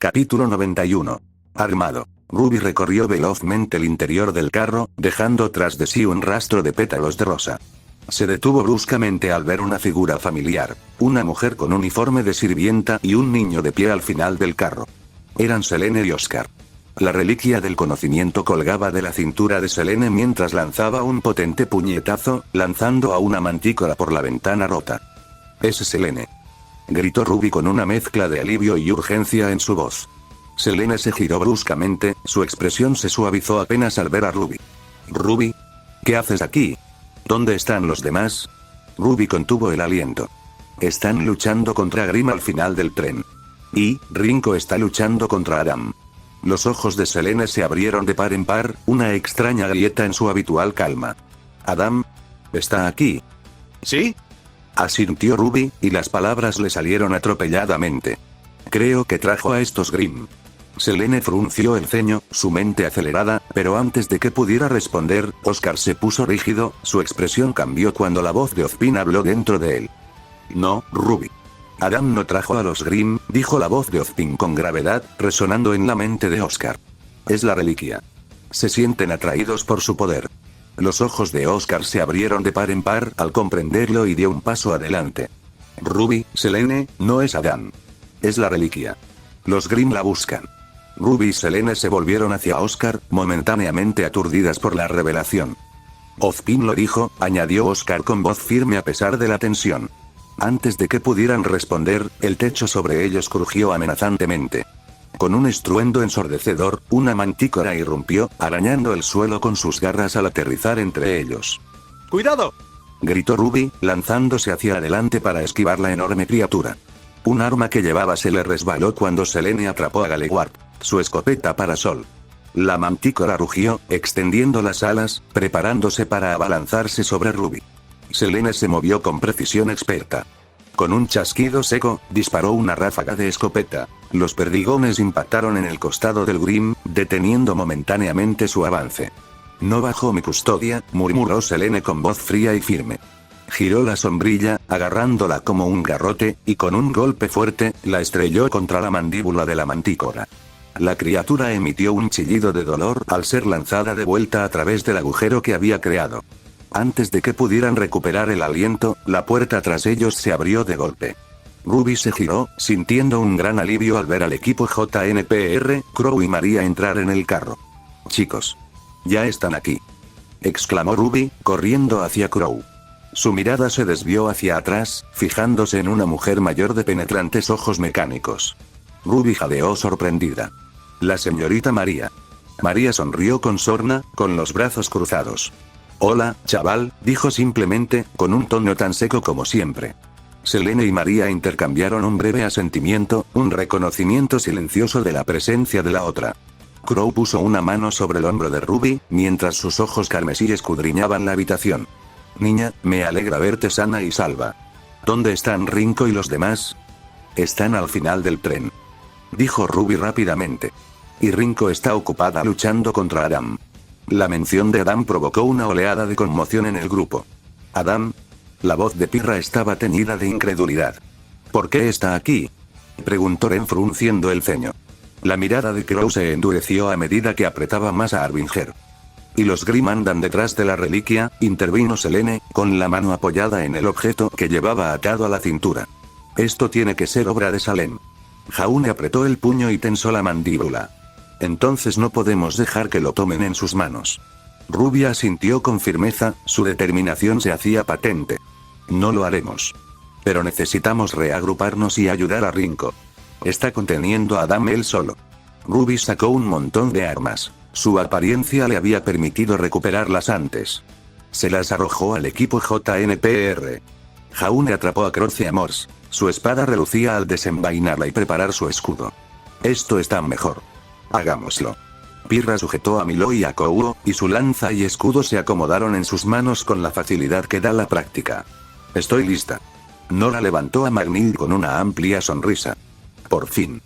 Capítulo 91. Armado. Ruby recorrió velozmente el interior del carro, dejando tras de sí un rastro de pétalos de rosa. Se detuvo bruscamente al ver una figura familiar, una mujer con uniforme de sirvienta y un niño de pie al final del carro. Eran Selene y Oscar. La reliquia del conocimiento colgaba de la cintura de Selene mientras lanzaba un potente puñetazo, lanzando a una mantícora por la ventana rota. «Es Selene», gritó Ruby con una mezcla de alivio y urgencia en su voz. Selene se giró bruscamente, su expresión se suavizó apenas al ver a Ruby. «Ruby, ¿qué haces aquí? ¿Dónde están los demás?» Ruby contuvo el aliento. «Están luchando contra Grimm al final del tren. Y Rinko está luchando contra Adam». Los ojos de Selene se abrieron de par en par, una extraña grieta en su habitual calma. «¿Adam? ¿Está aquí?» ¿Sí?», asintió Ruby, y las palabras le salieron atropelladamente. «Creo que trajo a estos Grimm». Selene frunció el ceño, su mente acelerada, pero antes de que pudiera responder, Oscar se puso rígido, su expresión cambió cuando la voz de Ozpin habló dentro de él. «No, Ruby. Adam no trajo a los Grimm», dijo la voz de Ozpin con gravedad, resonando en la mente de Oscar. «Es la reliquia. Se sienten atraídos por su poder». Los ojos de Oscar se abrieron de par en par al comprenderlo y dio un paso adelante. «Ruby, Selene, no es Adam. Es la reliquia. Los Grimm la buscan». Ruby y Selene se volvieron hacia Oscar, momentáneamente aturdidas por la revelación. «Ozpin lo dijo», añadió Oscar con voz firme a pesar de la tensión. Antes de que pudieran responder, el techo sobre ellos crujió amenazantemente. Con un estruendo ensordecedor, una mantícora irrumpió, arañando el suelo con sus garras al aterrizar entre ellos. ¡Cuidado!, gritó Ruby, lanzándose hacia adelante para esquivar la enorme criatura. Un arma que llevaba se le resbaló cuando Selene atrapó a Galeward, su escopeta parasol. La mantícora rugió, extendiendo las alas, preparándose para abalanzarse sobre Ruby. Selene se movió con precisión experta. Con un chasquido seco, disparó una ráfaga de escopeta. Los perdigones impactaron en el costado del Grimm, deteniendo momentáneamente su avance. «No bajo mi custodia», murmuró Selene con voz fría y firme. Giró la sombrilla, agarrándola como un garrote, y con un golpe fuerte, la estrelló contra la mandíbula de la mantícora. La criatura emitió un chillido de dolor al ser lanzada de vuelta a través del agujero que había creado. Antes de que pudieran recuperar el aliento, la puerta tras ellos se abrió de golpe. Ruby se giró, sintiendo un gran alivio al ver al equipo JNPR, Crow y María entrar en el carro. «Chicos. Ya están aquí», exclamó Ruby, corriendo hacia Crow. Su mirada se desvió hacia atrás, fijándose en una mujer mayor de penetrantes ojos mecánicos. Ruby jadeó sorprendida. «La señorita María». María sonrió con sorna, con los brazos cruzados. «Hola, chaval», dijo simplemente, con un tono tan seco como siempre. Selene y María intercambiaron un breve asentimiento, un reconocimiento silencioso de la presencia de la otra. Crow puso una mano sobre el hombro de Ruby, mientras sus ojos carmesí escudriñaban la habitación. «Niña, me alegra verte sana y salva. ¿Dónde están Rinko y los demás?» «Están al final del tren», dijo Ruby rápidamente. «Y Rinko está ocupada luchando contra Adam». La mención de Adam provocó una oleada de conmoción en el grupo. «¿Adam?» La voz de Pirra estaba teñida de incredulidad. «¿Por qué está aquí?», preguntó Ren frunciendo el ceño. La mirada de Crow se endureció a medida que apretaba más a Arvinger. «Y los Grimm andan detrás de la reliquia», intervino Selene, con la mano apoyada en el objeto que llevaba atado a la cintura. «Esto tiene que ser obra de Salem». Jaune apretó el puño y tensó la mandíbula. «Entonces no podemos dejar que lo tomen en sus manos». Ruby asintió con firmeza, su determinación se hacía patente. «No lo haremos. Pero necesitamos reagruparnos y ayudar a Rinko. Está conteniendo a Adam él solo». Ruby sacó un montón de armas. Su apariencia le había permitido recuperarlas antes. Se las arrojó al equipo JNPR. Jaune atrapó a Croce Amors. Su espada relucía al desenvainarla y preparar su escudo. «Esto está mejor. Hagámoslo». Pirra sujetó a Milo y a Kouo, y su lanza y escudo se acomodaron en sus manos con la facilidad que da la práctica. «Estoy lista». Nora levantó a Magnil con una amplia sonrisa. «Por fin.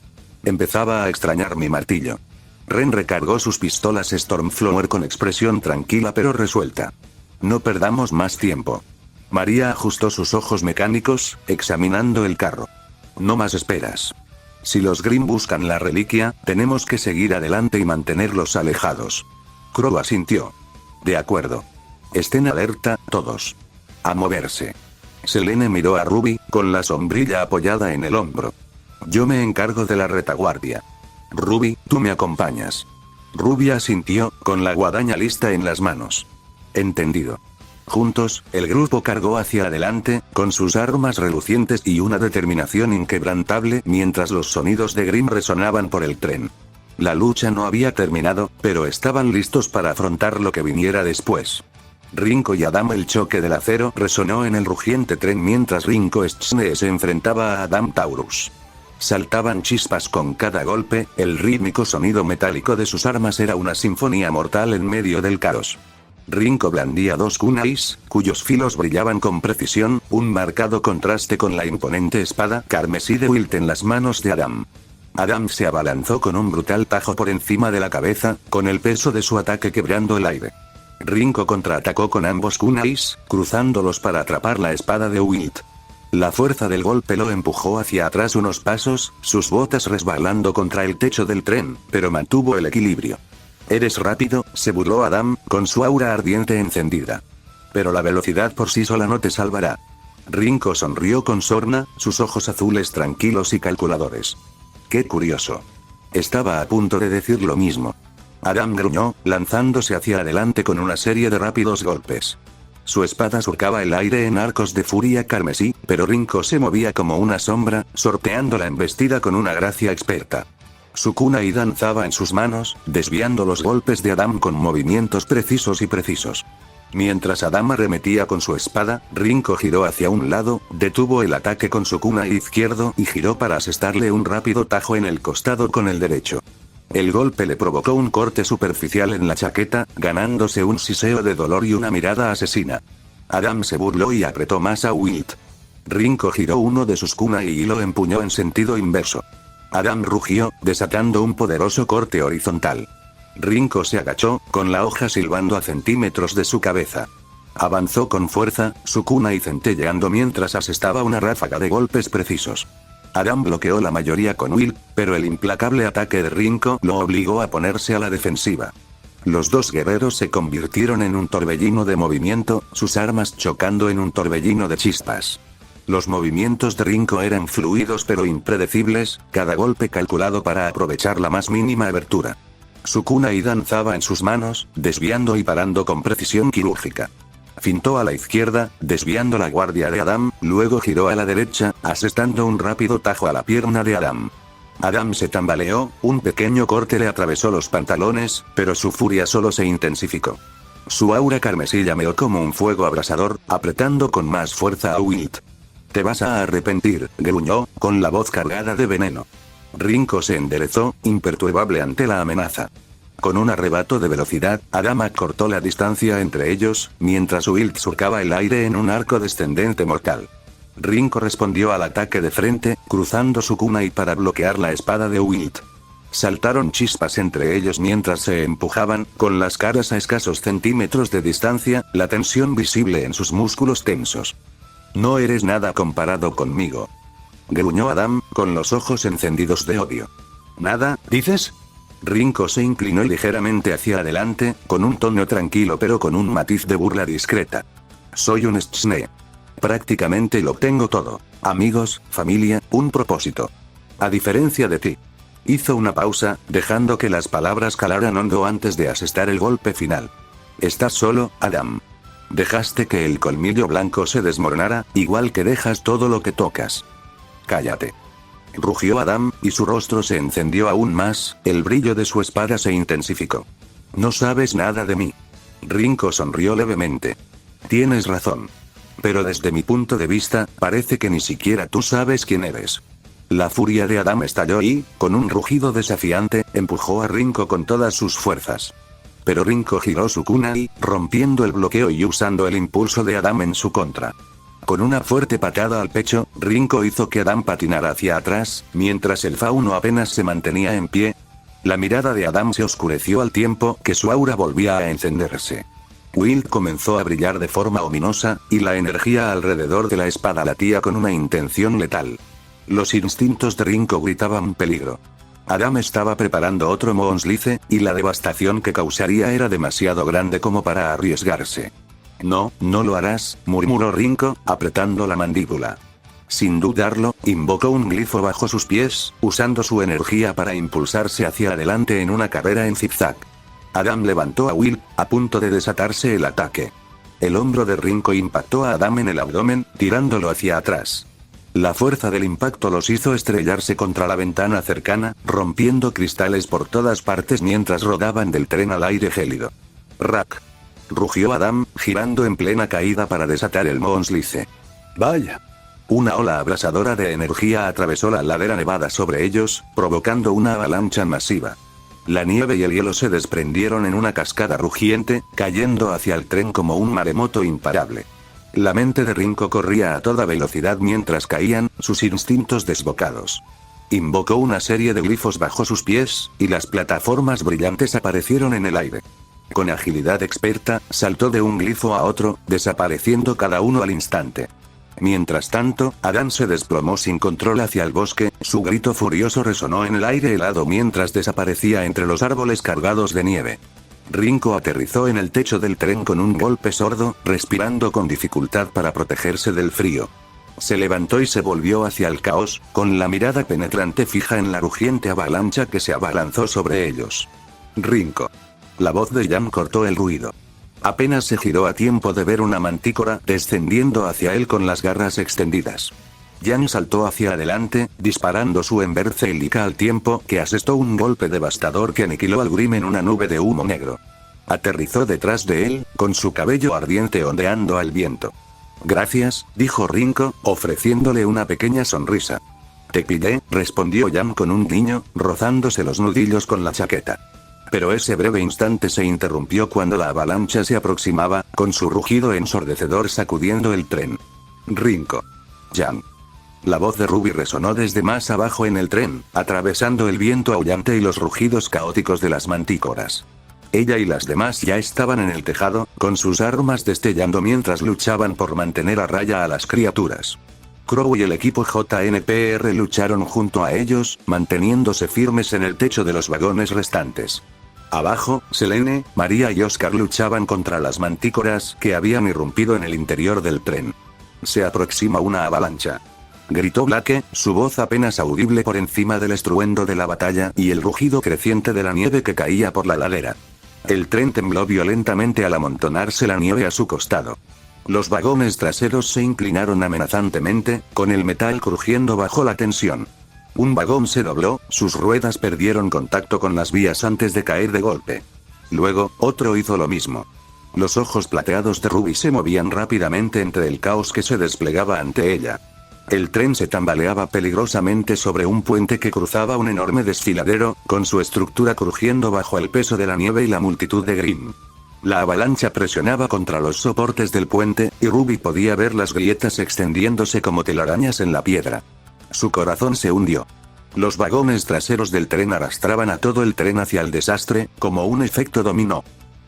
Empezaba a extrañar mi martillo». Ren recargó sus pistolas Stormflower con expresión tranquila pero resuelta. «No perdamos más tiempo». María ajustó sus ojos mecánicos, examinando el carro. «No más esperas. Si los Grimm buscan la reliquia, tenemos que seguir adelante y mantenerlos alejados. Crow asintió. De acuerdo. Estén alerta, todos. A moverse. Selene miró a Ruby, con la sombrilla apoyada en el hombro. Yo me encargo de la retaguardia. Ruby, tú me acompañas. Ruby asintió, con la guadaña lista en las manos. Entendido. Juntos, el grupo cargó hacia adelante, con sus armas relucientes y una determinación inquebrantable mientras los sonidos de Grimm resonaban por el tren. La lucha no había terminado, pero estaban listos para afrontar lo que viniera después. Rinko y Adam. El choque del acero resonó en el rugiente tren mientras Rinko Schne se enfrentaba a Adam Taurus. Saltaban chispas con cada golpe, el rítmico sonido metálico de sus armas era una sinfonía mortal en medio del caos. Rinko blandía dos kunais, cuyos filos brillaban con precisión, un marcado contraste con la imponente espada carmesí de Wilt en las manos de Adam. Adam se abalanzó con un brutal tajo por encima de la cabeza, con el peso de su ataque quebrando el aire. Rinko contraatacó con ambos kunais, cruzándolos para atrapar la espada de Wilt. La fuerza del golpe lo empujó hacia atrás unos pasos, sus botas resbalando contra el techo del tren, pero mantuvo el equilibrio. «Eres rápido», se burló Adam, con su aura ardiente encendida. «Pero la velocidad por sí sola no te salvará». Rinko sonrió con sorna, sus ojos azules tranquilos y calculadores. «Qué curioso». Estaba a punto de decir lo mismo. Adam gruñó, lanzándose hacia adelante con una serie de rápidos golpes. Su espada surcaba el aire en arcos de furia carmesí, pero Rinko se movía como una sombra, sorteando la embestida con una gracia experta. Su kunai danzaba en sus manos, desviando los golpes de Adam con movimientos precisos. Mientras Adam arremetía con su espada, Rinko giró hacia un lado, detuvo el ataque con su kunai izquierdo y giró para asestarle un rápido tajo en el costado con el derecho. El golpe le provocó un corte superficial en la chaqueta, ganándose un siseo de dolor y una mirada asesina. Adam se burló y apretó más a Wilt. Rinko giró uno de sus kunai y lo empuñó en sentido inverso. Adam rugió, desatando un poderoso corte horizontal. Rinko se agachó, con la hoja silbando a centímetros de su cabeza. Avanzó con fuerza, su kunai centelleando mientras asestaba una ráfaga de golpes precisos. Adam bloqueó la mayoría con Wilt, pero el implacable ataque de Rinko lo obligó a ponerse a la defensiva. Los dos guerreros se convirtieron en un torbellino de movimiento, sus armas chocando en un torbellino de chispas. Los movimientos de Rinko eran fluidos pero impredecibles, cada golpe calculado para aprovechar la más mínima abertura. Su kunai danzaba en sus manos, desviando y parando con precisión quirúrgica. Fintó a la izquierda, desviando la guardia de Adam, luego giró a la derecha, asestando un rápido tajo a la pierna de Adam. Adam se tambaleó, un pequeño corte le atravesó los pantalones, pero su furia solo se intensificó. Su aura carmesí llameó como un fuego abrasador, apretando con más fuerza a Wilt. «Te vas a arrepentir», gruñó, con la voz cargada de veneno. Rinko se enderezó, imperturbable ante la amenaza. Con un arrebato de velocidad, Adam acortó la distancia entre ellos, mientras Wilt surcaba el aire en un arco descendente mortal. Rinko respondió al ataque de frente, cruzando su kunai para bloquear la espada de Wilt. Saltaron chispas entre ellos mientras se empujaban, con las caras a escasos centímetros de distancia, la tensión visible en sus músculos tensos. «No eres nada comparado conmigo», gruñó Adam, con los ojos encendidos de odio. «¿Nada, dices?» Rinko se inclinó ligeramente hacia adelante, con un tono tranquilo pero con un matiz de burla discreta. «Soy un Schne. Prácticamente lo tengo todo. Amigos, familia, un propósito. A diferencia de ti». Hizo una pausa, dejando que las palabras calaran hondo antes de asestar el golpe final. «Estás solo, Adam. Dejaste que el colmillo blanco se desmoronara, igual que dejas todo lo que tocas. Cállate». Rugió Adam, y su rostro se encendió aún más, el brillo de su espada se intensificó. «No sabes nada de mí». Rinko sonrió levemente. «Tienes razón. Pero desde mi punto de vista, parece que ni siquiera tú sabes quién eres». La furia de Adam estalló y, con un rugido desafiante, empujó a Rinko con todas sus fuerzas. Pero Rinko giró su kunai, rompiendo el bloqueo y usando el impulso de Adam en su contra. Con una fuerte patada al pecho, Rinko hizo que Adam patinara hacia atrás, mientras el fauno apenas se mantenía en pie. La mirada de Adam se oscureció al tiempo que su aura volvía a encenderse. Wilt comenzó a brillar de forma ominosa, y la energía alrededor de la espada latía con una intención letal. Los instintos de Rinko gritaban peligro. Adam estaba preparando otro Moonslice, y la devastación que causaría era demasiado grande como para arriesgarse. No, no lo harás, murmuró Rinko, apretando la mandíbula. Sin dudarlo, invocó un glifo bajo sus pies, usando su energía para impulsarse hacia adelante en una carrera en zigzag. Adam levantó a Will, a punto de desatarse el ataque. El hombro de Rinko impactó a Adam en el abdomen, tirándolo hacia atrás. La fuerza del impacto los hizo estrellarse contra la ventana cercana, rompiendo cristales por todas partes mientras rodaban del tren al aire gélido. ¡Rack! Rugió Adam, girando en plena caída para desatar el Moonslice. ¡Vaya! Una ola abrasadora de energía atravesó la ladera nevada sobre ellos, provocando una avalancha masiva. La nieve y el hielo se desprendieron en una cascada rugiente, cayendo hacia el tren como un maremoto imparable. La mente de Rinko corría a toda velocidad mientras caían, sus instintos desbocados. Invocó una serie de glifos bajo sus pies, y las plataformas brillantes aparecieron en el aire. Con agilidad experta, saltó de un glifo a otro, desapareciendo cada uno al instante. Mientras tanto, Adam se desplomó sin control hacia el bosque, su grito furioso resonó en el aire helado mientras desaparecía entre los árboles cargados de nieve. Rinko aterrizó en el techo del tren con un golpe sordo, respirando con dificultad para protegerse del frío. Se levantó y se volvió hacia el caos, con la mirada penetrante fija en la rugiente avalancha que se abalanzó sobre ellos. Rinko. La voz de Jan cortó el ruido. Apenas se giró a tiempo de ver una mantícora descendiendo hacia él con las garras extendidas. Jan saltó hacia adelante, disparando su Emberce hélica al tiempo que asestó un golpe devastador que aniquiló al Grim en una nube de humo negro. Aterrizó detrás de él, con su cabello ardiente ondeando al viento. Gracias, dijo Rinko, ofreciéndole una pequeña sonrisa. Te pillé, respondió Jan con un guiño, rozándose los nudillos con la chaqueta. Pero ese breve instante se interrumpió cuando la avalancha se aproximaba, con su rugido ensordecedor sacudiendo el tren. Rinko. Jan. La voz de Ruby resonó desde más abajo en el tren, atravesando el viento aullante y los rugidos caóticos de las mantícoras. Ella y las demás ya estaban en el tejado, con sus armas destellando mientras luchaban por mantener a raya a las criaturas. Crow y el equipo JNPR lucharon junto a ellos, manteniéndose firmes en el techo de los vagones restantes. Abajo, Selene, María y Oscar luchaban contra las mantícoras que habían irrumpido en el interior del tren. Se aproxima una avalancha. Gritó Blake, su voz apenas audible por encima del estruendo de la batalla y el rugido creciente de la nieve que caía por la ladera. El tren tembló violentamente al amontonarse la nieve a su costado. Los vagones traseros se inclinaron amenazantemente, con el metal crujiendo bajo la tensión. Un vagón se dobló, sus ruedas perdieron contacto con las vías antes de caer de golpe. Luego, otro hizo lo mismo. Los ojos plateados de Ruby se movían rápidamente entre el caos que se desplegaba ante ella. El tren se tambaleaba peligrosamente sobre un puente que cruzaba un enorme desfiladero, con su estructura crujiendo bajo el peso de la nieve y la multitud de Grimm. La avalancha presionaba contra los soportes del puente, y Ruby podía ver las grietas extendiéndose como telarañas en la piedra. Su corazón se hundió. Los vagones traseros del tren arrastraban a todo el tren hacia el desastre, como un efecto dominó.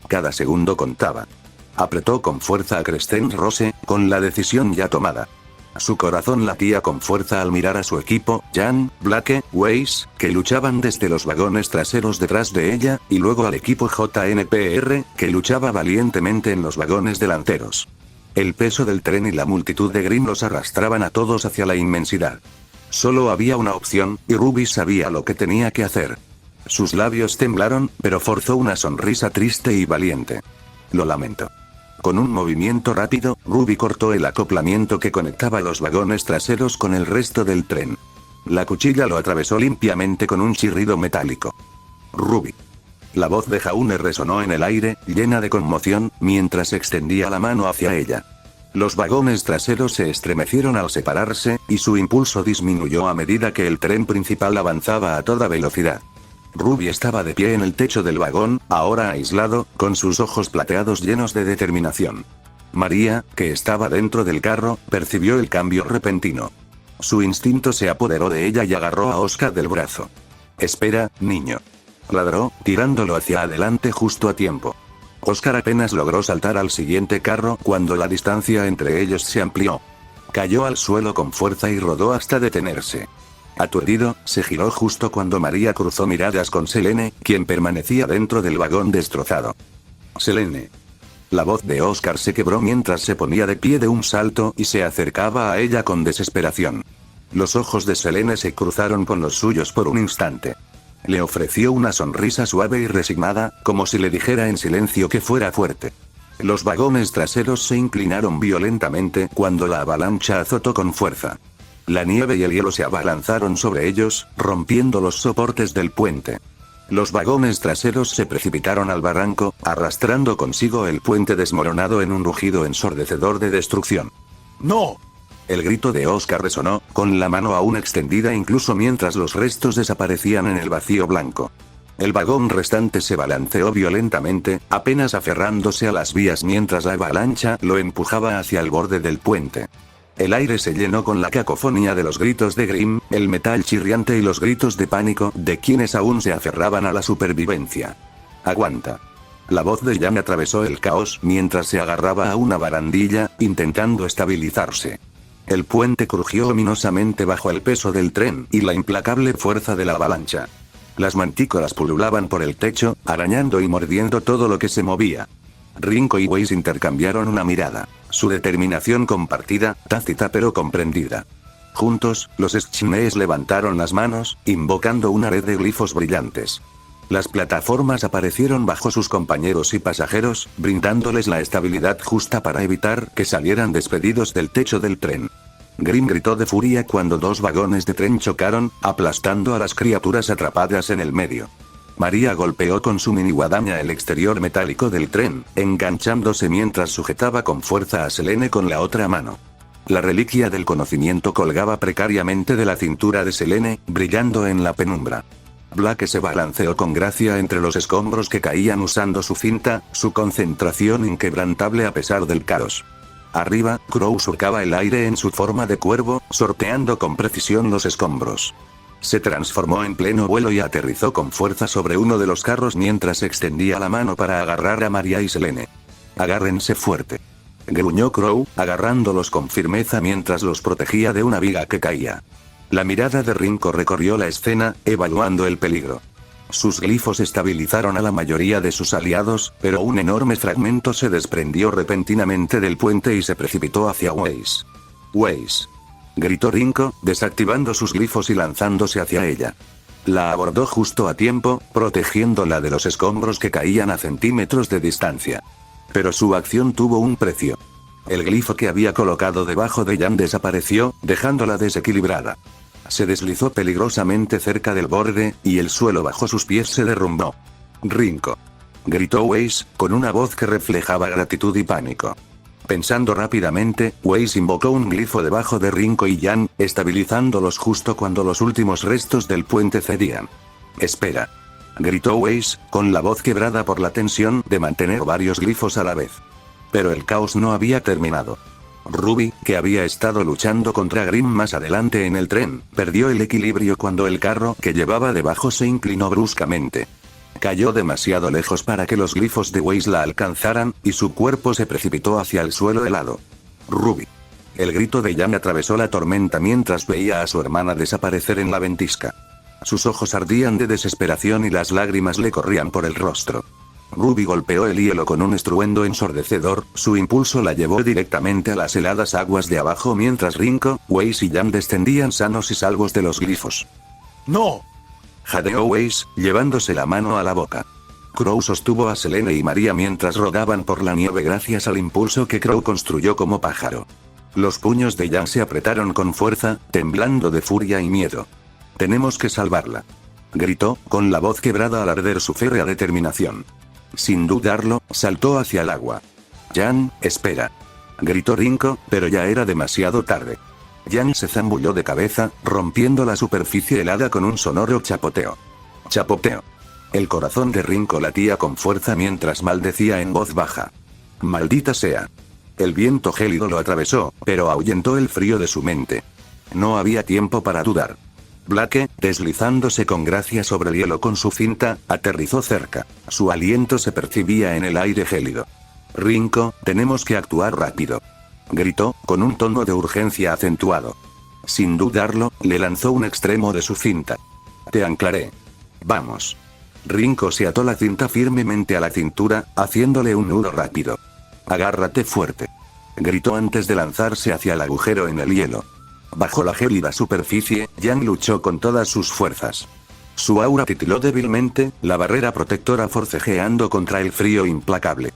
Cada segundo contaba. Apretó con fuerza a Crescent Rose, con la decisión ya tomada. Su corazón latía con fuerza al mirar a su equipo, Jan, Blake, Weiss, que luchaban desde los vagones traseros detrás de ella, y luego al equipo JNPR, que luchaba valientemente en los vagones delanteros. El peso del tren y la multitud de Grimm los arrastraban a todos hacia la inmensidad. Solo había una opción, y Ruby sabía lo que tenía que hacer. Sus labios temblaron, pero forzó una sonrisa triste y valiente. Lo lamento. Con un movimiento rápido, Ruby cortó el acoplamiento que conectaba los vagones traseros con el resto del tren. La cuchilla lo atravesó limpiamente con un chirrido metálico. Ruby. La voz de Jaune resonó en el aire, llena de conmoción, mientras extendía la mano hacia ella. Los vagones traseros se estremecieron al separarse, y su impulso disminuyó a medida que el tren principal avanzaba a toda velocidad. Ruby estaba de pie en el techo del vagón, ahora aislado, con sus ojos plateados llenos de determinación. María, que estaba dentro del carro, percibió el cambio repentino. Su instinto se apoderó de ella y agarró a Oscar del brazo. «Espera, niño», ladró, tirándolo hacia adelante justo a tiempo. Oscar apenas logró saltar al siguiente carro cuando la distancia entre ellos se amplió. Cayó al suelo con fuerza y rodó hasta detenerse. Aturdido, se giró justo cuando María cruzó miradas con Selene, quien permanecía dentro del vagón destrozado. Selene. La voz de Oscar se quebró mientras se ponía de pie de un salto y se acercaba a ella con desesperación. Los ojos de Selene se cruzaron con los suyos por un instante. Le ofreció una sonrisa suave y resignada, como si le dijera en silencio que fuera fuerte. Los vagones traseros se inclinaron violentamente cuando la avalancha azotó con fuerza. La nieve y el hielo se abalanzaron sobre ellos, rompiendo los soportes del puente. Los vagones traseros se precipitaron al barranco, arrastrando consigo el puente desmoronado en un rugido ensordecedor de destrucción. ¡No! El grito de Oscar resonó, con la mano aún extendida incluso mientras los restos desaparecían en el vacío blanco. El vagón restante se balanceó violentamente, apenas aferrándose a las vías mientras la avalancha lo empujaba hacia el borde del puente. El aire se llenó con la cacofonía de los gritos de Grimm, el metal chirriante y los gritos de pánico de quienes aún se aferraban a la supervivencia. ¡Aguanta! La voz de Jan atravesó el caos mientras se agarraba a una barandilla, intentando estabilizarse. El puente crujió ominosamente bajo el peso del tren y la implacable fuerza de la avalancha. Las mantícoras pululaban por el techo, arañando y mordiendo todo lo que se movía. Rinko y Weiss intercambiaron una mirada, su determinación compartida, tácita pero comprendida. Juntos, los Schnees levantaron las manos, invocando una red de glifos brillantes. Las plataformas aparecieron bajo sus compañeros y pasajeros, brindándoles la estabilidad justa para evitar que salieran despedidos del techo del tren. Grimm gritó de furia cuando dos vagones de tren chocaron, aplastando a las criaturas atrapadas en el medio. María golpeó con su mini guadaña el exterior metálico del tren, enganchándose mientras sujetaba con fuerza a Selene con la otra mano. La reliquia del conocimiento colgaba precariamente de la cintura de Selene, brillando en la penumbra. Blake se balanceó con gracia entre los escombros que caían usando su cinta, su concentración inquebrantable a pesar del caos. Arriba, Crow surcaba el aire en su forma de cuervo, sorteando con precisión los escombros. Se transformó en pleno vuelo y aterrizó con fuerza sobre uno de los carros mientras extendía la mano para agarrar a María y Selene. «Agárrense fuerte», gruñó Crow, agarrándolos con firmeza mientras los protegía de una viga que caía. La mirada de Rinko recorrió la escena, evaluando el peligro. Sus glifos estabilizaron a la mayoría de sus aliados, pero un enorme fragmento se desprendió repentinamente del puente y se precipitó hacia Weiss. «Weiss», gritó Rinko, desactivando sus glifos y lanzándose hacia ella. La abordó justo a tiempo, protegiéndola de los escombros que caían a centímetros de distancia. Pero su acción tuvo un precio. El glifo que había colocado debajo de Jan desapareció, dejándola desequilibrada. Se deslizó peligrosamente cerca del borde, y el suelo bajo sus pies se derrumbó. «Rinko», gritó Weiss, con una voz que reflejaba gratitud y pánico. Pensando rápidamente, Weiss invocó un glifo debajo de Rinko y Jan, estabilizándolos justo cuando los últimos restos del puente cedían. «Espera», gritó Weiss, con la voz quebrada por la tensión de mantener varios glifos a la vez. Pero el caos no había terminado. Ruby, que había estado luchando contra Grimm más adelante en el tren, perdió el equilibrio cuando el carro que llevaba debajo se inclinó bruscamente. Cayó demasiado lejos para que los glifos de Weiss la alcanzaran, y su cuerpo se precipitó hacia el suelo helado. «Ruby». El grito de Jan atravesó la tormenta mientras veía a su hermana desaparecer en la ventisca. Sus ojos ardían de desesperación y las lágrimas le corrían por el rostro. Ruby golpeó el hielo con un estruendo ensordecedor, su impulso la llevó directamente a las heladas aguas de abajo mientras Rinko, Weiss y Jan descendían sanos y salvos de los glifos. «¡No!», jadeó Weiss, llevándose la mano a la boca. Crow sostuvo a Selene y María mientras rodaban por la nieve gracias al impulso que Crow construyó como pájaro. Los puños de Jan se apretaron con fuerza, temblando de furia y miedo. «Tenemos que salvarla», gritó, con la voz quebrada al arder su férrea determinación. Sin dudarlo, saltó hacia el agua. «Jan, espera», gritó Rinko, pero ya era demasiado tarde. Jan se zambulló de cabeza, rompiendo la superficie helada con un sonoro chapoteo. Chapoteo. El corazón de Rinko latía con fuerza mientras maldecía en voz baja. «Maldita sea». El viento gélido lo atravesó, pero ahuyentó el frío de su mente. No había tiempo para dudar. Blake, deslizándose con gracia sobre el hielo con su cinta, aterrizó cerca. Su aliento se percibía en el aire gélido. «Rinko, tenemos que actuar rápido». Gritó, con un tono de urgencia acentuado. Sin dudarlo, le lanzó un extremo de su cinta. Te anclaré. Vamos. Rinko se ató la cinta firmemente a la cintura, haciéndole un nudo rápido. Agárrate fuerte. Gritó antes de lanzarse hacia el agujero en el hielo. Bajo la gélida superficie, Yang luchó con todas sus fuerzas. Su aura titiló débilmente, la barrera protectora forcejeando contra el frío implacable.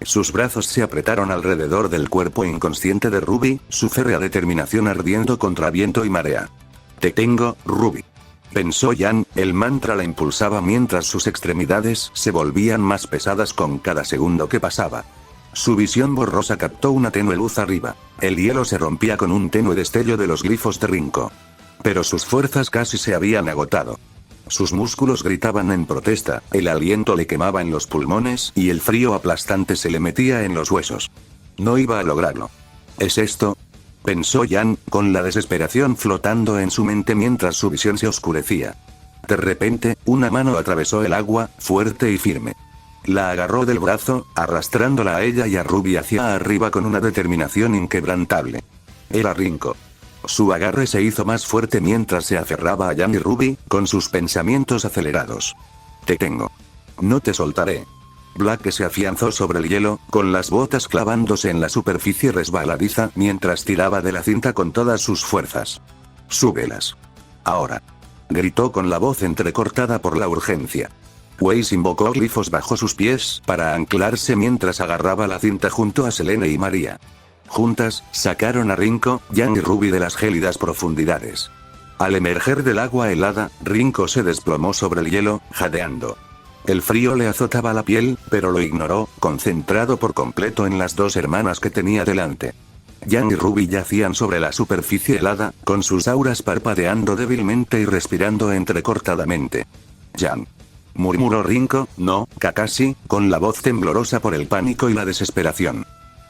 Sus brazos se apretaron alrededor del cuerpo inconsciente de Ruby, su férrea determinación ardiendo contra viento y marea. Te tengo, Ruby. Pensó Yang, el mantra la impulsaba mientras sus extremidades se volvían más pesadas con cada segundo que pasaba. Su visión borrosa captó una tenue luz arriba. El hielo se rompía con un tenue destello de los glifos de Rinko. Pero sus fuerzas casi se habían agotado. Sus músculos gritaban en protesta, el aliento le quemaba en los pulmones y el frío aplastante se le metía en los huesos. No iba a lograrlo. ¿Es esto? Pensó Yang, con la desesperación flotando en su mente mientras su visión se oscurecía. De repente, una mano atravesó el agua, fuerte y firme. La agarró del brazo, arrastrándola a ella y a Ruby hacia arriba con una determinación inquebrantable. Era Rinko. Su agarre se hizo más fuerte mientras se aferraba a Yang y Ruby, con sus pensamientos acelerados. Te tengo. No te soltaré. Black se afianzó sobre el hielo, con las botas clavándose en la superficie resbaladiza mientras tiraba de la cinta con todas sus fuerzas. Súbelas. Ahora. Gritó con la voz entrecortada por la urgencia. Weiss invocó glifos bajo sus pies para anclarse mientras agarraba la cinta junto a Selene y María. Juntas, sacaron a Rinko, Yang y Ruby de las gélidas profundidades. Al emerger del agua helada, Rinko se desplomó sobre el hielo, jadeando. El frío le azotaba la piel, pero lo ignoró, concentrado por completo en las dos hermanas que tenía delante. Yang y Ruby yacían sobre la superficie helada, con sus auras parpadeando débilmente y respirando entrecortadamente. Yang. Murmuró Rinko, no, Kakashi, con la voz temblorosa por el pánico y la desesperación.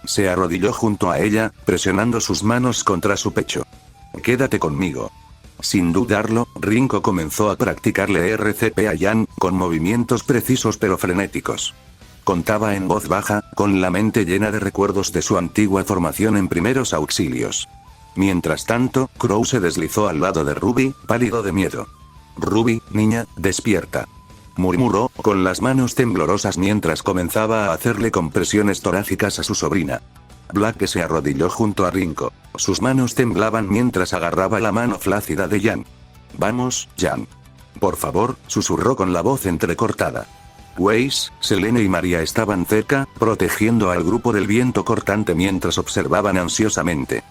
Se arrodilló junto a ella, presionando sus manos contra su pecho. Quédate conmigo. Sin dudarlo, Rinko comenzó a practicarle RCP a Yang, con movimientos precisos pero frenéticos. Contaba en voz baja, con la mente llena de recuerdos de su antigua formación en primeros auxilios. Mientras tanto, Crow se deslizó al lado de Ruby, pálido de miedo. Ruby, niña, despierta. Murmuró, con las manos temblorosas mientras comenzaba a hacerle compresiones torácicas a su sobrina. Black se arrodilló junto a Rinko. Sus manos temblaban mientras agarraba la mano flácida de Yang. Vamos, Yang. Por favor, susurró con la voz entrecortada. Weiss, Selene y María estaban cerca, protegiendo al grupo del viento cortante mientras observaban ansiosamente.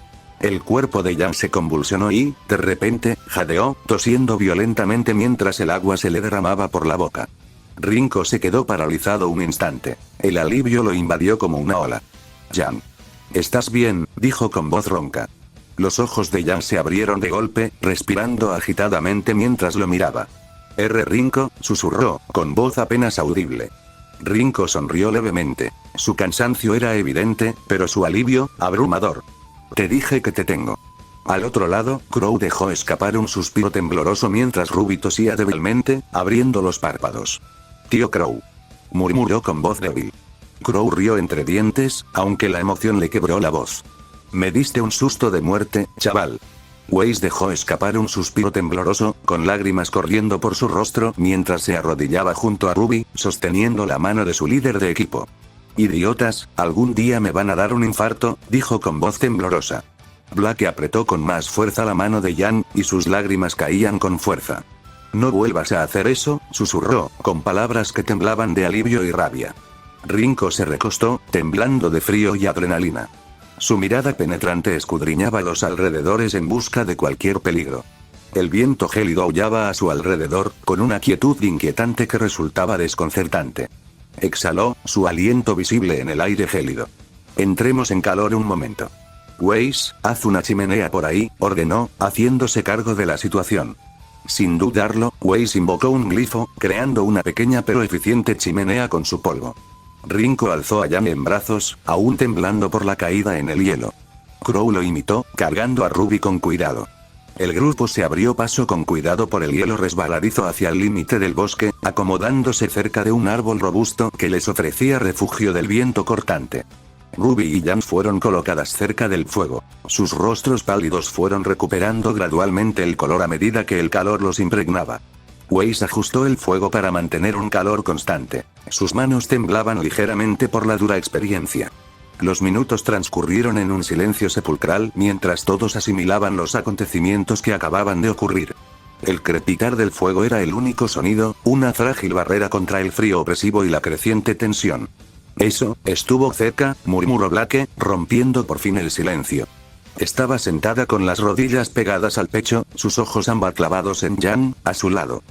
El cuerpo de Yang se convulsionó y, de repente, jadeó, tosiendo violentamente mientras el agua se le derramaba por la boca. Rinko se quedó paralizado un instante. El alivio lo invadió como una ola. Yang. ¿Estás bien?, dijo con voz ronca. Los ojos de Yang se abrieron de golpe, respirando agitadamente mientras lo miraba. Rinko, susurró, con voz apenas audible. Rinko sonrió levemente. Su cansancio era evidente, pero su alivio, abrumador. Te dije que te tengo. Al otro lado, Crow dejó escapar un suspiro tembloroso mientras Ruby tosía débilmente, abriendo los párpados. Tío Crow. Murmuró con voz débil. Crow rió entre dientes, aunque la emoción le quebró la voz. Me diste un susto de muerte, chaval. Weiss dejó escapar un suspiro tembloroso, con lágrimas corriendo por su rostro mientras se arrodillaba junto a Ruby, sosteniendo la mano de su líder de equipo. Idiotas, algún día me van a dar un infarto, dijo con voz temblorosa. Black apretó con más fuerza la mano de Yang, y sus lágrimas caían con fuerza. No vuelvas a hacer eso, susurró, con palabras que temblaban de alivio y rabia. Rinko se recostó, temblando de frío y adrenalina. Su mirada penetrante escudriñaba los alrededores en busca de cualquier peligro. El viento gélido aullaba a su alrededor, con una quietud inquietante que resultaba desconcertante. Exhaló, su aliento visible en el aire gélido. Entremos en calor un momento. Weiss, haz una chimenea por ahí, ordenó, haciéndose cargo de la situación. Sin dudarlo, Weiss invocó un glifo, creando una pequeña pero eficiente chimenea con su polvo. Rinko alzó a Yang en brazos, aún temblando por la caída en el hielo. Crow lo imitó, cargando a Ruby con cuidado. El grupo se abrió paso con cuidado por el hielo resbaladizo hacia el límite del bosque, acomodándose cerca de un árbol robusto que les ofrecía refugio del viento cortante. Ruby y Jan fueron colocadas cerca del fuego. Sus rostros pálidos fueron recuperando gradualmente el color a medida que el calor los impregnaba. Weiss ajustó el fuego para mantener un calor constante. Sus manos temblaban ligeramente por la dura experiencia. Los minutos transcurrieron en un silencio sepulcral mientras todos asimilaban los acontecimientos que acababan de ocurrir. El crepitar del fuego era el único sonido, una frágil barrera contra el frío opresivo y la creciente tensión. Eso, estuvo cerca, murmuró Blake, rompiendo por fin el silencio. Estaba sentada con las rodillas pegadas al pecho, sus ojos ámbar clavados en Jan, a su lado.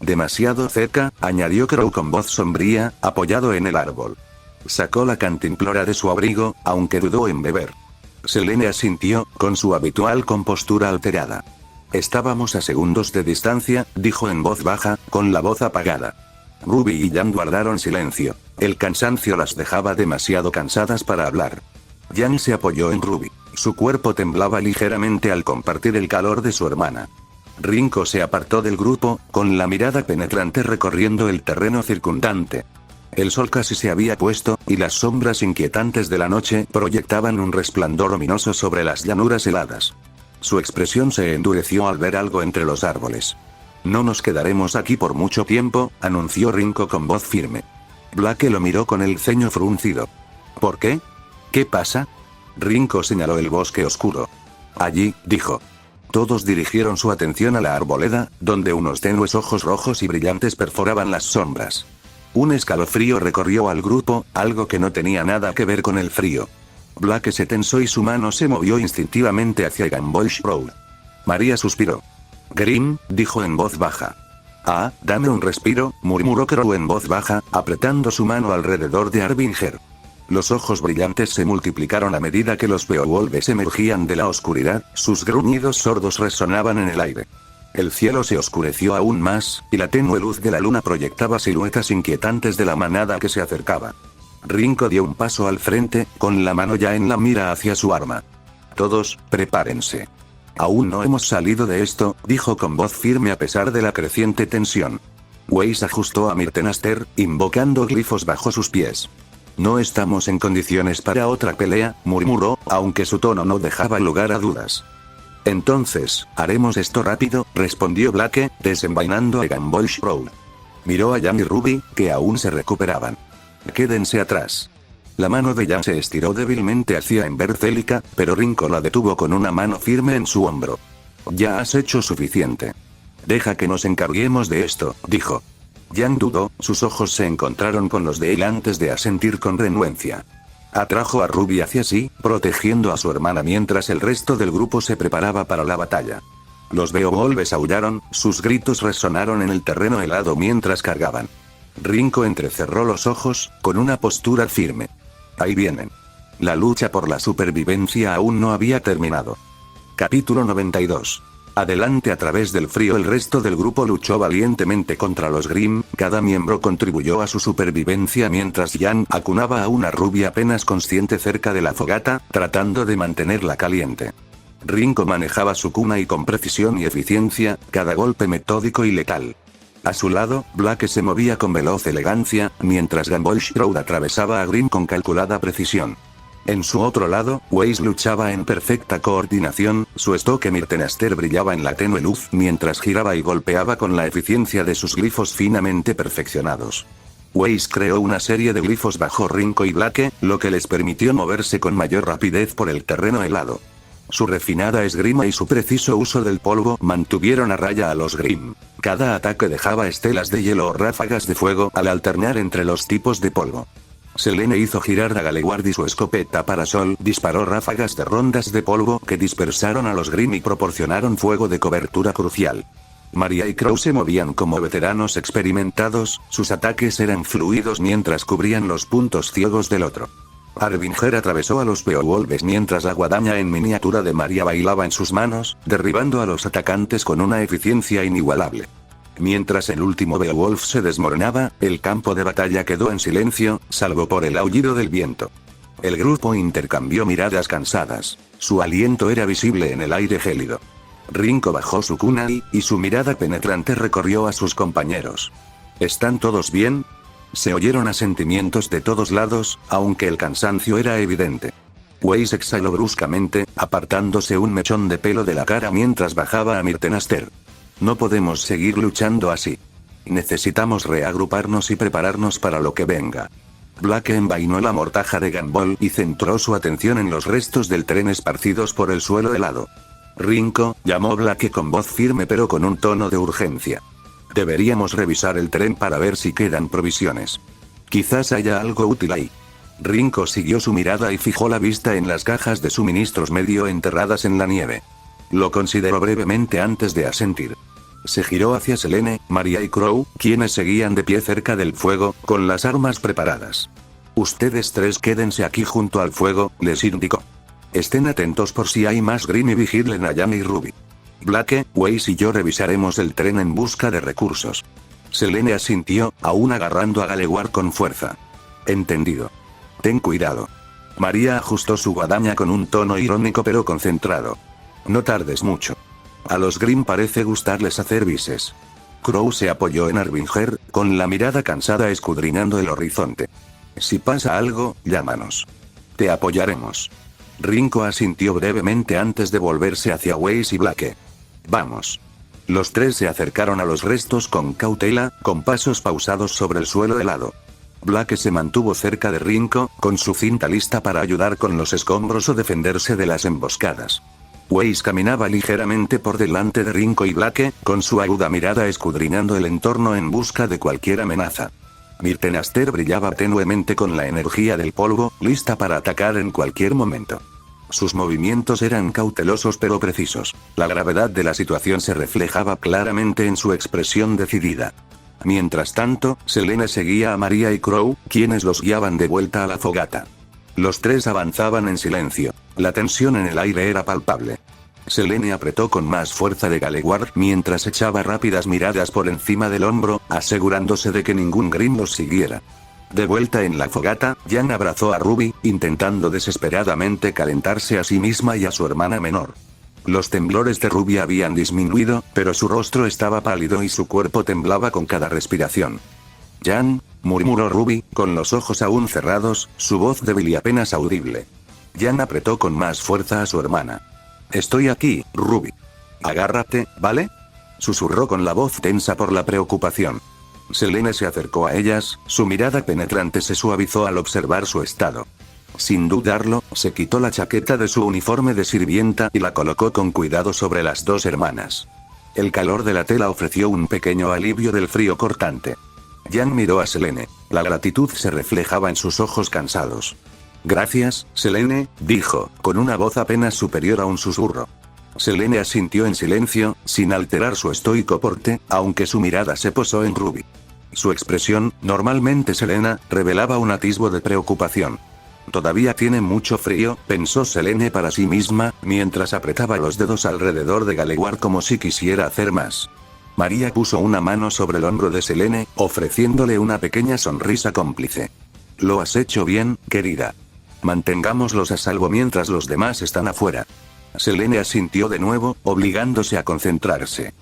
Demasiado cerca, añadió Crow con voz sombría, apoyado en el árbol. Sacó la cantimplora de su abrigo, aunque dudó en beber. Selene asintió, con su habitual compostura alterada. Estábamos a segundos de distancia, dijo en voz baja, con la voz apagada. Ruby y Jan guardaron silencio. El cansancio las dejaba demasiado cansadas para hablar. Jan se apoyó en Ruby. Su cuerpo temblaba ligeramente al compartir el calor de su hermana. Rinko se apartó del grupo, con la mirada penetrante recorriendo el terreno circundante. El sol casi se había puesto, y las sombras inquietantes de la noche proyectaban un resplandor ominoso sobre las llanuras heladas. Su expresión se endureció al ver algo entre los árboles. No nos quedaremos aquí por mucho tiempo, anunció Rinko con voz firme. Blake lo miró con el ceño fruncido. ¿Por qué? ¿Qué pasa? Rinko señaló el bosque oscuro. Allí, dijo. Todos dirigieron su atención a la arboleda, donde unos tenues ojos rojos y brillantes perforaban las sombras. Un escalofrío recorrió al grupo, algo que no tenía nada que ver con el frío. Blake se tensó y su mano se movió instintivamente hacia Gamboge Road. María suspiró. Grim, dijo en voz baja. Ah, dame un respiro, murmuró Crow en voz baja, apretando su mano alrededor de Arbinger. Los ojos brillantes se multiplicaron a medida que los Beowulfes emergían de la oscuridad, sus gruñidos sordos resonaban en el aire. El cielo se oscureció aún más, y la tenue luz de la luna proyectaba siluetas inquietantes de la manada que se acercaba. Rinko dio un paso al frente, con la mano ya en la mira hacia su arma. Todos, prepárense. Aún no hemos salido de esto, dijo con voz firme a pesar de la creciente tensión. Weiss ajustó a Myrtenaster, invocando glifos bajo sus pies. No estamos en condiciones para otra pelea, murmuró, aunque su tono no dejaba lugar a dudas. Entonces, haremos esto rápido, respondió Blake, desenvainando a Gamboge Road. Miró a Jan y Ruby, que aún se recuperaban. Quédense atrás. La mano de Jan se estiró débilmente hacia Ember Celica, pero Rinko la detuvo con una mano firme en su hombro. Ya has hecho suficiente. Deja que nos encarguemos de esto, dijo. Jan dudó, sus ojos se encontraron con los de él antes de asentir con renuencia. Atrajo a Ruby hacia sí, protegiendo a su hermana mientras el resto del grupo se preparaba para la batalla. Los Beowulfes aullaron, sus gritos resonaron en el terreno helado mientras cargaban. Rinko entrecerró los ojos, con una postura firme. Ahí vienen. La lucha por la supervivencia aún no había terminado. Capítulo 92. Adelante a través del frío. El resto del grupo luchó valientemente contra los Grimm, cada miembro contribuyó a su supervivencia mientras Jan acunaba a una rubia apenas consciente cerca de la fogata, tratando de mantenerla caliente. Rinko manejaba su cuna y con precisión y eficiencia, cada golpe metódico y letal. A su lado, Blake se movía con veloz elegancia, mientras Gamboge Road atravesaba a Grimm con calculada precisión. En su otro lado, Weiss luchaba en perfecta coordinación, su estoque Myrtenaster brillaba en la tenue luz mientras giraba y golpeaba con la eficiencia de sus glifos finamente perfeccionados. Weiss creó una serie de glifos bajo Rinko y Blake, lo que les permitió moverse con mayor rapidez por el terreno helado. Su refinada esgrima y su preciso uso del polvo mantuvieron a raya a los Grimm. Cada ataque dejaba estelas de hielo o ráfagas de fuego al alternar entre los tipos de polvo. Selene hizo girar a Galeward y su escopeta Parasol disparó ráfagas de rondas de polvo que dispersaron a los Grimm y proporcionaron fuego de cobertura crucial. Maria y Crow se movían como veteranos experimentados, sus ataques eran fluidos mientras cubrían los puntos ciegos del otro. Arbinger atravesó a los Beowulfes mientras la guadaña en miniatura de Maria bailaba en sus manos, derribando a los atacantes con una eficiencia inigualable. Mientras el último Beowulf se desmoronaba, el campo de batalla quedó en silencio, salvo por el aullido del viento. El grupo intercambió miradas cansadas. Su aliento era visible en el aire gélido. Rinko bajó su kunai, y su mirada penetrante recorrió a sus compañeros. ¿Están todos bien? Se oyeron asentimientos de todos lados, aunque el cansancio era evidente. Weiss exhaló bruscamente, apartándose un mechón de pelo de la cara mientras bajaba a Myrtenaster. No podemos seguir luchando así. Necesitamos reagruparnos y prepararnos para lo que venga. Blake envainó la mortaja de Gumball y centró su atención en los restos del tren esparcidos por el suelo helado. Rinko, llamó Blake con voz firme pero con un tono de urgencia. Deberíamos revisar el tren para ver si quedan provisiones. Quizás haya algo útil ahí. Rinko siguió su mirada y fijó la vista en las cajas de suministros medio enterradas en la nieve. Lo consideró brevemente antes de asentir. Se giró hacia Selene, Maria y Crow, quienes seguían de pie cerca del fuego, con las armas preparadas. Ustedes tres quédense aquí junto al fuego, les indicó. Estén atentos por si hay más Grimm y vigilen a Jan y Ruby. Blake, Weiss y yo revisaremos el tren en busca de recursos. Selene asintió, aún agarrando a Galewar con fuerza. Entendido. Ten cuidado. Maria ajustó su guadaña con un tono irónico pero concentrado. No tardes mucho. A los Grimm parece gustarles hacer bises. Crow se apoyó en Arbinger, con la mirada cansada escudriñando el horizonte. Si pasa algo, llámanos. Te apoyaremos. Rinko asintió brevemente antes de volverse hacia Weiss y Blake. Vamos. Los tres se acercaron a los restos con cautela, con pasos pausados sobre el suelo helado. Blake se mantuvo cerca de Rinko, con su cinta lista para ayudar con los escombros o defenderse de las emboscadas. Weiss caminaba ligeramente por delante de Rinko y Blake, con su aguda mirada escudriñando el entorno en busca de cualquier amenaza. Myrtenaster brillaba tenuemente con la energía del polvo, lista para atacar en cualquier momento. Sus movimientos eran cautelosos pero precisos. La gravedad de la situación se reflejaba claramente en su expresión decidida. Mientras tanto, Selene seguía a Maria y Crow, quienes los guiaban de vuelta a la fogata. Los tres avanzaban en silencio. La tensión en el aire era palpable. Selene apretó con más fuerza de Galewar mientras echaba rápidas miradas por encima del hombro, asegurándose de que ningún Grimm los siguiera. De vuelta en la fogata, Jan abrazó a Ruby, intentando desesperadamente calentarse a sí misma y a su hermana menor. Los temblores de Ruby habían disminuido, pero su rostro estaba pálido y su cuerpo temblaba con cada respiración. Jan, murmuró Ruby, con los ojos aún cerrados, su voz débil y apenas audible. Jan apretó con más fuerza a su hermana. Estoy aquí, Ruby. Agárrate, ¿vale? Susurró con la voz tensa por la preocupación. Selene se acercó a ellas, su mirada penetrante se suavizó al observar su estado. Sin dudarlo, se quitó la chaqueta de su uniforme de sirvienta y la colocó con cuidado sobre las dos hermanas. El calor de la tela ofreció un pequeño alivio del frío cortante. Jan miró a Selene. La gratitud se reflejaba en sus ojos cansados. Gracias, Selene, dijo, con una voz apenas superior a un susurro. Selene asintió en silencio, sin alterar su estoico porte, aunque su mirada se posó en Ruby. Su expresión, normalmente serena, revelaba un atisbo de preocupación. Todavía tiene mucho frío, pensó Selene para sí misma, mientras apretaba los dedos alrededor de Galewar como si quisiera hacer más. Maria puso una mano sobre el hombro de Selene, ofreciéndole una pequeña sonrisa cómplice. Lo has hecho bien, querida. Mantengámoslos a salvo mientras los demás están afuera. Selene asintió de nuevo, obligándose a concentrarse.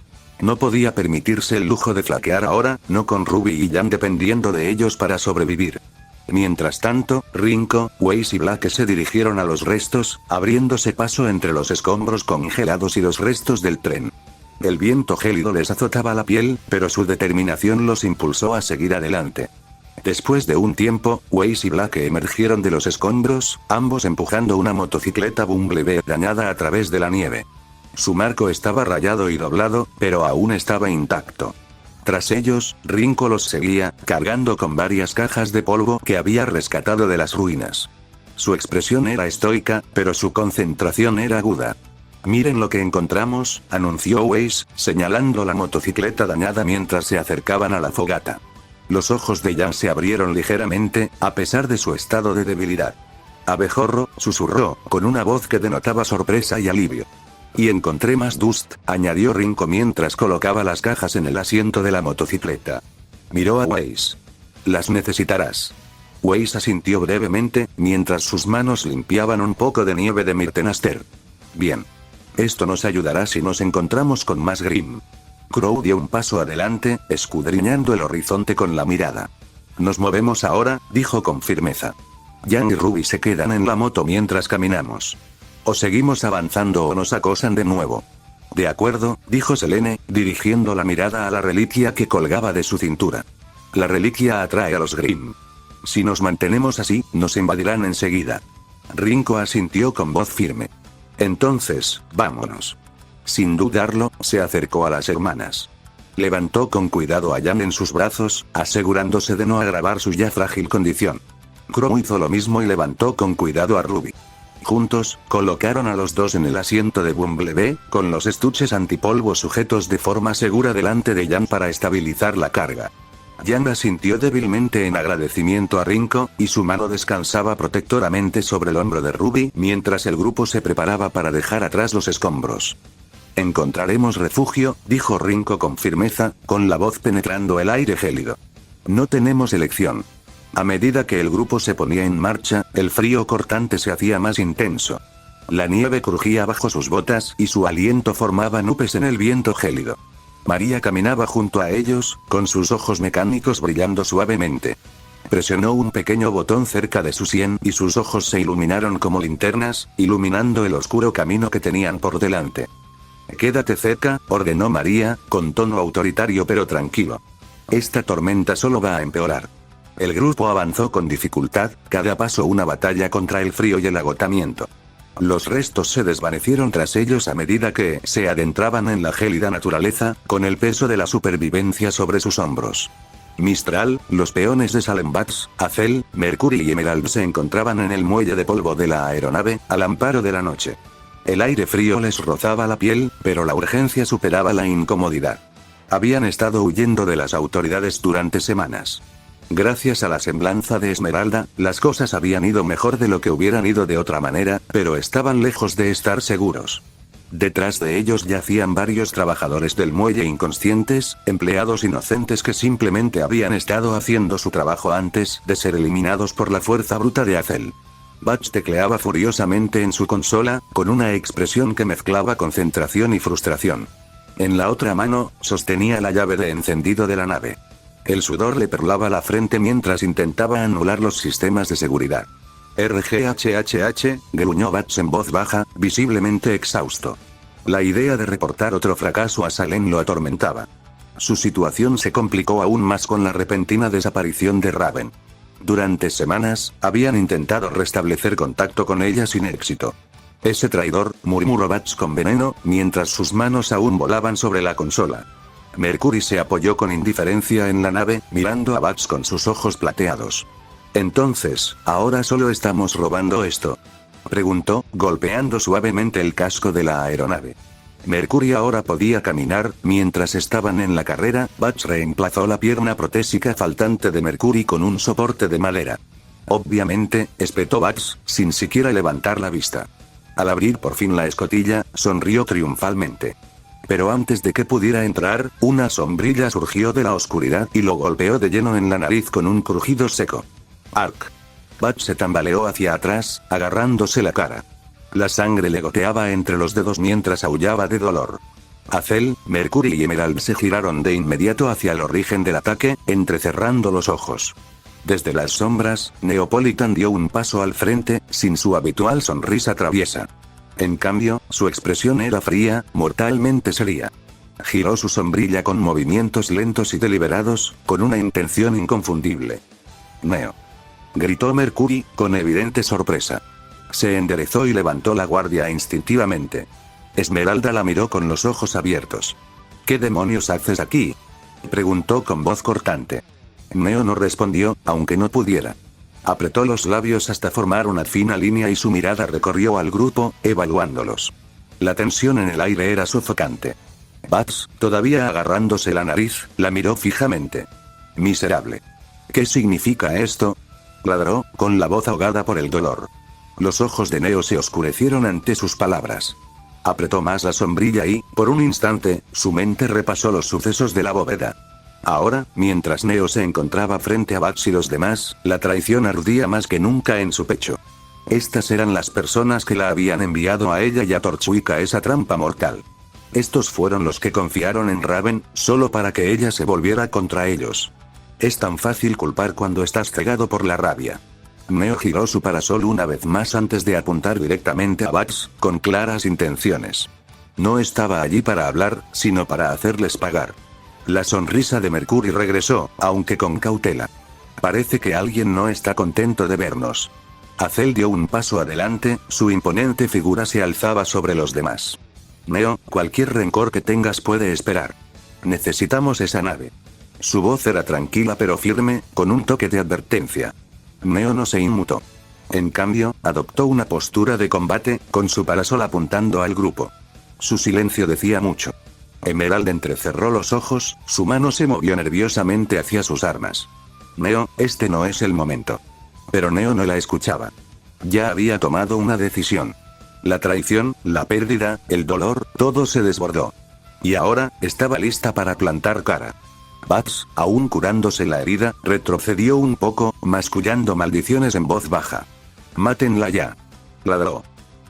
No podía permitirse el lujo de flaquear ahora, no con Ruby y Jan dependiendo de ellos para sobrevivir. Mientras tanto, Rinko, Weiss y Blake se dirigieron a los restos, abriéndose paso entre los escombros congelados y los restos del tren. El viento gélido les azotaba la piel, pero su determinación los impulsó a seguir adelante. Después de un tiempo, Weiss y Blake emergieron de los escombros, ambos empujando una motocicleta Bumblebee dañada a través de la nieve. Su marco estaba rayado y doblado, pero aún estaba intacto. Tras ellos, Rinko los seguía, cargando con varias cajas de polvo que había rescatado de las ruinas. Su expresión era estoica, pero su concentración era aguda. Miren lo que encontramos, anunció Weiss, señalando la motocicleta dañada mientras se acercaban a la fogata. Los ojos de Jan se abrieron ligeramente, a pesar de su estado de debilidad. Abejorro, susurró, con una voz que denotaba sorpresa y alivio. Y encontré más dust, añadió Rinko mientras colocaba las cajas en el asiento de la motocicleta. Miró a Weiss. Las necesitarás. Weiss asintió brevemente, mientras sus manos limpiaban un poco de nieve de Myrtenaster. Bien. Esto nos ayudará si nos encontramos con más Grimm. Crow dio un paso adelante, escudriñando el horizonte con la mirada. Nos movemos ahora, dijo con firmeza. Jan y Ruby se quedan en la moto mientras caminamos. O seguimos avanzando o nos acosan de nuevo. De acuerdo, dijo Selene, dirigiendo la mirada a la reliquia que colgaba de su cintura. La reliquia atrae a los Grimm. Si nos mantenemos así, nos invadirán enseguida. Rinko asintió con voz firme. Entonces, vámonos. Sin dudarlo, se acercó a las hermanas. Levantó con cuidado a Jan en sus brazos, asegurándose de no agravar su ya frágil condición. Crow hizo lo mismo y levantó con cuidado a Ruby. Juntos, colocaron a los dos en el asiento de Bumblebee, con los estuches antipolvo sujetos de forma segura delante de Jan para estabilizar la carga. Jan asintió débilmente en agradecimiento a Rinko, y su mano descansaba protectoramente sobre el hombro de Ruby mientras el grupo se preparaba para dejar atrás los escombros. Encontraremos refugio, dijo Rinko con firmeza, con la voz penetrando el aire gélido. No tenemos elección. A medida que el grupo se ponía en marcha, el frío cortante se hacía más intenso. La nieve crujía bajo sus botas y su aliento formaba nubes en el viento gélido. María caminaba junto a ellos, con sus ojos mecánicos brillando suavemente. Presionó un pequeño botón cerca de su sien y sus ojos se iluminaron como linternas, iluminando el oscuro camino que tenían por delante. Quédate cerca, ordenó María, con tono autoritario pero tranquilo. Esta tormenta solo va a empeorar. El grupo avanzó con dificultad, cada paso una batalla contra el frío y el agotamiento. Los restos se desvanecieron tras ellos a medida que se adentraban en la gélida naturaleza, con el peso de la supervivencia sobre sus hombros. Mistral, los peones de Salembats, Azel, Mercury y Emerald se encontraban en el muelle de polvo de la aeronave, al amparo de la noche. El aire frío les rozaba la piel, pero la urgencia superaba la incomodidad. Habían estado huyendo de las autoridades durante semanas. Gracias a la semblanza de Esmeralda, las cosas habían ido mejor de lo que hubieran ido de otra manera, pero estaban lejos de estar seguros. Detrás de ellos yacían varios trabajadores del muelle inconscientes, empleados inocentes que simplemente habían estado haciendo su trabajo antes de ser eliminados por la fuerza bruta de Azel. Batch tecleaba furiosamente en su consola, con una expresión que mezclaba concentración y frustración. En la otra mano, sostenía la llave de encendido de la nave. El sudor le perlaba la frente mientras intentaba anular los sistemas de seguridad. RGHHH, gruñó Batch en voz baja, visiblemente exhausto. La idea de reportar otro fracaso a Salem lo atormentaba. Su situación se complicó aún más con la repentina desaparición de Raven. Durante semanas, habían intentado restablecer contacto con ella sin éxito. Ese traidor, murmuró Batch con veneno, mientras sus manos aún volaban sobre la consola. Mercury se apoyó con indiferencia en la nave, mirando a Batch con sus ojos plateados. Entonces, ¿ahora solo estamos robando esto?, preguntó, golpeando suavemente el casco de la aeronave. Mercury ahora podía caminar, mientras estaban en la carrera, Batch reemplazó la pierna protésica faltante de Mercury con un soporte de madera. Obviamente, espetó Batch, sin siquiera levantar la vista. Al abrir por fin la escotilla, sonrió triunfalmente. Pero antes de que pudiera entrar, una sombrilla surgió de la oscuridad y lo golpeó de lleno en la nariz con un crujido seco. ¡Arc! Batch se tambaleó hacia atrás, agarrándose la cara. La sangre le goteaba entre los dedos mientras aullaba de dolor. Azel, Mercury y Emerald se giraron de inmediato hacia el origen del ataque, entrecerrando los ojos. Desde las sombras, Neopolitan dio un paso al frente, sin su habitual sonrisa traviesa. En cambio, su expresión era fría, mortalmente seria. Giró su sombrilla con movimientos lentos y deliberados, con una intención inconfundible. «Neo», gritó Mercury, con evidente sorpresa. Se enderezó y levantó la guardia instintivamente. Esmeralda la miró con los ojos abiertos. «¿Qué demonios haces aquí?», preguntó con voz cortante. Neo no respondió, aunque no pudiera. Apretó los labios hasta formar una fina línea y su mirada recorrió al grupo, evaluándolos. La tensión en el aire era sofocante. Batch, todavía agarrándose la nariz, la miró fijamente. «Miserable. ¿Qué significa esto?», ladró, con la voz ahogada por el dolor. Los ojos de Neo se oscurecieron ante sus palabras. Apretó más la sombrilla y, por un instante, su mente repasó los sucesos de la bóveda. Ahora, mientras Neo se encontraba frente a Batch y los demás, la traición ardía más que nunca en su pecho. Estas eran las personas que la habían enviado a ella y a Torchwick a esa trampa mortal. Estos fueron los que confiaron en Raven, solo para que ella se volviera contra ellos. Es tan fácil culpar cuando estás cegado por la rabia. Neo giró su parasol una vez más antes de apuntar directamente a Bugs, con claras intenciones. No estaba allí para hablar, sino para hacerles pagar. La sonrisa de Mercury regresó, aunque con cautela. Parece que alguien no está contento de vernos. Azel dio un paso adelante, su imponente figura se alzaba sobre los demás. Neo, cualquier rencor que tengas puede esperar. Necesitamos esa nave. Su voz era tranquila pero firme, con un toque de advertencia. Neo no se inmutó. En cambio, adoptó una postura de combate, con su parasol apuntando al grupo. Su silencio decía mucho. Emerald entrecerró los ojos, su mano se movió nerviosamente hacia sus armas. Neo, este no es el momento. Pero Neo no la escuchaba. Ya había tomado una decisión. La traición, la pérdida, el dolor, todo se desbordó. Y ahora, estaba lista para plantar cara. Bugs, aún curándose la herida, retrocedió un poco, mascullando maldiciones en voz baja. «Mátenla ya», ladró.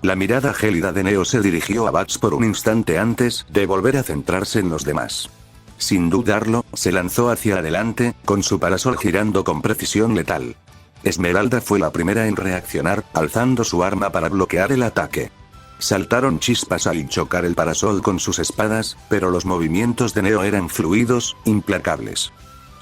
La mirada gélida de Neo se dirigió a Bugs por un instante antes de volver a centrarse en los demás. Sin dudarlo, se lanzó hacia adelante, con su parasol girando con precisión letal. Esmeralda fue la primera en reaccionar, alzando su arma para bloquear el ataque. Saltaron chispas al chocar el parasol con sus espadas, pero los movimientos de Neo eran fluidos, implacables.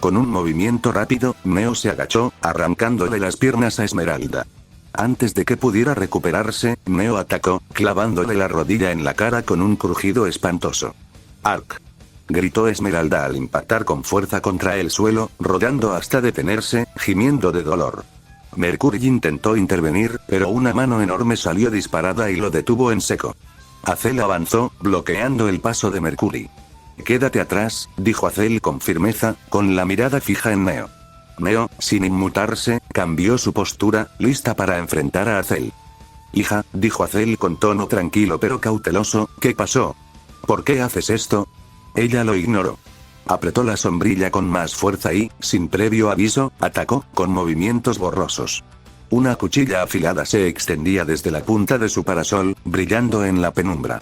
Con un movimiento rápido, Neo se agachó, arrancándole las piernas a Esmeralda. Antes de que pudiera recuperarse, Neo atacó, clavándole la rodilla en la cara con un crujido espantoso. «¡Arc!», gritó Esmeralda al impactar con fuerza contra el suelo, rodando hasta detenerse, gimiendo de dolor. Mercury intentó intervenir, pero una mano enorme salió disparada y lo detuvo en seco. Azel avanzó, bloqueando el paso de Mercury. «Quédate atrás», dijo Azel con firmeza, con la mirada fija en Neo. Neo, sin inmutarse, cambió su postura, lista para enfrentar a Azel. «Hija», dijo Azel con tono tranquilo pero cauteloso, «¿qué pasó? ¿Por qué haces esto?». Ella lo ignoró. Apretó la sombrilla con más fuerza y, sin previo aviso, atacó, con movimientos borrosos. Una cuchilla afilada se extendía desde la punta de su parasol, brillando en la penumbra.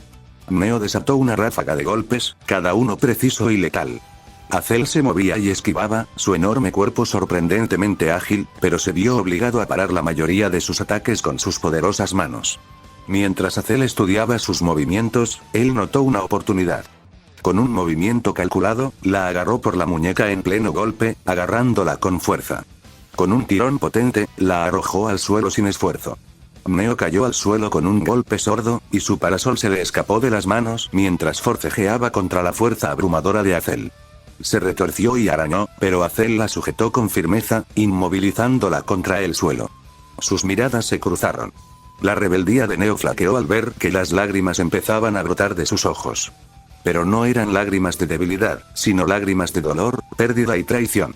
Neo desató una ráfaga de golpes, cada uno preciso y letal. Azel se movía y esquivaba, su enorme cuerpo sorprendentemente ágil, pero se vio obligado a parar la mayoría de sus ataques con sus poderosas manos. Mientras Azel estudiaba sus movimientos, él notó una oportunidad. Con un movimiento calculado, la agarró por la muñeca en pleno golpe, agarrándola con fuerza. Con un tirón potente, la arrojó al suelo sin esfuerzo. Neo cayó al suelo con un golpe sordo, y su parasol se le escapó de las manos mientras forcejeaba contra la fuerza abrumadora de Azel. Se retorció y arañó, pero Azel la sujetó con firmeza, inmovilizándola contra el suelo. Sus miradas se cruzaron. La rebeldía de Neo flaqueó al ver que las lágrimas empezaban a brotar de sus ojos. Pero no eran lágrimas de debilidad, sino lágrimas de dolor, pérdida y traición.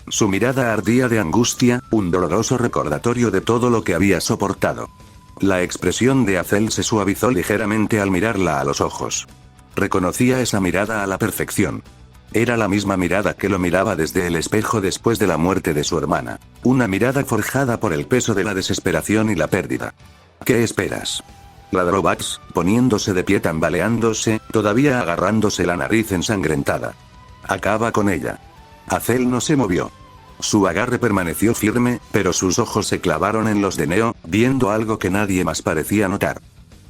Su mirada ardía de angustia, un doloroso recordatorio de todo lo que había soportado. La expresión de Azel se suavizó ligeramente al mirarla a los ojos. Reconocía esa mirada a la perfección. Era la misma mirada que lo miraba desde el espejo después de la muerte de su hermana. Una mirada forjada por el peso de la desesperación y la pérdida. ¿Qué esperas?, ladró Bugs, poniéndose de pie tambaleándose, todavía agarrándose la nariz ensangrentada. «Acaba con ella». Azel no se movió. Su agarre permaneció firme, pero sus ojos se clavaron en los de Neo, viendo algo que nadie más parecía notar.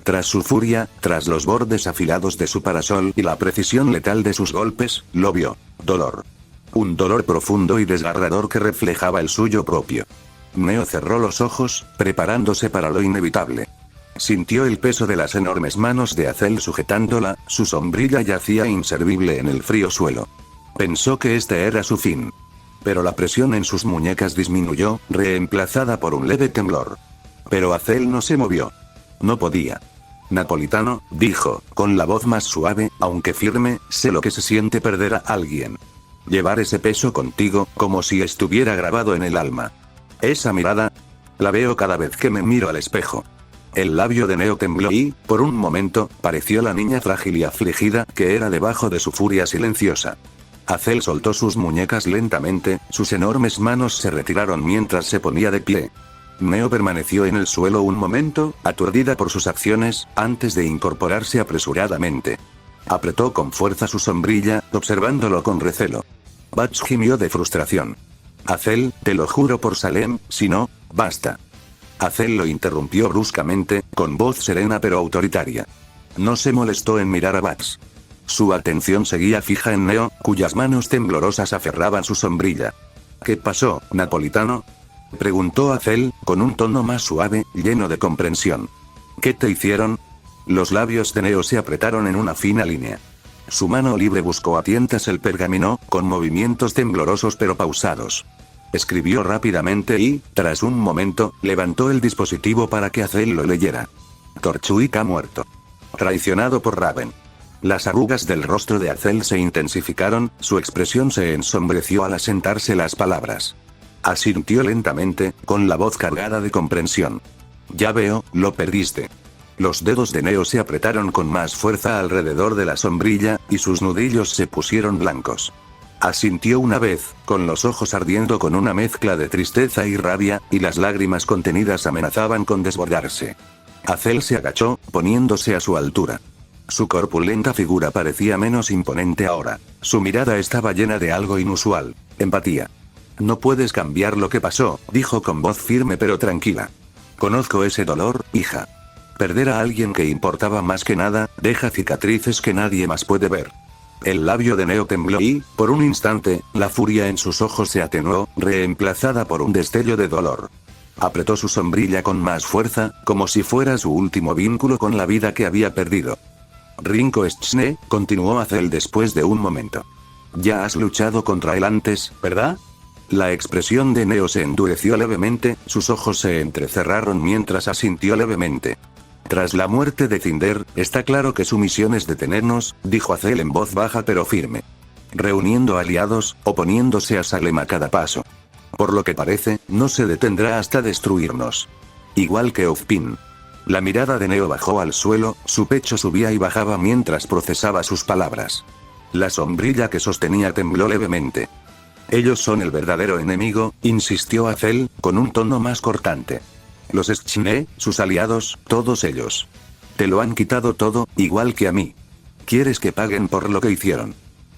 Tras su furia, tras los bordes afilados de su parasol y la precisión letal de sus golpes, lo vio. Dolor. Un dolor profundo y desgarrador que reflejaba el suyo propio. Neo cerró los ojos, preparándose para lo inevitable. Sintió el peso de las enormes manos de Azel sujetándola, su sombrilla yacía inservible en el frío suelo. Pensó que este era su fin. Pero la presión en sus muñecas disminuyó, reemplazada por un leve temblor. Pero Azel no se movió. No podía. «Napolitano», dijo, con la voz más suave, aunque firme, «sé lo que se siente perder a alguien. Llevar ese peso contigo, como si estuviera grabado en el alma. Esa mirada, la veo cada vez que me miro al espejo». El labio de Neo tembló y, por un momento, pareció la niña frágil y afligida que era debajo de su furia silenciosa. Azel soltó sus muñecas lentamente, sus enormes manos se retiraron mientras se ponía de pie. Neo permaneció en el suelo un momento, aturdida por sus acciones, antes de incorporarse apresuradamente. Apretó con fuerza su sombrilla, observándolo con recelo. Bugs gimió de frustración. Azel, te lo juro por Salem, si no, basta. Azel lo interrumpió bruscamente, con voz serena pero autoritaria. No se molestó en mirar a Bugs. Su atención seguía fija en Neo, cuyas manos temblorosas aferraban su sombrilla. ¿Qué pasó, napolitano? Preguntó Azel, con un tono más suave, lleno de comprensión. ¿Qué te hicieron? Los labios de Neo se apretaron en una fina línea. Su mano libre buscó a tientas el pergamino, con movimientos temblorosos pero pausados. Escribió rápidamente y, tras un momento, levantó el dispositivo para que Azel lo leyera. Torchwick ha muerto. Traicionado por Raven. Las arrugas del rostro de Azel se intensificaron, su expresión se ensombreció al asentarse las palabras. Asintió lentamente, con la voz cargada de comprensión. Ya veo, lo perdiste. Los dedos de Neo se apretaron con más fuerza alrededor de la sombrilla, y sus nudillos se pusieron blancos. Asintió una vez, con los ojos ardiendo con una mezcla de tristeza y rabia, y las lágrimas contenidas amenazaban con desbordarse. Azel se agachó, poniéndose a su altura. Su corpulenta figura parecía menos imponente ahora. Su mirada estaba llena de algo inusual, empatía. No puedes cambiar lo que pasó, dijo con voz firme pero tranquila. Conozco ese dolor, hija. Perder a alguien que importaba más que nada, deja cicatrices que nadie más puede ver. El labio de Neo tembló y, por un instante, la furia en sus ojos se atenuó, reemplazada por un destello de dolor. Apretó su sombrilla con más fuerza, como si fuera su último vínculo con la vida que había perdido. Rinko Schne, continuó Azel después de un momento. Ya has luchado contra él antes, ¿verdad? La expresión de Neo se endureció levemente, sus ojos se entrecerraron mientras asintió levemente. Tras la muerte de Cinder, está claro que su misión es detenernos, dijo Azel en voz baja pero firme. Reuniendo aliados, oponiéndose a Salem a cada paso. Por lo que parece, no se detendrá hasta destruirnos. Igual que Ozpin. La mirada de Neo bajó al suelo, su pecho subía y bajaba mientras procesaba sus palabras. La sombrilla que sostenía tembló levemente. Ellos son el verdadero enemigo, insistió Azel, con un tono más cortante. Los Schne, sus aliados, todos ellos. Te lo han quitado todo, igual que a mí. ¿Quieres que paguen por lo que hicieron?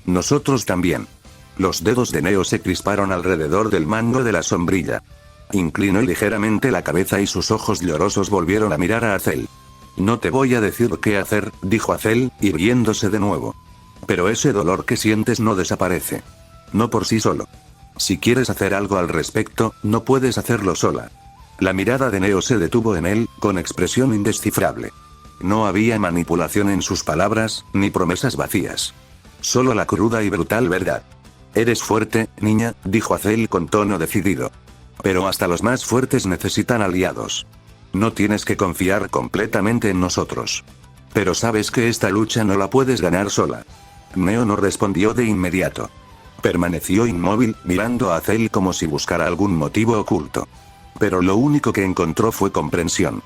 Nosotros también. Los dedos de Neo se crisparon alrededor del mango de la sombrilla. Inclinó ligeramente la cabeza y sus ojos llorosos volvieron a mirar a Azel. No te voy a decir qué hacer, dijo Azel, irguiéndose de nuevo. Pero ese dolor que sientes no desaparece. No por sí solo. Si quieres hacer algo al respecto, no puedes hacerlo sola. La mirada de Neo se detuvo en él, con expresión indescifrable. No había manipulación en sus palabras, ni promesas vacías. Solo la cruda y brutal verdad. Eres fuerte, niña, dijo Azel con tono decidido. Pero hasta los más fuertes necesitan aliados. No tienes que confiar completamente en nosotros. Pero sabes que esta lucha no la puedes ganar sola. Neo no respondió de inmediato. Permaneció inmóvil, mirando a Azel como si buscara algún motivo oculto. Pero lo único que encontró fue comprensión.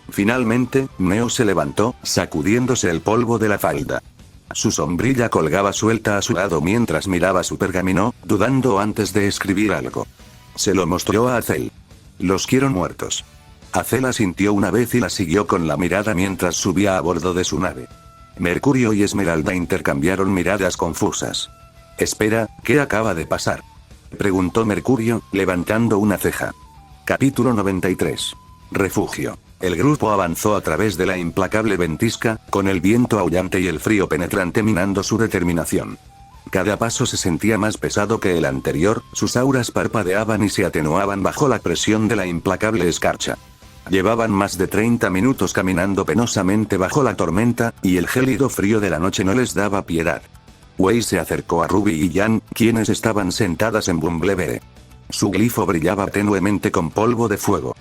Finalmente, Neo se levantó, sacudiéndose el polvo de la falda. Su sombrilla colgaba suelta a su lado mientras miraba su pergamino, dudando antes de escribir algo. Se lo mostró a Azel. Los quiero muertos. Azel asintió una vez y la siguió con la mirada mientras subía a bordo de su nave. Mercurio y Esmeralda intercambiaron miradas confusas. Espera, ¿qué acaba de pasar? Preguntó Mercurio, levantando una ceja. Capítulo 93. Refugio. El grupo avanzó a través de la implacable ventisca, con el viento aullante y el frío penetrante minando su determinación. Cada paso se sentía más pesado que el anterior, sus auras parpadeaban y se atenuaban bajo la presión de la implacable escarcha. Llevaban más de 30 minutos caminando penosamente bajo la tormenta, y el gélido frío de la noche no les daba piedad. Wei se acercó a Ruby y Jan, quienes estaban sentadas en Bumblebee. Su glifo brillaba tenuemente con polvo de fuego.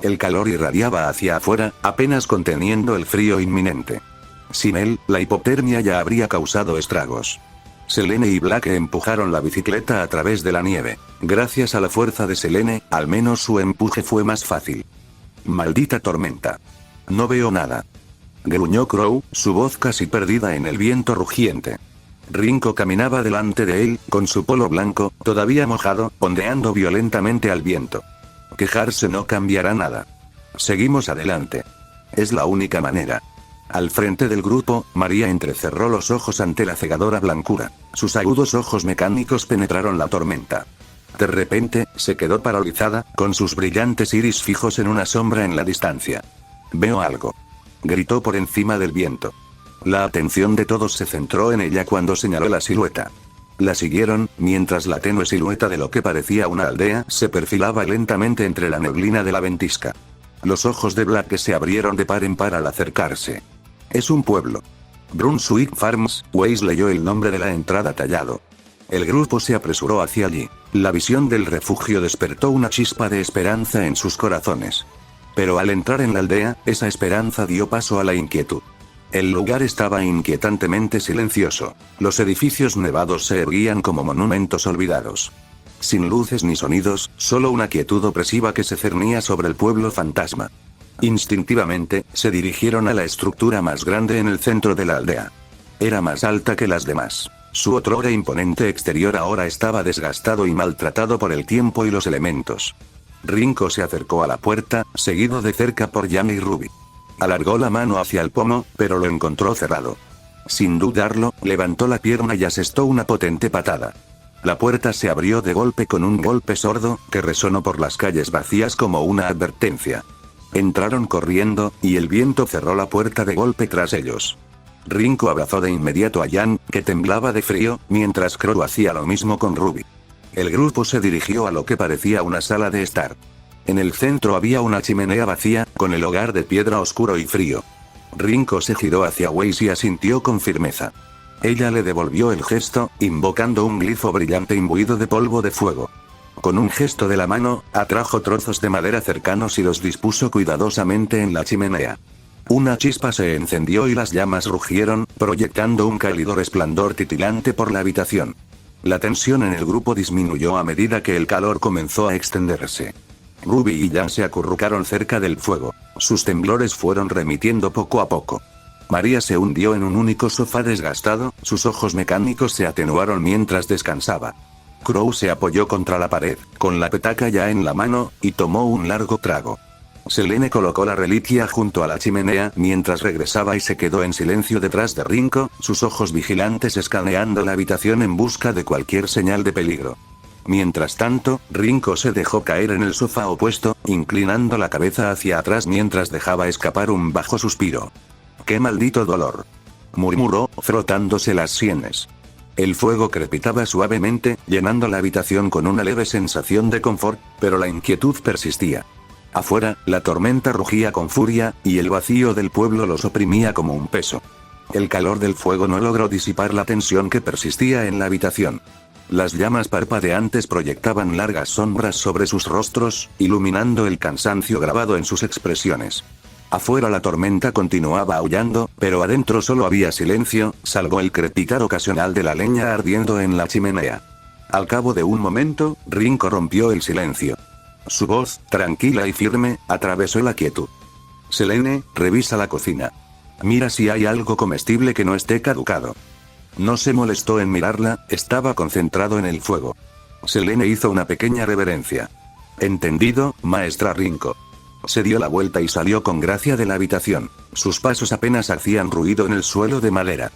El calor irradiaba hacia afuera, apenas conteniendo el frío inminente. Sin él, la hipotermia ya habría causado estragos. Selene y Black empujaron la bicicleta a través de la nieve. Gracias a la fuerza de Selene, al menos su empuje fue más fácil. Maldita tormenta. No veo nada. Gruñó Crow, su voz casi perdida en el viento rugiente. Rinko caminaba delante de él, con su polo blanco, todavía mojado, ondeando violentamente al viento. Quejarse no cambiará nada. Seguimos adelante. Es la única manera. Al frente del grupo, María entrecerró los ojos ante la cegadora blancura. Sus agudos ojos mecánicos penetraron la tormenta. De repente, se quedó paralizada, con sus brillantes iris fijos en una sombra en la distancia. «Veo algo», gritó por encima del viento. La atención de todos se centró en ella cuando señaló la silueta. La siguieron, mientras la tenue silueta de lo que parecía una aldea se perfilaba lentamente entre la neblina de la ventisca. Los ojos de Blake se abrieron de par en par al acercarse. «Es un pueblo». Brunswick Farms, Weiss leyó el nombre de la entrada tallado. El grupo se apresuró hacia allí. La visión del refugio despertó una chispa de esperanza en sus corazones. Pero al entrar en la aldea, esa esperanza dio paso a la inquietud. El lugar estaba inquietantemente silencioso. Los edificios nevados se erguían como monumentos olvidados. Sin luces ni sonidos, solo una quietud opresiva que se cernía sobre el pueblo fantasma. Instintivamente, se dirigieron a la estructura más grande en el centro de la aldea. Era más alta que las demás. Su otrora imponente exterior ahora estaba desgastado y maltratado por el tiempo y los elementos. Rinko se acercó a la puerta, seguido de cerca por Jan y Ruby. Alargó la mano hacia el pomo, pero lo encontró cerrado. Sin dudarlo, levantó la pierna y asestó una potente patada. La puerta se abrió de golpe con un golpe sordo, que resonó por las calles vacías como una advertencia. Entraron corriendo, y el viento cerró la puerta de golpe tras ellos. Rinko abrazó de inmediato a Jan, que temblaba de frío, mientras Crow hacía lo mismo con Ruby. El grupo se dirigió a lo que parecía una sala de estar. En el centro había una chimenea vacía, con el hogar de piedra oscuro y frío. Rinko se giró hacia Weiss y asintió con firmeza. Ella le devolvió el gesto, invocando un glifo brillante imbuido de polvo de fuego. Con un gesto de la mano, atrajo trozos de madera cercanos y los dispuso cuidadosamente en la chimenea. Una chispa se encendió y las llamas rugieron, proyectando un cálido resplandor titilante por la habitación. La tensión en el grupo disminuyó a medida que el calor comenzó a extenderse. Ruby y Jan se acurrucaron cerca del fuego. Sus temblores fueron remitiendo poco a poco. María se hundió en un único sofá desgastado, sus ojos mecánicos se atenuaron mientras descansaba. Crow se apoyó contra la pared, con la petaca ya en la mano, y tomó un largo trago. Selene colocó la reliquia junto a la chimenea mientras regresaba y se quedó en silencio detrás de Rinko, sus ojos vigilantes escaneando la habitación en busca de cualquier señal de peligro. Mientras tanto, Rinko se dejó caer en el sofá opuesto, inclinando la cabeza hacia atrás mientras dejaba escapar un bajo suspiro. «¡Qué maldito dolor!», murmuró, frotándose las sienes. El fuego crepitaba suavemente, llenando la habitación con una leve sensación de confort, pero la inquietud persistía. Afuera, la tormenta rugía con furia, y el vacío del pueblo los oprimía como un peso. El calor del fuego no logró disipar la tensión que persistía en la habitación. Las llamas parpadeantes proyectaban largas sombras sobre sus rostros, iluminando el cansancio grabado en sus expresiones. Afuera la tormenta continuaba aullando, pero adentro solo había silencio, salvo el crepitar ocasional de la leña ardiendo en la chimenea. Al cabo de un momento, Rinko rompió el silencio. Su voz, tranquila y firme, atravesó la quietud. «Selene, revisa la cocina. Mira si hay algo comestible que no esté caducado». No se molestó en mirarla, estaba concentrado en el fuego. Selene hizo una pequeña reverencia. «Entendido, maestra Rinko». Se dio la vuelta y salió con gracia de la habitación. Sus pasos apenas hacían ruido en el suelo de madera.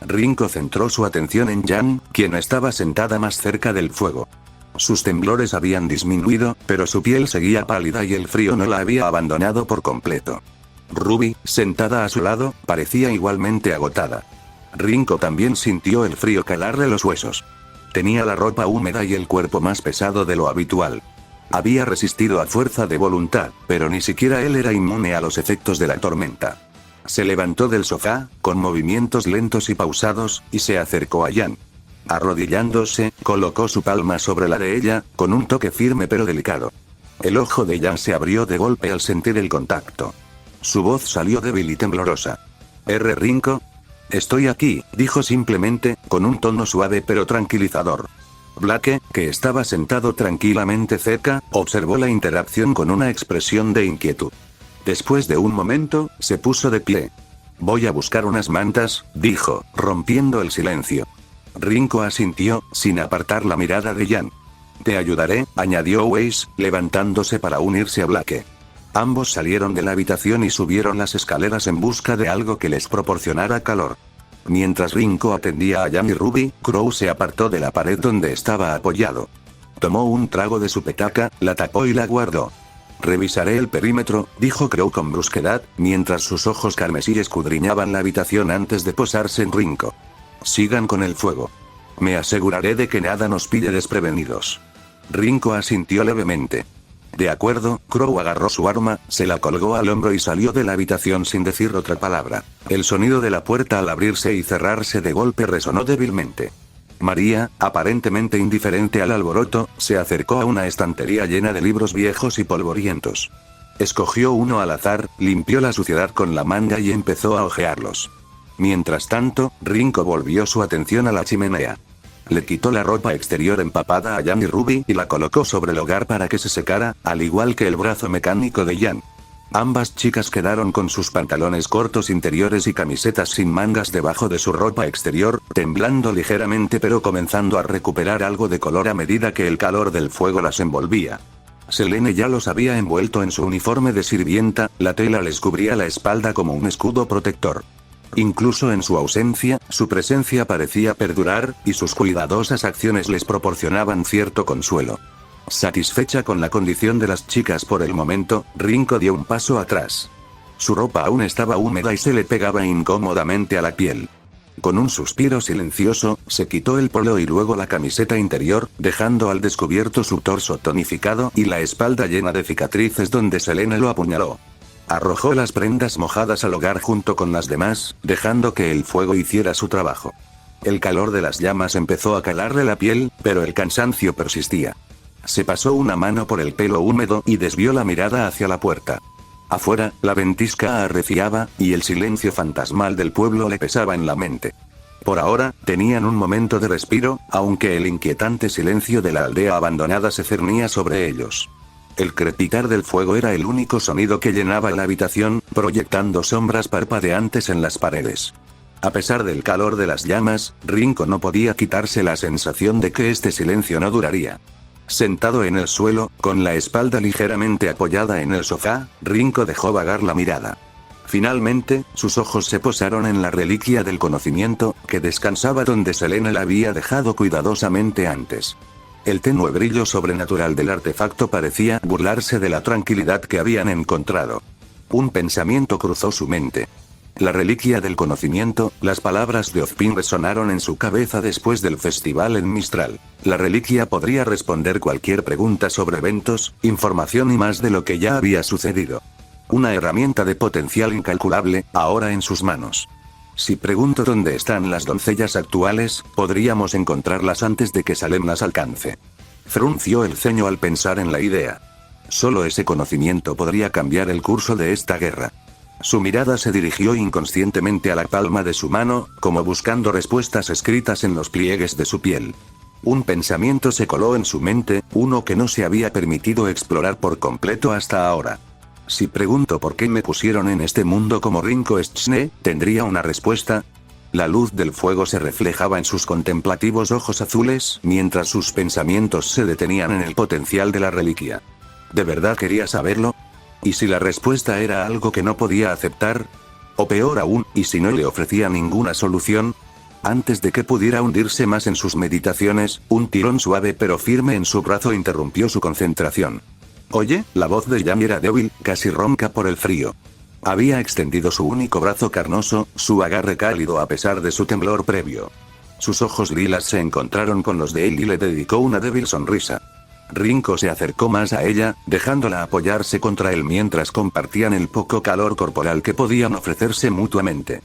Rinko centró su atención en Jan, quien estaba sentada más cerca del fuego. Sus temblores habían disminuido, pero su piel seguía pálida y el frío no la había abandonado por completo. Ruby, sentada a su lado, parecía igualmente agotada. Rinko también sintió el frío calarle los huesos. Tenía la ropa húmeda y el cuerpo más pesado de lo habitual. Había resistido a fuerza de voluntad, pero ni siquiera él era inmune a los efectos de la tormenta. Se levantó del sofá, con movimientos lentos y pausados, y se acercó a Jan. Arrodillándose, colocó su palma sobre la de ella, con un toque firme pero delicado. El ojo de Jan se abrió de golpe al sentir el contacto. Su voz salió débil y temblorosa. «¿R. Rinko?» «Estoy aquí», dijo simplemente, con un tono suave pero tranquilizador. Blake, que estaba sentado tranquilamente cerca, observó la interacción con una expresión de inquietud. Después de un momento, se puso de pie. «Voy a buscar unas mantas», dijo, rompiendo el silencio. Rinko asintió, sin apartar la mirada de Jan. «Te ayudaré», añadió Weiss, levantándose para unirse a Blake. Ambos salieron de la habitación y subieron las escaleras en busca de algo que les proporcionara calor. Mientras Rinko atendía a Jan y Ruby, Crow se apartó de la pared donde estaba apoyado. Tomó un trago de su petaca, la tapó y la guardó. Revisaré el perímetro, dijo Crow con brusquedad, mientras sus ojos carmesí escudriñaban la habitación antes de posarse en Rinko. Sigan con el fuego. Me aseguraré de que nada nos pille desprevenidos. Rinko asintió levemente. De acuerdo, Crow agarró su arma, se la colgó al hombro y salió de la habitación sin decir otra palabra. El sonido de la puerta al abrirse y cerrarse de golpe resonó débilmente. María, aparentemente indiferente al alboroto, se acercó a una estantería llena de libros viejos y polvorientos. Escogió uno al azar, limpió la suciedad con la manga y empezó a hojearlos. Mientras tanto, Rinko volvió su atención a la chimenea. Le quitó la ropa exterior empapada a Jan y Ruby y la colocó sobre el hogar para que se secara, al igual que el brazo mecánico de Jan. Ambas chicas quedaron con sus pantalones cortos interiores y camisetas sin mangas debajo de su ropa exterior, temblando ligeramente pero comenzando a recuperar algo de color a medida que el calor del fuego las envolvía. Selene ya los había envuelto en su uniforme de sirvienta, la tela les cubría la espalda como un escudo protector. Incluso en su ausencia, su presencia parecía perdurar, y sus cuidadosas acciones les proporcionaban cierto consuelo. Satisfecha con la condición de las chicas por el momento, Rinko dio un paso atrás. Su ropa aún estaba húmeda y se le pegaba incómodamente a la piel. Con un suspiro silencioso, se quitó el polo y luego la camiseta interior, dejando al descubierto su torso tonificado y la espalda llena de cicatrices donde Selene lo apuñaló. Arrojó las prendas mojadas al hogar junto con las demás, dejando que el fuego hiciera su trabajo. El calor de las llamas empezó a calarle la piel, pero el cansancio persistía. Se pasó una mano por el pelo húmedo y desvió la mirada hacia la puerta. Afuera, la ventisca arreciaba, y el silencio fantasmal del pueblo le pesaba en la mente. Por ahora, tenían un momento de respiro, aunque el inquietante silencio de la aldea abandonada se cernía sobre ellos. El crepitar del fuego era el único sonido que llenaba la habitación, proyectando sombras parpadeantes en las paredes. A pesar del calor de las llamas, Rinko no podía quitarse la sensación de que este silencio no duraría. Sentado en el suelo, con la espalda ligeramente apoyada en el sofá, Rinko dejó vagar la mirada. Finalmente, sus ojos se posaron en la reliquia del conocimiento, que descansaba donde Selene la había dejado cuidadosamente antes. El tenue brillo sobrenatural del artefacto parecía burlarse de la tranquilidad que habían encontrado. Un pensamiento cruzó su mente. La reliquia del conocimiento, las palabras de Ozpin resonaron en su cabeza después del festival en Mistral. La reliquia podría responder cualquier pregunta sobre eventos, información y más de lo que ya había sucedido. Una herramienta de potencial incalculable, ahora en sus manos. Si pregunto dónde están las doncellas actuales, podríamos encontrarlas antes de que Salem las alcance. Frunció el ceño al pensar en la idea. Solo ese conocimiento podría cambiar el curso de esta guerra. Su mirada se dirigió inconscientemente a la palma de su mano, como buscando respuestas escritas en los pliegues de su piel. Un pensamiento se coló en su mente, uno que no se había permitido explorar por completo hasta ahora. Si pregunto por qué me pusieron en este mundo como Rinko Schne, ¿tendría una respuesta? La luz del fuego se reflejaba en sus contemplativos ojos azules, mientras sus pensamientos se detenían en el potencial de la reliquia. ¿De verdad quería saberlo? ¿Y si la respuesta era algo que no podía aceptar? O peor aún, ¿y si no le ofrecía ninguna solución? Antes de que pudiera hundirse más en sus meditaciones, un tirón suave pero firme en su brazo interrumpió su concentración. Oye, la voz de Jan era débil, casi ronca por el frío. Había extendido su único brazo carnoso, su agarre cálido a pesar de su temblor previo. Sus ojos lilas se encontraron con los de él y le dedicó una débil sonrisa. Rinko se acercó más a ella, dejándola apoyarse contra él mientras compartían el poco calor corporal que podían ofrecerse mutuamente.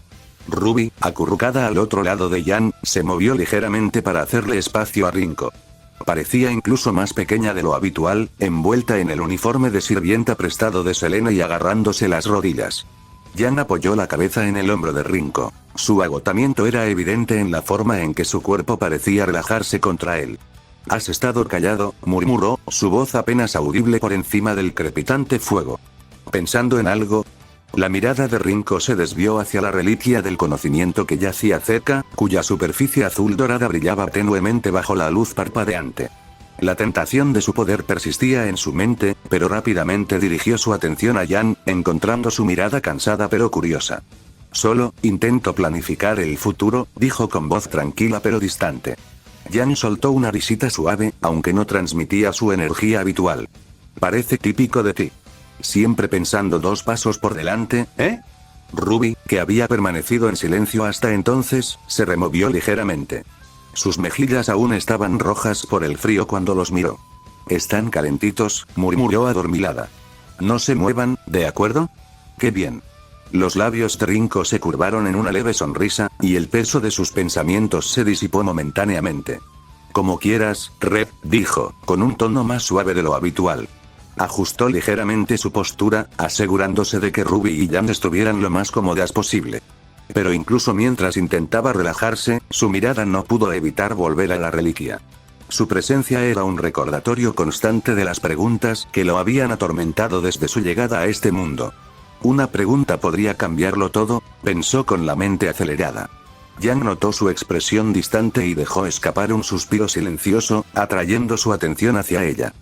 Ruby, acurrucada al otro lado de Jan, se movió ligeramente para hacerle espacio a Rinko. Parecía incluso más pequeña de lo habitual, envuelta en el uniforme de sirvienta prestado de Selene y agarrándose las rodillas. Jan apoyó la cabeza en el hombro de Rinko. Su agotamiento era evidente en la forma en que su cuerpo parecía relajarse contra él. «Has estado callado», murmuró, su voz apenas audible por encima del crepitante fuego. ¿Pensando en algo? La mirada de Rinko se desvió hacia la reliquia del conocimiento que yacía cerca, cuya superficie azul dorada brillaba tenuemente bajo la luz parpadeante. La tentación de su poder persistía en su mente, pero rápidamente dirigió su atención a Jan, encontrando su mirada cansada pero curiosa. «Solo, intento planificar el futuro», dijo con voz tranquila pero distante. Yang soltó una risita suave, aunque no transmitía su energía habitual. Parece típico de ti. Siempre pensando 2 pasos por delante, ¿eh? Ruby, que había permanecido en silencio hasta entonces, se removió ligeramente. Sus mejillas aún estaban rojas por el frío cuando los miró. «Están calentitos», murmuró adormilada. «No se muevan, ¿de acuerdo?» «Qué bien». Los labios de Rinko se curvaron en una leve sonrisa, y el peso de sus pensamientos se disipó momentáneamente. «Como quieras, Red», dijo, con un tono más suave de lo habitual. Ajustó ligeramente su postura, asegurándose de que Ruby y Yang estuvieran lo más cómodas posible. Pero incluso mientras intentaba relajarse, su mirada no pudo evitar volver a la reliquia. Su presencia era un recordatorio constante de las preguntas que lo habían atormentado desde su llegada a este mundo. Una pregunta podría cambiarlo todo, pensó con la mente acelerada. Yang notó su expresión distante y dejó escapar un suspiro silencioso, atrayendo su atención hacia ella.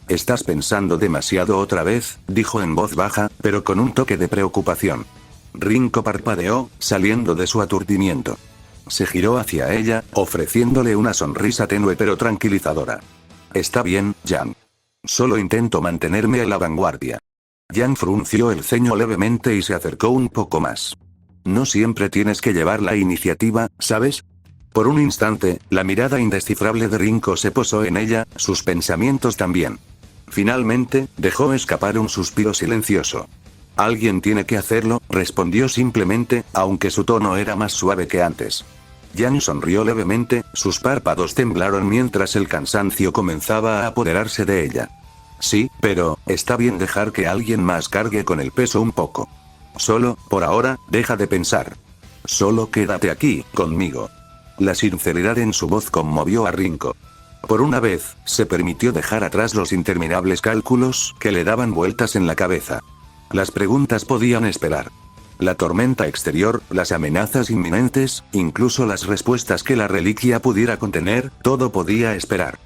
«Estás pensando demasiado otra vez», dijo en voz baja, pero con un toque de preocupación. Rinko parpadeó, saliendo de su aturdimiento. Se giró hacia ella, ofreciéndole una sonrisa tenue pero tranquilizadora. «Está bien, Yang. Solo intento mantenerme a la vanguardia». Yang frunció el ceño levemente y se acercó un poco más. «No siempre tienes que llevar la iniciativa, ¿sabes?» Por un instante, la mirada indescifrable de Rinko se posó en ella, sus pensamientos también. Finalmente, dejó escapar un suspiro silencioso. «Alguien tiene que hacerlo», respondió simplemente, aunque su tono era más suave que antes. Yang sonrió levemente, sus párpados temblaron mientras el cansancio comenzaba a apoderarse de ella. «Sí, pero, está bien dejar que alguien más cargue con el peso un poco. Solo, por ahora, deja de pensar. Solo quédate aquí, conmigo». La sinceridad en su voz conmovió a Rinko. Por una vez, se permitió dejar atrás los interminables cálculos que le daban vueltas en la cabeza. Las preguntas podían esperar. La tormenta exterior, las amenazas inminentes, incluso las respuestas que la reliquia pudiera contener, todo podía esperar.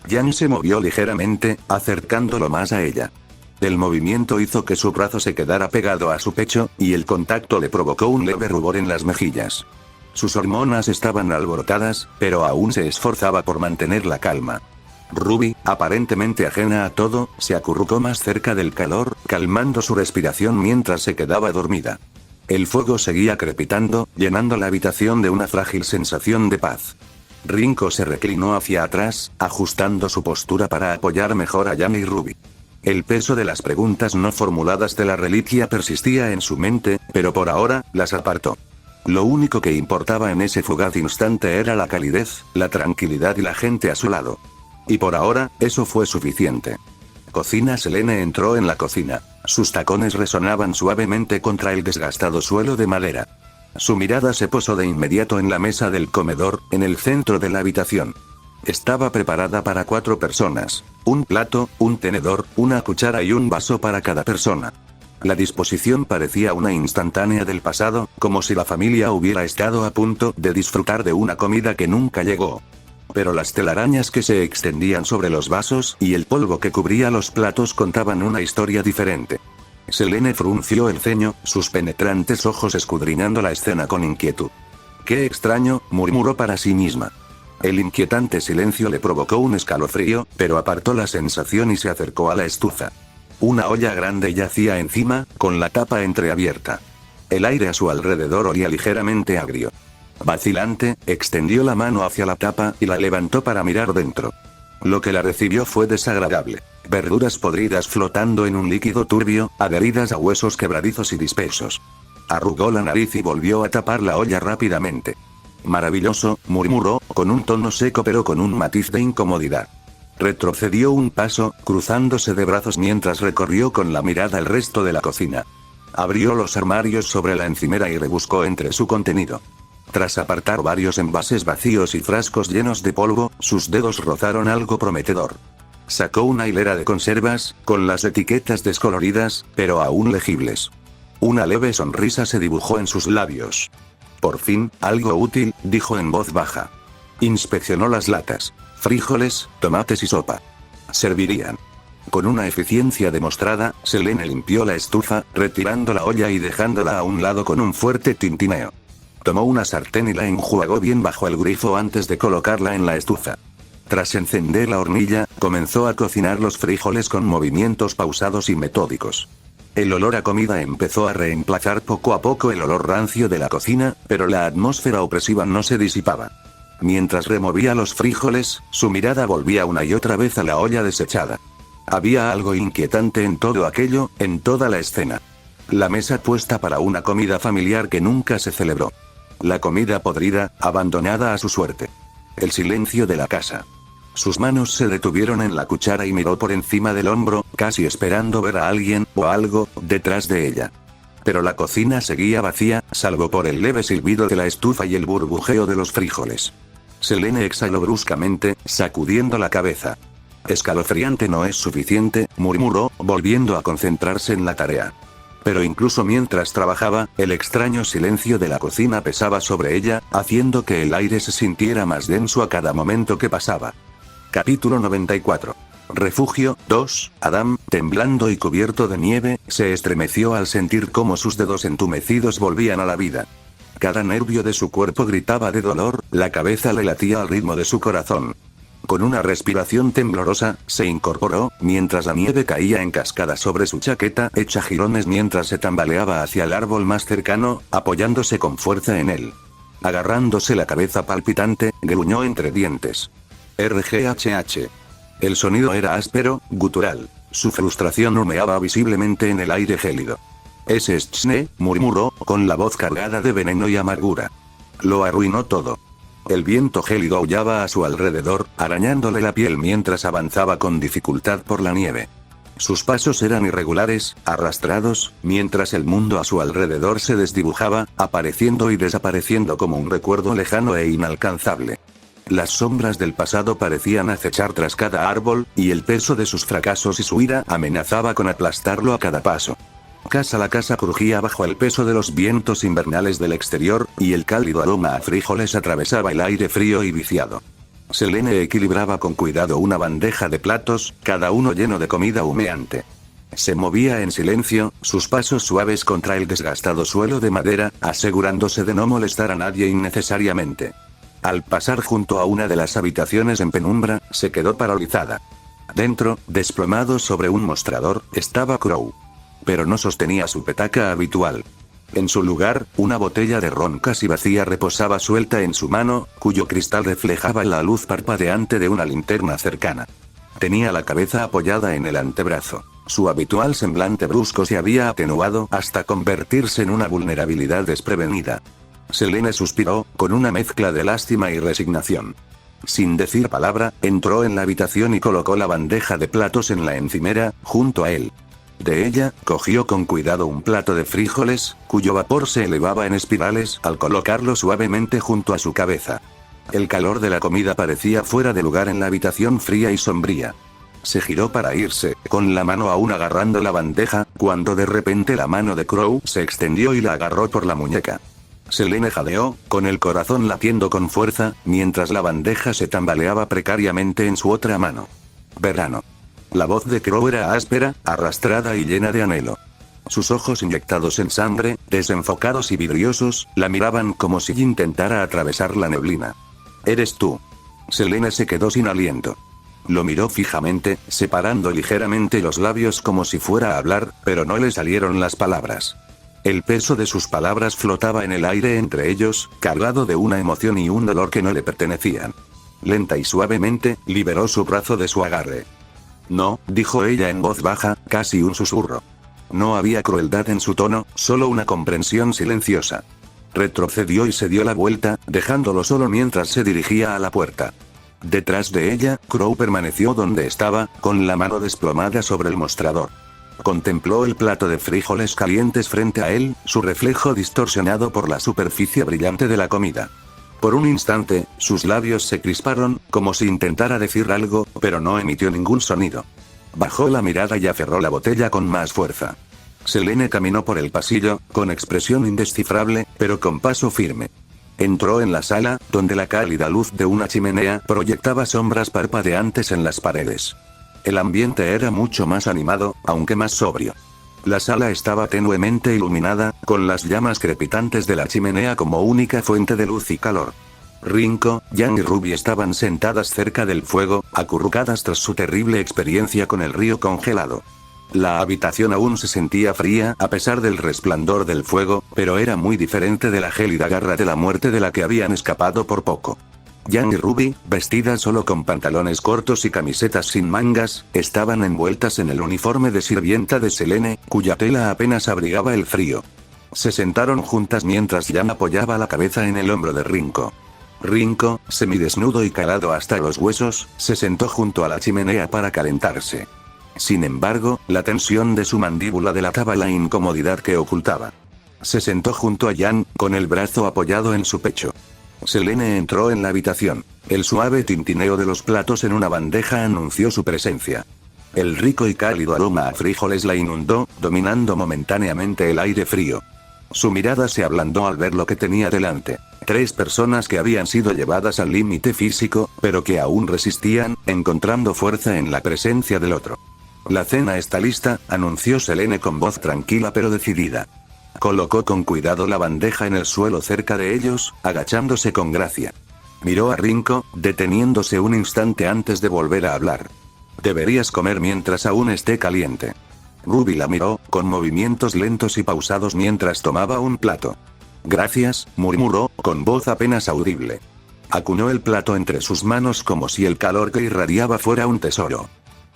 Yang se movió ligeramente, acercándolo más a ella. El movimiento hizo que su brazo se quedara pegado a su pecho, y el contacto le provocó un leve rubor en las mejillas. Sus hormonas estaban alborotadas, pero aún se esforzaba por mantener la calma. Ruby, aparentemente ajena a todo, se acurrucó más cerca del calor, calmando su respiración mientras se quedaba dormida. El fuego seguía crepitando, llenando la habitación de una frágil sensación de paz. Rinko se reclinó hacia atrás, ajustando su postura para apoyar mejor a Yang y Ruby. El peso de las preguntas no formuladas de la reliquia persistía en su mente, pero por ahora, las apartó. Lo único que importaba en ese fugaz instante era la calidez, la tranquilidad y la gente a su lado. Y por ahora, eso fue suficiente. Cocina. Selene entró en la cocina. Sus tacones resonaban suavemente contra el desgastado suelo de madera. Su mirada se posó de inmediato en la mesa del comedor, en el centro de la habitación. Estaba preparada para 4 personas. Un plato, un tenedor, una cuchara y un vaso para cada persona. La disposición parecía una instantánea del pasado, como si la familia hubiera estado a punto de disfrutar de una comida que nunca llegó. Pero las telarañas que se extendían sobre los vasos y el polvo que cubría los platos contaban una historia diferente. Selene frunció el ceño, sus penetrantes ojos escudriñando la escena con inquietud. «Qué extraño», murmuró para sí misma. El inquietante silencio le provocó un escalofrío, pero apartó la sensación y se acercó a la estufa. Una olla grande yacía encima, con la tapa entreabierta. El aire a su alrededor olía ligeramente agrio. Vacilante, extendió la mano hacia la tapa y la levantó para mirar dentro. Lo que la recibió fue desagradable. Verduras podridas flotando en un líquido turbio, adheridas a huesos quebradizos y dispersos. Arrugó la nariz y volvió a tapar la olla rápidamente. «Maravilloso», murmuró, con un tono seco pero con un matiz de incomodidad. Retrocedió un paso, cruzándose de brazos mientras recorrió con la mirada el resto de la cocina. Abrió los armarios sobre la encimera y rebuscó entre su contenido. Tras apartar varios envases vacíos y frascos llenos de polvo, sus dedos rozaron algo prometedor. Sacó una hilera de conservas, con las etiquetas descoloridas, pero aún legibles. Una leve sonrisa se dibujó en sus labios. «Por fin, algo útil», dijo en voz baja. Inspeccionó las latas. Frijoles, tomates y sopa. Servirían. Con una eficiencia demostrada, Selene limpió la estufa, retirando la olla y dejándola a un lado con un fuerte tintineo. Tomó una sartén y la enjuagó bien bajo el grifo antes de colocarla en la estufa. Tras encender la hornilla, comenzó a cocinar los frijoles con movimientos pausados y metódicos. El olor a comida empezó a reemplazar poco a poco el olor rancio de la cocina, pero la atmósfera opresiva no se disipaba. Mientras removía los frijoles, su mirada volvía una y otra vez a la olla desechada. Había algo inquietante en todo aquello, en toda la escena. La mesa puesta para una comida familiar que nunca se celebró. La comida podrida, abandonada a su suerte. El silencio de la casa. Sus manos se detuvieron en la cuchara y miró por encima del hombro, casi esperando ver a alguien, o algo, detrás de ella. Pero la cocina seguía vacía, salvo por el leve silbido de la estufa y el burbujeo de los frijoles. Selene exhaló bruscamente, sacudiendo la cabeza. Escalofriante no es suficiente, murmuró, volviendo a concentrarse en la tarea. Pero incluso mientras trabajaba, el extraño silencio de la cocina pesaba sobre ella, haciendo que el aire se sintiera más denso a cada momento que pasaba. Capítulo 94. Refugio 2. Adam, temblando y cubierto de nieve, se estremeció al sentir cómo sus dedos entumecidos volvían a la vida. Cada nervio de su cuerpo gritaba de dolor, la cabeza le latía al ritmo de su corazón. Con una respiración temblorosa, se incorporó, mientras la nieve caía en cascada sobre su chaqueta, hecha jirones mientras se tambaleaba hacia el árbol más cercano, apoyándose con fuerza en él. Agarrándose la cabeza palpitante, gruñó entre dientes. RGHH. El sonido era áspero, gutural. Su frustración humeaba visiblemente en el aire gélido. «Ese es Chne», murmuró, con la voz cargada de veneno y amargura. Lo arruinó todo. El viento gélido aullaba a su alrededor, arañándole la piel mientras avanzaba con dificultad por la nieve. Sus pasos eran irregulares, arrastrados, mientras el mundo a su alrededor se desdibujaba, apareciendo y desapareciendo como un recuerdo lejano e inalcanzable. Las sombras del pasado parecían acechar tras cada árbol, y el peso de sus fracasos y su ira amenazaba con aplastarlo a cada paso. La casa crujía bajo el peso de los vientos invernales del exterior, y el cálido aroma a frijoles atravesaba el aire frío y viciado. Selene equilibraba con cuidado una bandeja de platos, cada uno lleno de comida humeante. Se movía en silencio, sus pasos suaves contra el desgastado suelo de madera, asegurándose de no molestar a nadie innecesariamente. Al pasar junto a una de las habitaciones en penumbra, se quedó paralizada. Dentro, desplomado sobre un mostrador, estaba Crow. Pero no sostenía su petaca habitual. En su lugar, una botella de ron casi vacía reposaba suelta en su mano, cuyo cristal reflejaba la luz parpadeante de una linterna cercana. Tenía la cabeza apoyada en el antebrazo. Su habitual semblante brusco se había atenuado hasta convertirse en una vulnerabilidad desprevenida. Selene suspiró, con una mezcla de lástima y resignación. Sin decir palabra, entró en la habitación y colocó la bandeja de platos en la encimera, junto a él. De ella, cogió con cuidado un plato de frijoles, cuyo vapor se elevaba en espirales al colocarlo suavemente junto a su cabeza. El calor de la comida parecía fuera de lugar en la habitación fría y sombría. Se giró para irse, con la mano aún agarrando la bandeja, cuando de repente la mano de Crow se extendió y la agarró por la muñeca. Selene jadeó, con el corazón latiendo con fuerza, mientras la bandeja se tambaleaba precariamente en su otra mano. Verano. La voz de Crow era áspera, arrastrada y llena de anhelo. Sus ojos inyectados en sangre, desenfocados y vidriosos, la miraban como si intentara atravesar la neblina. «¿Eres tú?» Selene se quedó sin aliento. Lo miró fijamente, separando ligeramente los labios como si fuera a hablar, pero no le salieron las palabras. El peso de sus palabras flotaba en el aire entre ellos, cargado de una emoción y un dolor que no le pertenecían. Lenta y suavemente, liberó su brazo de su agarre. «No», dijo ella en voz baja, casi un susurro. No había crueldad en su tono, solo una comprensión silenciosa. Retrocedió y se dio la vuelta, dejándolo solo mientras se dirigía a la puerta. Detrás de ella, Crow permaneció donde estaba, con la mano desplomada sobre el mostrador. Contempló el plato de frijoles calientes frente a él, su reflejo distorsionado por la superficie brillante de la comida. Por un instante, sus labios se crisparon, como si intentara decir algo, pero no emitió ningún sonido. Bajó la mirada y aferró la botella con más fuerza. Selene caminó por el pasillo, con expresión indescifrable, pero con paso firme. Entró en la sala, donde la cálida luz de una chimenea proyectaba sombras parpadeantes en las paredes. El ambiente era mucho más animado, aunque más sobrio. La sala estaba tenuemente iluminada, con las llamas crepitantes de la chimenea como única fuente de luz y calor. Rinko, Jan y Ruby estaban sentadas cerca del fuego, acurrucadas tras su terrible experiencia con el río congelado. La habitación aún se sentía fría a pesar del resplandor del fuego, pero era muy diferente de la gélida garra de la muerte de la que habían escapado por poco. Jan y Ruby, vestidas solo con pantalones cortos y camisetas sin mangas, estaban envueltas en el uniforme de sirvienta de Selene, cuya tela apenas abrigaba el frío. Se sentaron juntas mientras Jan apoyaba la cabeza en el hombro de Rinko. Rinko, semidesnudo y calado hasta los huesos, se sentó junto a la chimenea para calentarse. Sin embargo, la tensión de su mandíbula delataba la incomodidad que ocultaba. Se sentó junto a Jan, con el brazo apoyado en su pecho. Selene entró en la habitación. El suave tintineo de los platos en una bandeja anunció su presencia. El rico y cálido aroma a frijoles la inundó, dominando momentáneamente el aire frío. Su mirada se ablandó al ver lo que tenía delante. 3 personas que habían sido llevadas al límite físico, pero que aún resistían, encontrando fuerza en la presencia del otro. La cena está lista, anunció Selene con voz tranquila pero decidida. Colocó con cuidado la bandeja en el suelo cerca de ellos, agachándose con gracia. Miró a Rinko, deteniéndose un instante antes de volver a hablar. Deberías comer mientras aún esté caliente. Ruby la miró, con movimientos lentos y pausados mientras tomaba un plato. Gracias, murmuró, con voz apenas audible. Acuñó el plato entre sus manos como si el calor que irradiaba fuera un tesoro.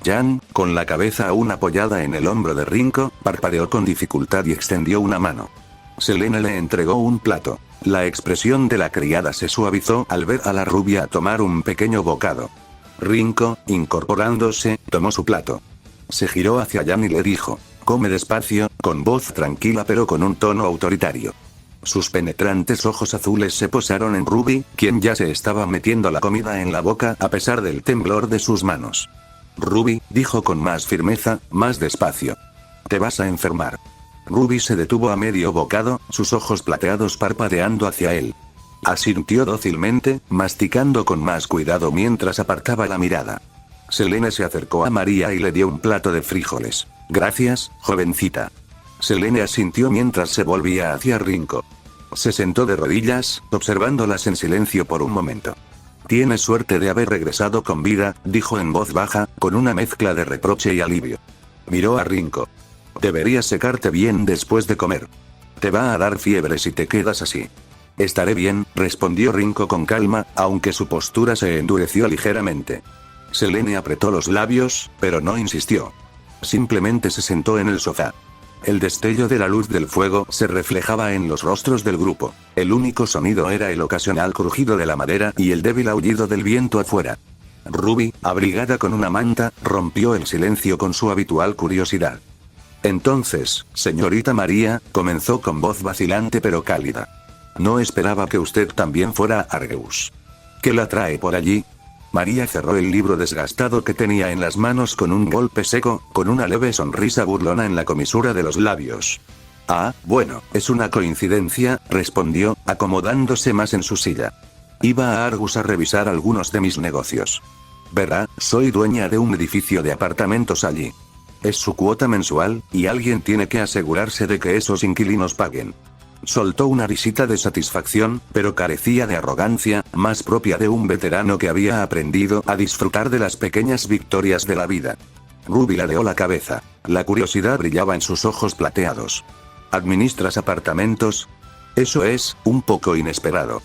Jan, con la cabeza aún apoyada en el hombro de Rinko, parpadeó con dificultad y extendió una mano. Selene le entregó un plato. La expresión de la criada se suavizó al ver a la rubia tomar un pequeño bocado. Rinko, incorporándose, tomó su plato. Se giró hacia Jan y le dijo, come despacio, con voz tranquila pero con un tono autoritario. Sus penetrantes ojos azules se posaron en Ruby, quien ya se estaba metiendo la comida en la boca a pesar del temblor de sus manos. Ruby, dijo con más firmeza, más despacio. Te vas a enfermar. Ruby se detuvo a medio bocado, sus ojos plateados parpadeando hacia él. Asintió dócilmente, masticando con más cuidado mientras apartaba la mirada. Selene se acercó a María y le dio un plato de frijoles. Gracias, jovencita. Selene asintió mientras se volvía hacia Rinko. Se sentó de rodillas, observándolas en silencio por un momento. Tienes suerte de haber regresado con vida, dijo en voz baja, con una mezcla de reproche y alivio. Miró a Rinko. Deberías secarte bien después de comer. Te va a dar fiebre si te quedas así. Estaré bien, respondió Rinko con calma, aunque su postura se endureció ligeramente. Selene apretó los labios, pero no insistió. Simplemente se sentó en el sofá. El destello de la luz del fuego se reflejaba en los rostros del grupo. El único sonido era el ocasional crujido de la madera y el débil aullido del viento afuera. Ruby, abrigada con una manta, rompió el silencio con su habitual curiosidad. Entonces, señorita María, comenzó con voz vacilante pero cálida. No esperaba que usted también fuera Argeus. ¿Qué la trae por allí? María cerró el libro desgastado que tenía en las manos con un golpe seco, con una leve sonrisa burlona en la comisura de los labios. Ah, bueno, es una coincidencia, respondió, acomodándose más en su silla. Iba a Argus a revisar algunos de mis negocios. Verá, soy dueña de un edificio de apartamentos allí. Es su cuota mensual, y alguien tiene que asegurarse de que esos inquilinos paguen. Soltó una risita de satisfacción, pero carecía de arrogancia, más propia de un veterano que había aprendido a disfrutar de las pequeñas victorias de la vida. Ruby ladeó la cabeza. La curiosidad brillaba en sus ojos plateados. ¿Administras apartamentos? Eso es, un poco inesperado.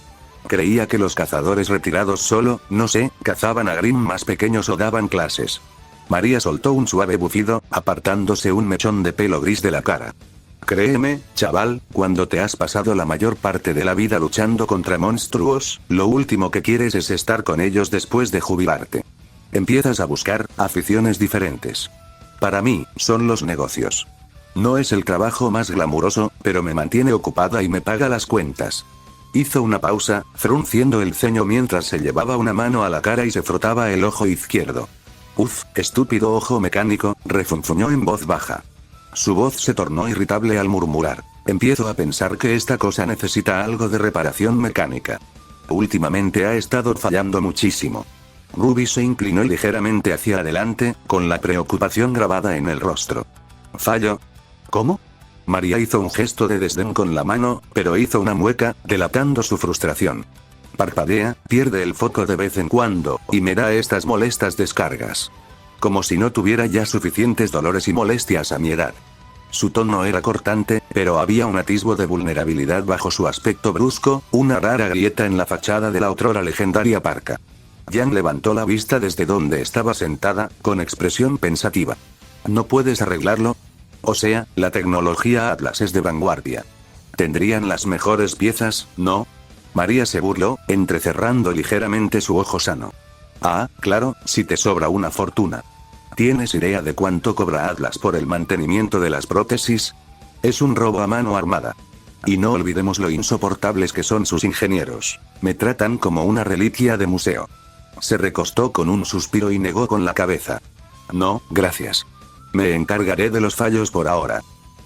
Creía que los cazadores retirados solo, no sé, cazaban a Grimm más pequeños o daban clases. María soltó un suave bufido, apartándose un mechón de pelo gris de la cara. Créeme, chaval, cuando te has pasado la mayor parte de la vida luchando contra monstruos, lo último que quieres es estar con ellos después de jubilarte. Empiezas a buscar aficiones diferentes. Para mí, son los negocios. No es el trabajo más glamuroso, pero me mantiene ocupada y me paga las cuentas. Hizo una pausa, frunciendo el ceño mientras se llevaba una mano a la cara y se frotaba el ojo izquierdo. Uf, estúpido ojo mecánico, refunfuñó en voz baja. Su voz se tornó irritable al murmurar. Empiezo a pensar que esta cosa necesita algo de reparación mecánica. Últimamente ha estado fallando muchísimo. Ruby se inclinó ligeramente hacia adelante, con la preocupación grabada en el rostro. ¿Fallo? ¿Cómo? María hizo un gesto de desdén con la mano, pero hizo una mueca, delatando su frustración. Parpadea, pierde el foco de vez en cuando, y me da estas molestas descargas. Como si no tuviera ya suficientes dolores y molestias a mi edad. Su tono era cortante, pero había un atisbo de vulnerabilidad bajo su aspecto brusco, una rara grieta en la fachada de la otrora legendaria parca. Yang levantó la vista desde donde estaba sentada, con expresión pensativa. ¿No puedes arreglarlo? O sea, la tecnología Atlas es de vanguardia. Tendrían las mejores piezas, ¿no? María se burló, entrecerrando ligeramente su ojo sano. Ah, claro, si te sobra una fortuna. ¿Tienes idea de cuánto cobra Atlas por el mantenimiento de las prótesis? Es un robo a mano armada. Y no olvidemos lo insoportables que son sus ingenieros. Me tratan como una reliquia de museo. Se recostó con un suspiro y negó con la cabeza. No, gracias. Me encargaré de los fallos por ahora.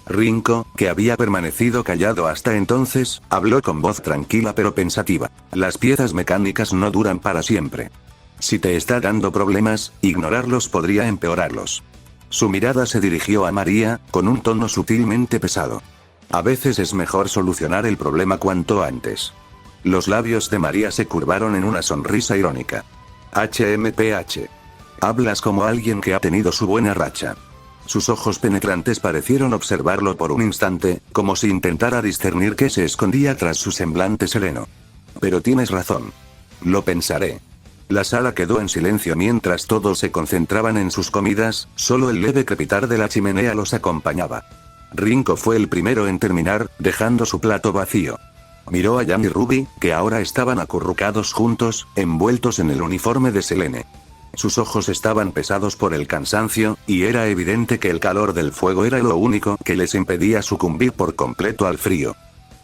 Rinko, que había permanecido callado hasta entonces, habló con voz tranquila pero pensativa. Las piezas mecánicas no duran para siempre. Si te está dando problemas, ignorarlos podría empeorarlos. Su mirada se dirigió a María, con un tono sutilmente pesado. A veces es mejor solucionar el problema cuanto antes. Los labios de María se curvaron en una sonrisa irónica. HMPH. Hablas como alguien que ha tenido su buena racha. Sus ojos penetrantes parecieron observarlo por un instante, como si intentara discernir qué se escondía tras su semblante sereno. Pero tienes razón. Lo pensaré. La sala quedó en silencio mientras todos se concentraban en sus comidas, solo el leve crepitar de la chimenea los acompañaba. Rinko fue el primero en terminar, dejando su plato vacío. Miró a Yang y Ruby, que ahora estaban acurrucados juntos, envueltos en el uniforme de Selene. Sus ojos estaban pesados por el cansancio, y era evidente que el calor del fuego era lo único que les impedía sucumbir por completo al frío.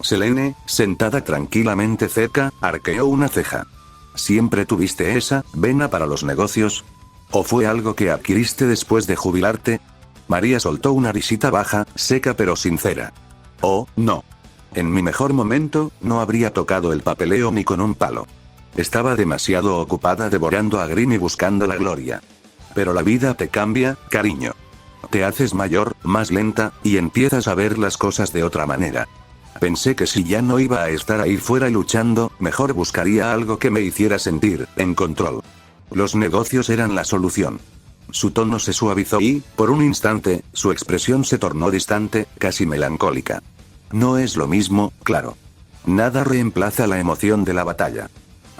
Selene, sentada tranquilamente cerca, arqueó una ceja. ¿Siempre tuviste esa vena para los negocios? ¿O fue algo que adquiriste después de jubilarte? María soltó una risita baja, seca pero sincera. Oh, no. En mi mejor momento, no habría tocado el papeleo ni con un palo. Estaba demasiado ocupada devorando a Grimm y buscando la gloria. Pero la vida te cambia, cariño. Te haces mayor, más lenta, y empiezas a ver las cosas de otra manera. Pensé que si ya no iba a estar ahí fuera luchando, mejor buscaría algo que me hiciera sentir en control. Los negocios eran la solución. Su tono se suavizó y, por un instante, su expresión se tornó distante, casi melancólica. No es lo mismo, claro. Nada reemplaza la emoción de la batalla.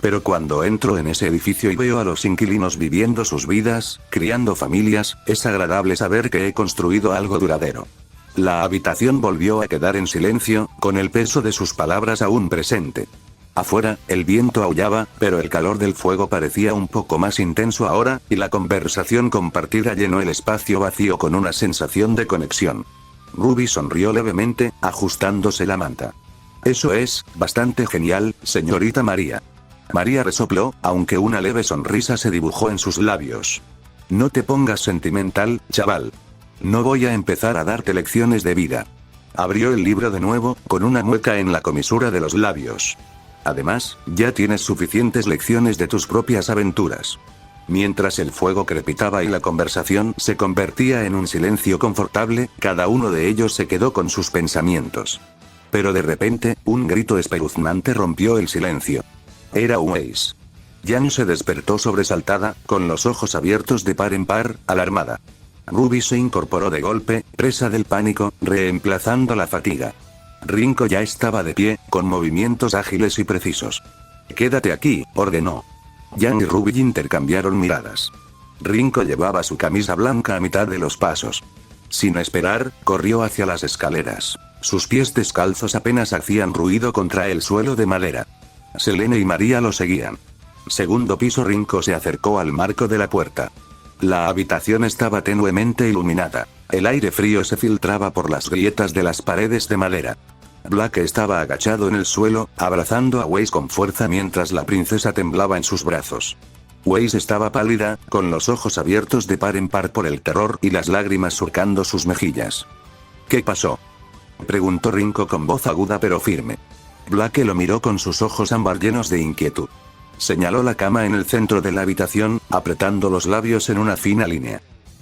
Pero cuando entro en ese edificio y veo a los inquilinos viviendo sus vidas, criando familias, es agradable saber que he construido algo duradero. La habitación volvió a quedar en silencio, con el peso de sus palabras aún presente. Afuera, el viento aullaba, pero el calor del fuego parecía un poco más intenso ahora, y la conversación compartida llenó el espacio vacío con una sensación de conexión. Ruby sonrió levemente, ajustándose la manta. Eso es, bastante genial, señorita María. María resopló, aunque una leve sonrisa se dibujó en sus labios. No te pongas sentimental, chaval. No voy a empezar a darte lecciones de vida. Abrió el libro de nuevo, con una mueca en la comisura de los labios. Además, ya tienes suficientes lecciones de tus propias aventuras. Mientras el fuego crepitaba y la conversación se convertía en un silencio confortable, cada uno de ellos se quedó con sus pensamientos. Pero de repente, un grito espeluznante rompió el silencio. Era Weiss. Yang se despertó sobresaltada, con los ojos abiertos de par en par, alarmada. Ruby se incorporó de golpe, presa del pánico, reemplazando la fatiga. Rinko ya estaba de pie, con movimientos ágiles y precisos. Quédate aquí, ordenó. Yang y Ruby intercambiaron miradas. Rinko llevaba su camisa blanca a mitad de los pasos. Sin esperar, corrió hacia las escaleras. Sus pies descalzos apenas hacían ruido contra el suelo de madera. Selene y María lo seguían. Segundo piso. Rinko se acercó al marco de la puerta. La habitación estaba tenuemente iluminada. El aire frío se filtraba por las grietas de las paredes de madera. Black estaba agachado en el suelo, abrazando a Weiss con fuerza mientras la princesa temblaba en sus brazos. Weiss estaba pálida, con los ojos abiertos de par en par por el terror y las lágrimas surcando sus mejillas. ¿Qué pasó?, preguntó Rinko con voz aguda pero firme. Black lo miró con sus ojos ámbar llenos de inquietud. Señaló la cama en el centro de la habitación, apretando los labios en una fina línea.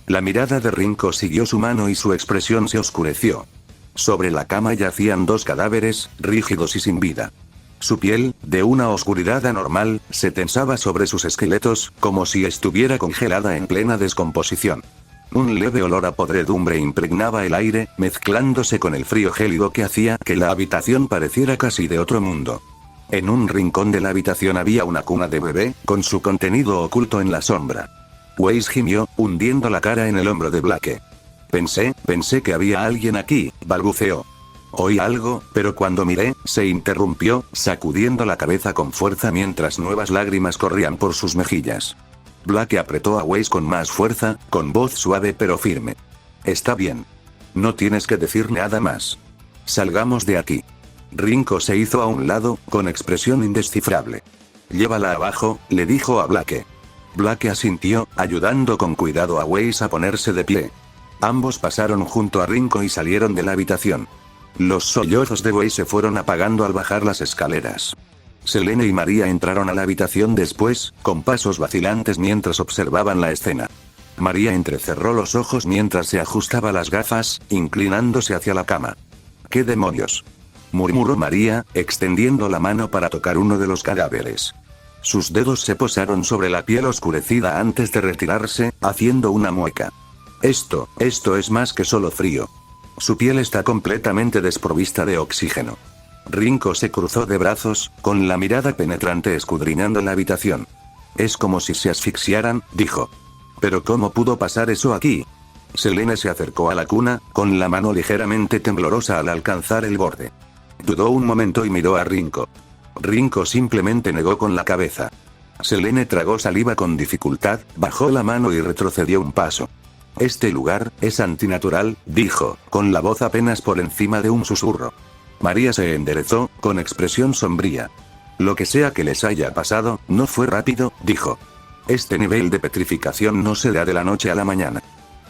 La mirada de Rinko siguió su mano y su expresión se oscureció. Sobre la cama yacían dos cadáveres, rígidos y sin vida. Su piel, de una oscuridad anormal, se tensaba sobre sus esqueletos, como si estuviera congelada en plena descomposición. Un leve olor a podredumbre impregnaba el aire, mezclándose con el frío gélido que hacía que la habitación pareciera casi de otro mundo. En un rincón de la habitación había una cuna de bebé, con su contenido oculto en la sombra. Weiss gimió, hundiendo la cara en el hombro de Blake. Pensé que había alguien aquí, balbuceó. Oí algo, pero cuando miré, se interrumpió, sacudiendo la cabeza con fuerza mientras nuevas lágrimas corrían por sus mejillas. Blake apretó a Weiss con más fuerza, con voz suave pero firme. Está bien. No tienes que decir nada más. Salgamos de aquí. Rinko se hizo a un lado, con expresión indescifrable. Llévala abajo, le dijo a Blake. Blake asintió, ayudando con cuidado a Weiss a ponerse de pie. Ambos pasaron junto a Rinko y salieron de la habitación. Los sollozos de Weiss se fueron apagando al bajar las escaleras. Selene y María entraron a la habitación después, con pasos vacilantes mientras observaban la escena. María entrecerró los ojos mientras se ajustaba las gafas, inclinándose hacia la cama. ¿Qué demonios?, murmuró María, extendiendo la mano para tocar uno de los cadáveres. Sus dedos se posaron sobre la piel oscurecida antes de retirarse, haciendo una mueca. Esto es más que solo frío. Su piel está completamente desprovista de oxígeno. Rinko se cruzó de brazos, con la mirada penetrante escudriñando la habitación. Es como si se asfixiaran, dijo. ¿Pero cómo pudo pasar eso aquí? Selene se acercó a la cuna, con la mano ligeramente temblorosa al alcanzar el borde. Dudó un momento y miró a Rinko. Rinko simplemente negó con la cabeza. Selene tragó saliva con dificultad, bajó la mano y retrocedió un paso. Este lugar es antinatural, dijo, con la voz apenas por encima de un susurro. María se enderezó, con expresión sombría. Lo que sea que les haya pasado, no fue rápido, dijo. Este nivel de petrificación no se da de la noche a la mañana.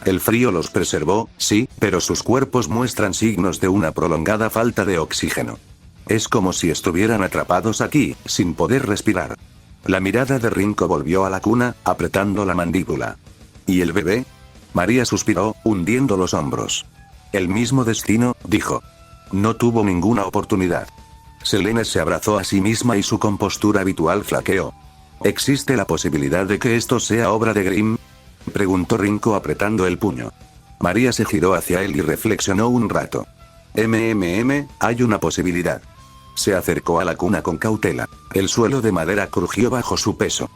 El frío los preservó, sí, pero sus cuerpos muestran signos de una prolongada falta de oxígeno. Es como si estuvieran atrapados aquí, sin poder respirar. La mirada de Rinko volvió a la cuna, apretando la mandíbula. ¿Y el bebé? María suspiró, hundiendo los hombros. El mismo destino, dijo. No tuvo ninguna oportunidad. Selene se abrazó a sí misma y su compostura habitual flaqueó. ¿Existe la posibilidad de que esto sea obra de Grimm?, preguntó Rinko apretando el puño. María se giró hacia él y reflexionó un rato. Hay una posibilidad. Se acercó a la cuna con cautela. El suelo de madera crujió bajo su peso.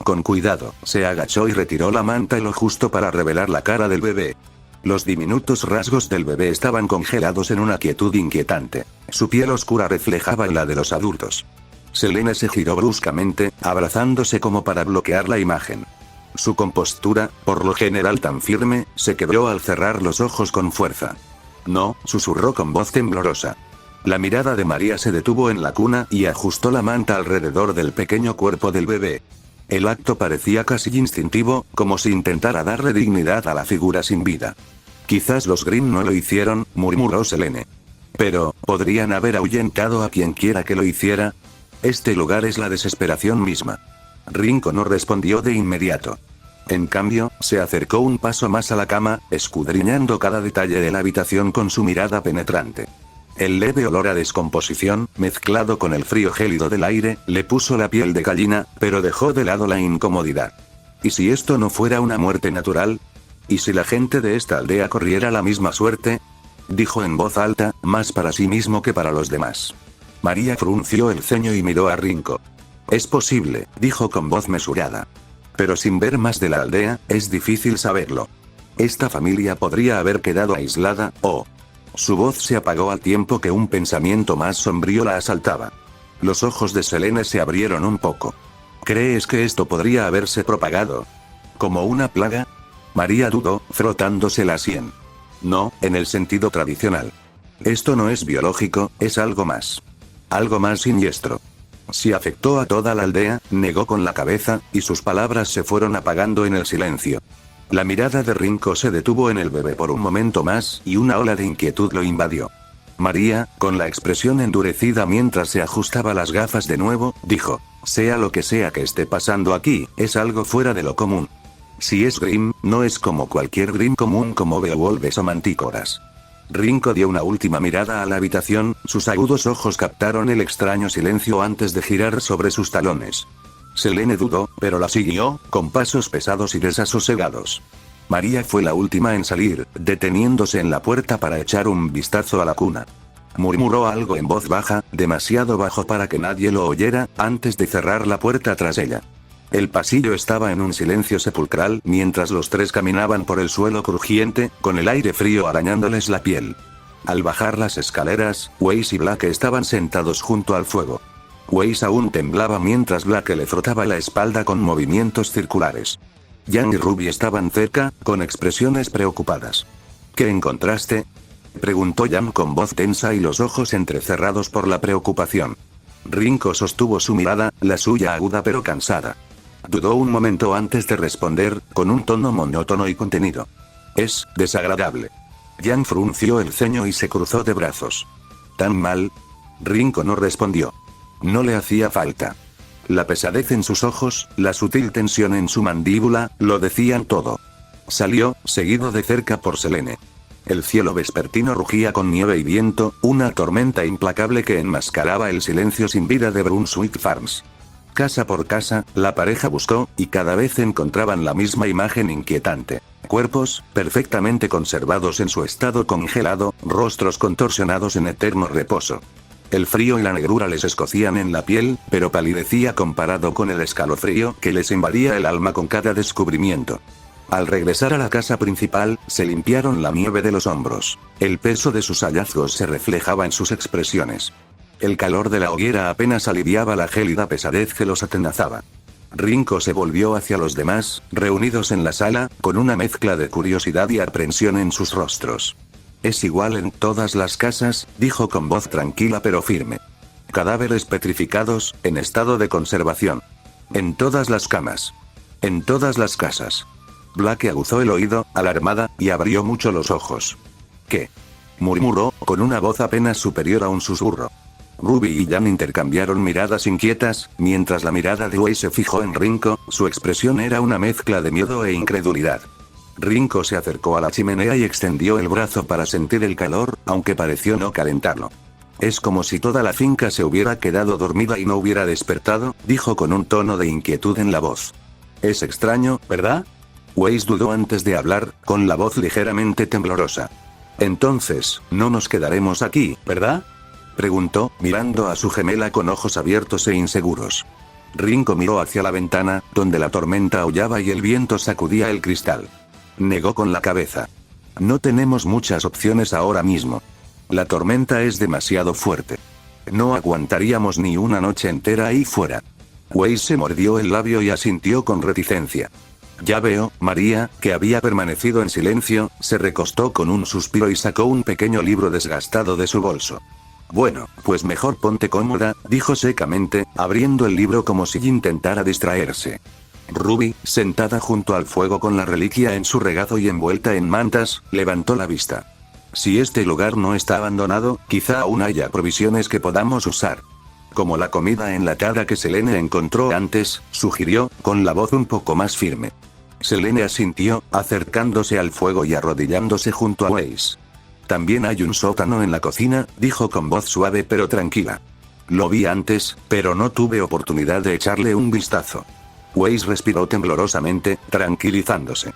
Con cuidado, se agachó y retiró la manta lo justo para revelar la cara del bebé. Los diminutos rasgos del bebé estaban congelados en una quietud inquietante. Su piel oscura reflejaba la de los adultos. Selene se giró bruscamente, abrazándose como para bloquear la imagen. Su compostura, por lo general tan firme, se quebró al cerrar los ojos con fuerza. No, susurró con voz temblorosa. La mirada de María se detuvo en la cuna y ajustó la manta alrededor del pequeño cuerpo del bebé. El acto parecía casi instintivo, como si intentara darle dignidad a la figura sin vida. Quizás los Grimm no lo hicieron, murmuró Selene. Pero, ¿podrían haber ahuyentado a quien quiera que lo hiciera? Este lugar es la desesperación misma. Rinko no respondió de inmediato. En cambio, se acercó un paso más a la cama, escudriñando cada detalle de la habitación con su mirada penetrante. El leve olor a descomposición, mezclado con el frío gélido del aire, le puso la piel de gallina, pero dejó de lado la incomodidad. ¿Y si esto no fuera una muerte natural? ¿Y si la gente de esta aldea corriera la misma suerte? Dijo en voz alta, más para sí mismo que para los demás. María frunció el ceño y miró a Rinko. Es posible, dijo con voz mesurada. Pero sin ver más de la aldea, es difícil saberlo. Esta familia podría haber quedado aislada, o... Su voz se apagó al tiempo que un pensamiento más sombrío la asaltaba. Los ojos de Selene se abrieron un poco. ¿Crees que esto podría haberse propagado? ¿Como una plaga? María dudó, frotándose la sien. No, en el sentido tradicional. Esto no es biológico, es algo más. Algo más siniestro. Si afectó a toda la aldea, negó con la cabeza, y sus palabras se fueron apagando en el silencio. La mirada de Rinko se detuvo en el bebé por un momento más, y una ola de inquietud lo invadió. María, con la expresión endurecida mientras se ajustaba las gafas de nuevo, dijo, sea lo que sea que esté pasando aquí, es algo fuera de lo común. Si es Grimm, no es como cualquier Grimm común como Beowulfes o mantícoras. Rinko dio una última mirada a la habitación, sus agudos ojos captaron el extraño silencio antes de girar sobre sus talones. Selene dudó, pero la siguió, con pasos pesados y desasosegados. María fue la última en salir, deteniéndose en la puerta para echar un vistazo a la cuna. Murmuró algo en voz baja, demasiado bajo para que nadie lo oyera, antes de cerrar la puerta tras ella. El pasillo estaba en un silencio sepulcral mientras los tres caminaban por el suelo crujiente, con el aire frío arañándoles la piel. Al bajar las escaleras, Weiss y Blake estaban sentados junto al fuego. Weiss aún temblaba mientras Blake le frotaba la espalda con movimientos circulares. Jan y Ruby estaban cerca, con expresiones preocupadas. ¿Qué encontraste?, preguntó Jan con voz tensa y los ojos entrecerrados por la preocupación. Rinko sostuvo su mirada, la suya aguda pero cansada. Dudó un momento antes de responder, con un tono monótono y contenido. Es desagradable. Jan frunció el ceño y se cruzó de brazos. ¿Tan mal? Rinko no respondió. No le hacía falta. La pesadez en sus ojos, la sutil tensión en su mandíbula, lo decían todo. Salió, seguido de cerca por Selene. El cielo vespertino rugía con nieve y viento, una tormenta implacable que enmascaraba el silencio sin vida de Brunswick Farms. Casa por casa, la pareja buscó, y cada vez encontraban la misma imagen inquietante. Cuerpos, perfectamente conservados en su estado congelado, rostros contorsionados en eterno reposo. El frío y la negrura les escocían en la piel, pero palidecía comparado con el escalofrío que les invadía el alma con cada descubrimiento. Al regresar a la casa principal, se limpiaron la nieve de los hombros. El peso de sus hallazgos se reflejaba en sus expresiones. El calor de la hoguera apenas aliviaba la gélida pesadez que los atenazaba. Rinko se volvió hacia los demás, reunidos en la sala, con una mezcla de curiosidad y aprensión en sus rostros. Es igual en todas las casas, dijo con voz tranquila pero firme. Cadáveres petrificados, en estado de conservación. En todas las camas. En todas las casas. Blake aguzó el oído, alarmada, y abrió mucho los ojos. ¿Qué?, murmuró, con una voz apenas superior a un susurro. Ruby y Jan intercambiaron miradas inquietas, mientras la mirada de Weiss se fijó en Rinko, su expresión era una mezcla de miedo e incredulidad. Rinko se acercó a la chimenea y extendió el brazo para sentir el calor, aunque pareció no calentarlo. Es como si toda la finca se hubiera quedado dormida y no hubiera despertado, dijo con un tono de inquietud en la voz. Es extraño, ¿verdad? Weiss dudó antes de hablar, con la voz ligeramente temblorosa. Entonces, no nos quedaremos aquí, ¿verdad?, preguntó, mirando a su gemela con ojos abiertos e inseguros. Rinko miró hacia la ventana, donde la tormenta aullaba y el viento sacudía el cristal. Negó con la cabeza. No tenemos muchas opciones ahora mismo. La tormenta es demasiado fuerte. No aguantaríamos ni una noche entera ahí fuera. Weiss se mordió el labio y asintió con reticencia. Ya veo, María, que había permanecido en silencio, se recostó con un suspiro y sacó un pequeño libro desgastado de su bolso. Bueno, pues mejor ponte cómoda, dijo secamente, abriendo el libro como si intentara distraerse. Ruby, sentada junto al fuego con la reliquia en su regazo y envuelta en mantas, levantó la vista. Si este lugar no está abandonado, quizá aún haya provisiones que podamos usar. Como la comida enlatada que Selene encontró antes, sugirió, con la voz un poco más firme. Selene asintió, acercándose al fuego y arrodillándose junto a Weiss. También hay un sótano en la cocina, dijo con voz suave pero tranquila. Lo vi antes, pero no tuve oportunidad de echarle un vistazo. Weiss respiró temblorosamente, tranquilizándose.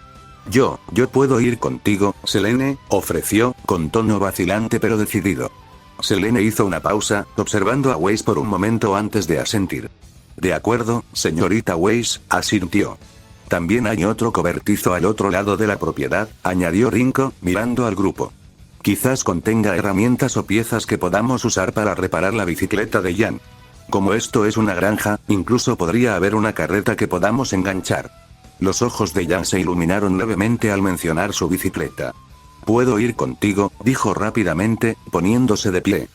Yo puedo ir contigo, Selene, ofreció, con tono vacilante pero decidido. Selene hizo una pausa, observando a Weiss por un momento antes de asentir. De acuerdo, señorita Weiss, asintió. También hay otro cobertizo al otro lado de la propiedad, añadió Rinko, mirando al grupo. Quizás contenga herramientas o piezas que podamos usar para reparar la bicicleta de Jan. Como esto es una granja, incluso podría haber una carreta que podamos enganchar. Los ojos de Jan se iluminaron levemente al mencionar su bicicleta. Puedo ir contigo, dijo rápidamente, poniéndose de pie.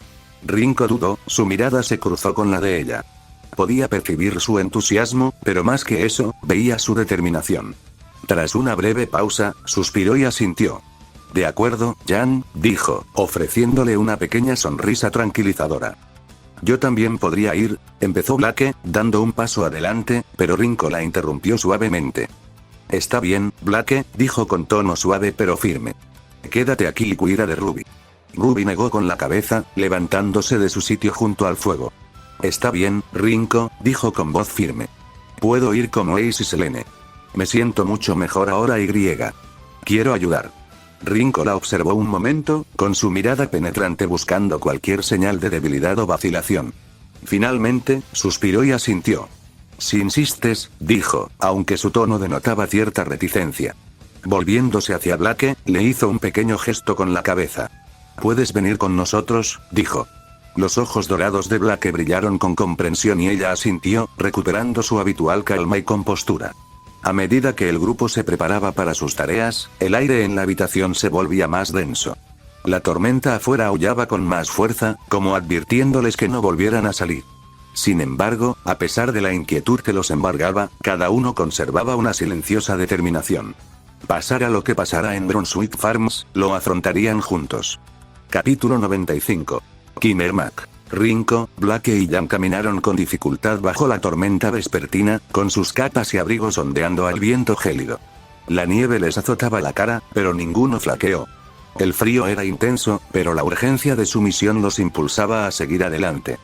Rinko dudó, su mirada se cruzó con la de ella. Podía percibir su entusiasmo, pero más que eso, veía su determinación. Tras una breve pausa, suspiró y asintió. De acuerdo, Jan, dijo, ofreciéndole una pequeña sonrisa tranquilizadora. Yo también podría ir, empezó Blake, dando un paso adelante, pero Rinko la interrumpió suavemente. Está bien, Blake, dijo con tono suave pero firme. Quédate aquí y cuida de Ruby. Ruby negó con la cabeza, levantándose de su sitio junto al fuego. Está bien, Rinko, dijo con voz firme. Puedo ir con Ace y Selene. Me siento mucho mejor ahora y. Quiero ayudar. Rinko la observó un momento, con su mirada penetrante buscando cualquier señal de debilidad o vacilación. Finalmente, suspiró y asintió. Si insistes, dijo, aunque su tono denotaba cierta reticencia. Volviéndose hacia Blake, le hizo un pequeño gesto con la cabeza. Puedes venir con nosotros, dijo. Los ojos dorados de Blake brillaron con comprensión y ella asintió, recuperando su habitual calma y compostura. A medida que el grupo se preparaba para sus tareas, el aire en la habitación se volvía más denso. La tormenta afuera aullaba con más fuerza, como advirtiéndoles que no volvieran a salir. Sin embargo, a pesar de la inquietud que los embargaba, cada uno conservaba una silenciosa determinación. Pasara lo que pasara en Brunswick Farms, lo afrontarían juntos. Capítulo 95. Kimmermack. Rinko, Blake y Jan caminaron con dificultad bajo la tormenta vespertina, con sus capas y abrigos ondeando al viento gélido. La nieve les azotaba la cara, pero ninguno flaqueó. El frío era intenso, pero la urgencia de su misión los impulsaba a seguir adelante.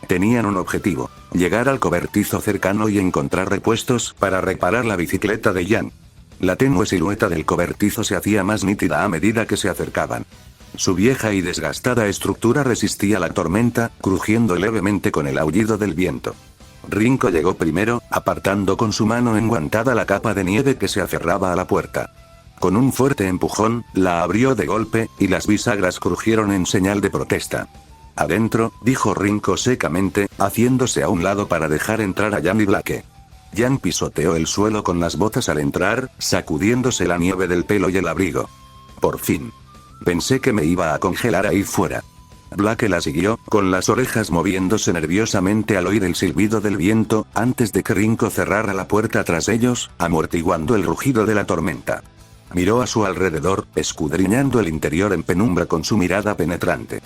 Tenían un objetivo: llegar al cobertizo cercano y encontrar repuestos para reparar la bicicleta de Jan. La tenue silueta del cobertizo se hacía más nítida a medida que se acercaban. Su vieja y desgastada estructura resistía la tormenta, crujiendo levemente con el aullido del viento. Rinko llegó primero, apartando con su mano enguantada la capa de nieve que se aferraba a la puerta. Con un fuerte empujón, la abrió de golpe, y las bisagras crujieron en señal de protesta. Adentro, dijo Rinko secamente, haciéndose a un lado para dejar entrar a Jan y Blake. Jan pisoteó el suelo con las botas al entrar, sacudiéndose la nieve del pelo y el abrigo. Por fin. Pensé que me iba a congelar ahí fuera. Blake la siguió, con las orejas moviéndose nerviosamente al oír el silbido del viento, antes de que Rinko cerrara la puerta tras ellos, amortiguando el rugido de la tormenta. Miró a su alrededor, escudriñando el interior en penumbra con su mirada penetrante.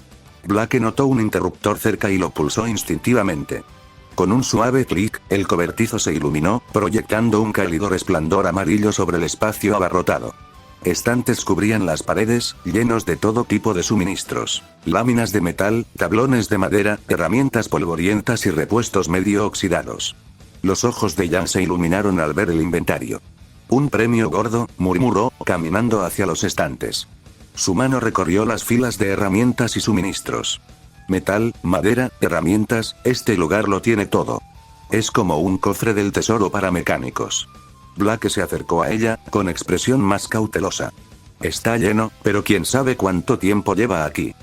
Blake notó un interruptor cerca y lo pulsó instintivamente. Con un suave clic, el cobertizo se iluminó, proyectando un cálido resplandor amarillo sobre el espacio abarrotado. Estantes cubrían las paredes, llenos de todo tipo de suministros: láminas de metal, tablones de madera, herramientas polvorientas y repuestos medio oxidados. Los ojos de Jan se iluminaron al ver el inventario. Un premio gordo, murmuró, caminando hacia los estantes. Su mano recorrió las filas de herramientas y suministros. Metal, madera, herramientas, este lugar lo tiene todo. Es como un cofre del tesoro para mecánicos. Blake se acercó a ella, con expresión más cautelosa. Está lleno, pero quién sabe cuánto tiempo lleva aquí.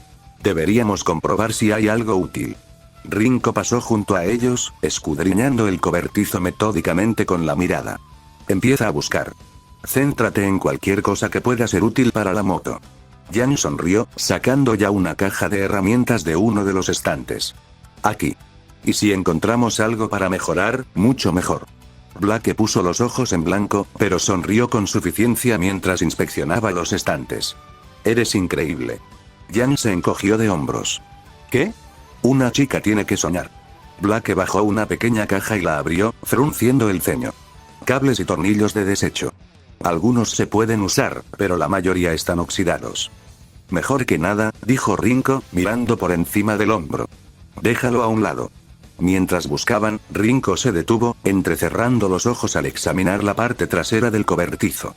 Deberíamos comprobar si hay algo útil. Rinko pasó junto a ellos, escudriñando el cobertizo metódicamente con la mirada. Empieza a buscar. Céntrate en cualquier cosa que pueda ser útil para la moto. Jan sonrió, sacando ya una caja de herramientas de uno de los estantes. Aquí. Y si encontramos algo para mejorar, mucho mejor. Blake puso los ojos en blanco, pero sonrió con suficiencia mientras inspeccionaba los estantes. Eres increíble. Jan se encogió de hombros. ¿Qué? Una chica tiene que soñar. Blake bajó una pequeña caja y la abrió, frunciendo el ceño. Cables y tornillos de desecho. Algunos se pueden usar, pero la mayoría están oxidados. Mejor que nada, dijo Rinko, mirando por encima del hombro. Déjalo a un lado. Mientras buscaban, Rinko se detuvo, entrecerrando los ojos al examinar la parte trasera del cobertizo.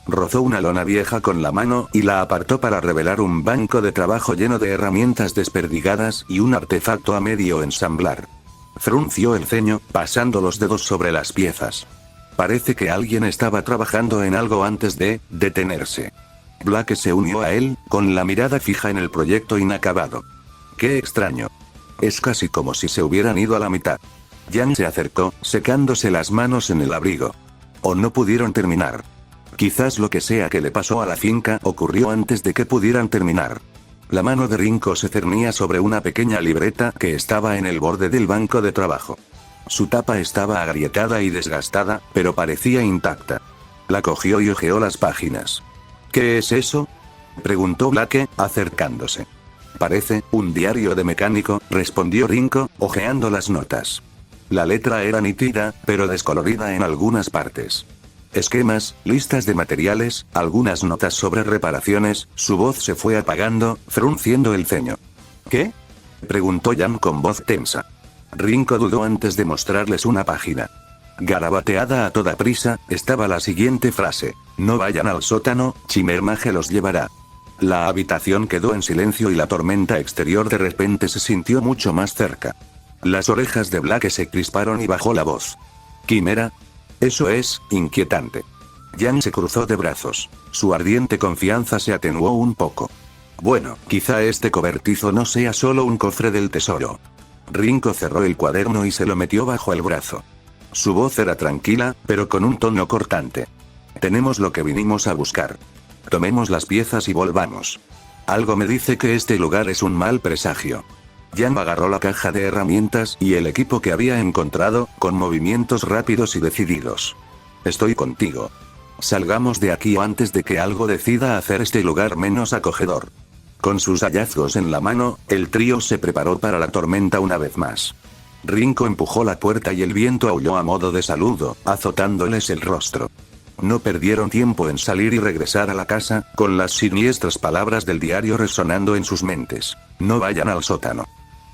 Rozó una lona vieja con la mano y la apartó para revelar un banco de trabajo lleno de herramientas desperdigadas y un artefacto a medio ensamblar. Frunció el ceño, pasando los dedos sobre las piezas. Parece que alguien estaba trabajando en algo antes de detenerse. Blake se unió a él, con la mirada fija en el proyecto inacabado. ¡Qué extraño! Es casi como si se hubieran ido a la mitad. Jan se acercó, secándose las manos en el abrigo. O no pudieron terminar. Quizás lo que sea que le pasó a la finca ocurrió antes de que pudieran terminar. La mano de Rinko se cernía sobre una pequeña libreta que estaba en el borde del banco de trabajo. Su tapa estaba agrietada y desgastada, pero parecía intacta. La cogió y hojeó las páginas. ¿Qué es eso?, preguntó Blake, acercándose. Parece un diario de mecánico, respondió Rinko, hojeando las notas. La letra era nítida, pero descolorida en algunas partes. Esquemas, listas de materiales, algunas notas sobre reparaciones. Su voz se fue apagando, frunciendo el ceño. ¿Qué? Preguntó Jan con voz tensa. Rinko dudó antes de mostrarles una página. Garabateada a toda prisa, estaba la siguiente frase. No vayan al sótano, Chimermage los llevará. La habitación quedó en silencio y la tormenta exterior de repente se sintió mucho más cerca. Las orejas de Blake se crisparon y bajó la voz. ¿Quimera? Eso es inquietante. Jan se cruzó de brazos. Su ardiente confianza se atenuó un poco. Bueno, quizá este cobertizo no sea solo un cofre del tesoro. Rinko cerró el cuaderno y se lo metió bajo el brazo. Su voz era tranquila, pero con un tono cortante. Tenemos lo que vinimos a buscar. Tomemos las piezas y volvamos. Algo me dice que este lugar es un mal presagio. Jan agarró la caja de herramientas y el equipo que había encontrado, con movimientos rápidos y decididos. Estoy contigo. Salgamos de aquí antes de que algo decida hacer este lugar menos acogedor. Con sus hallazgos en la mano, el trío se preparó para la tormenta una vez más. Rinko empujó la puerta y el viento aulló a modo de saludo, azotándoles el rostro. No perdieron tiempo en salir y regresar a la casa, con las siniestras palabras del diario resonando en sus mentes. No vayan al sótano.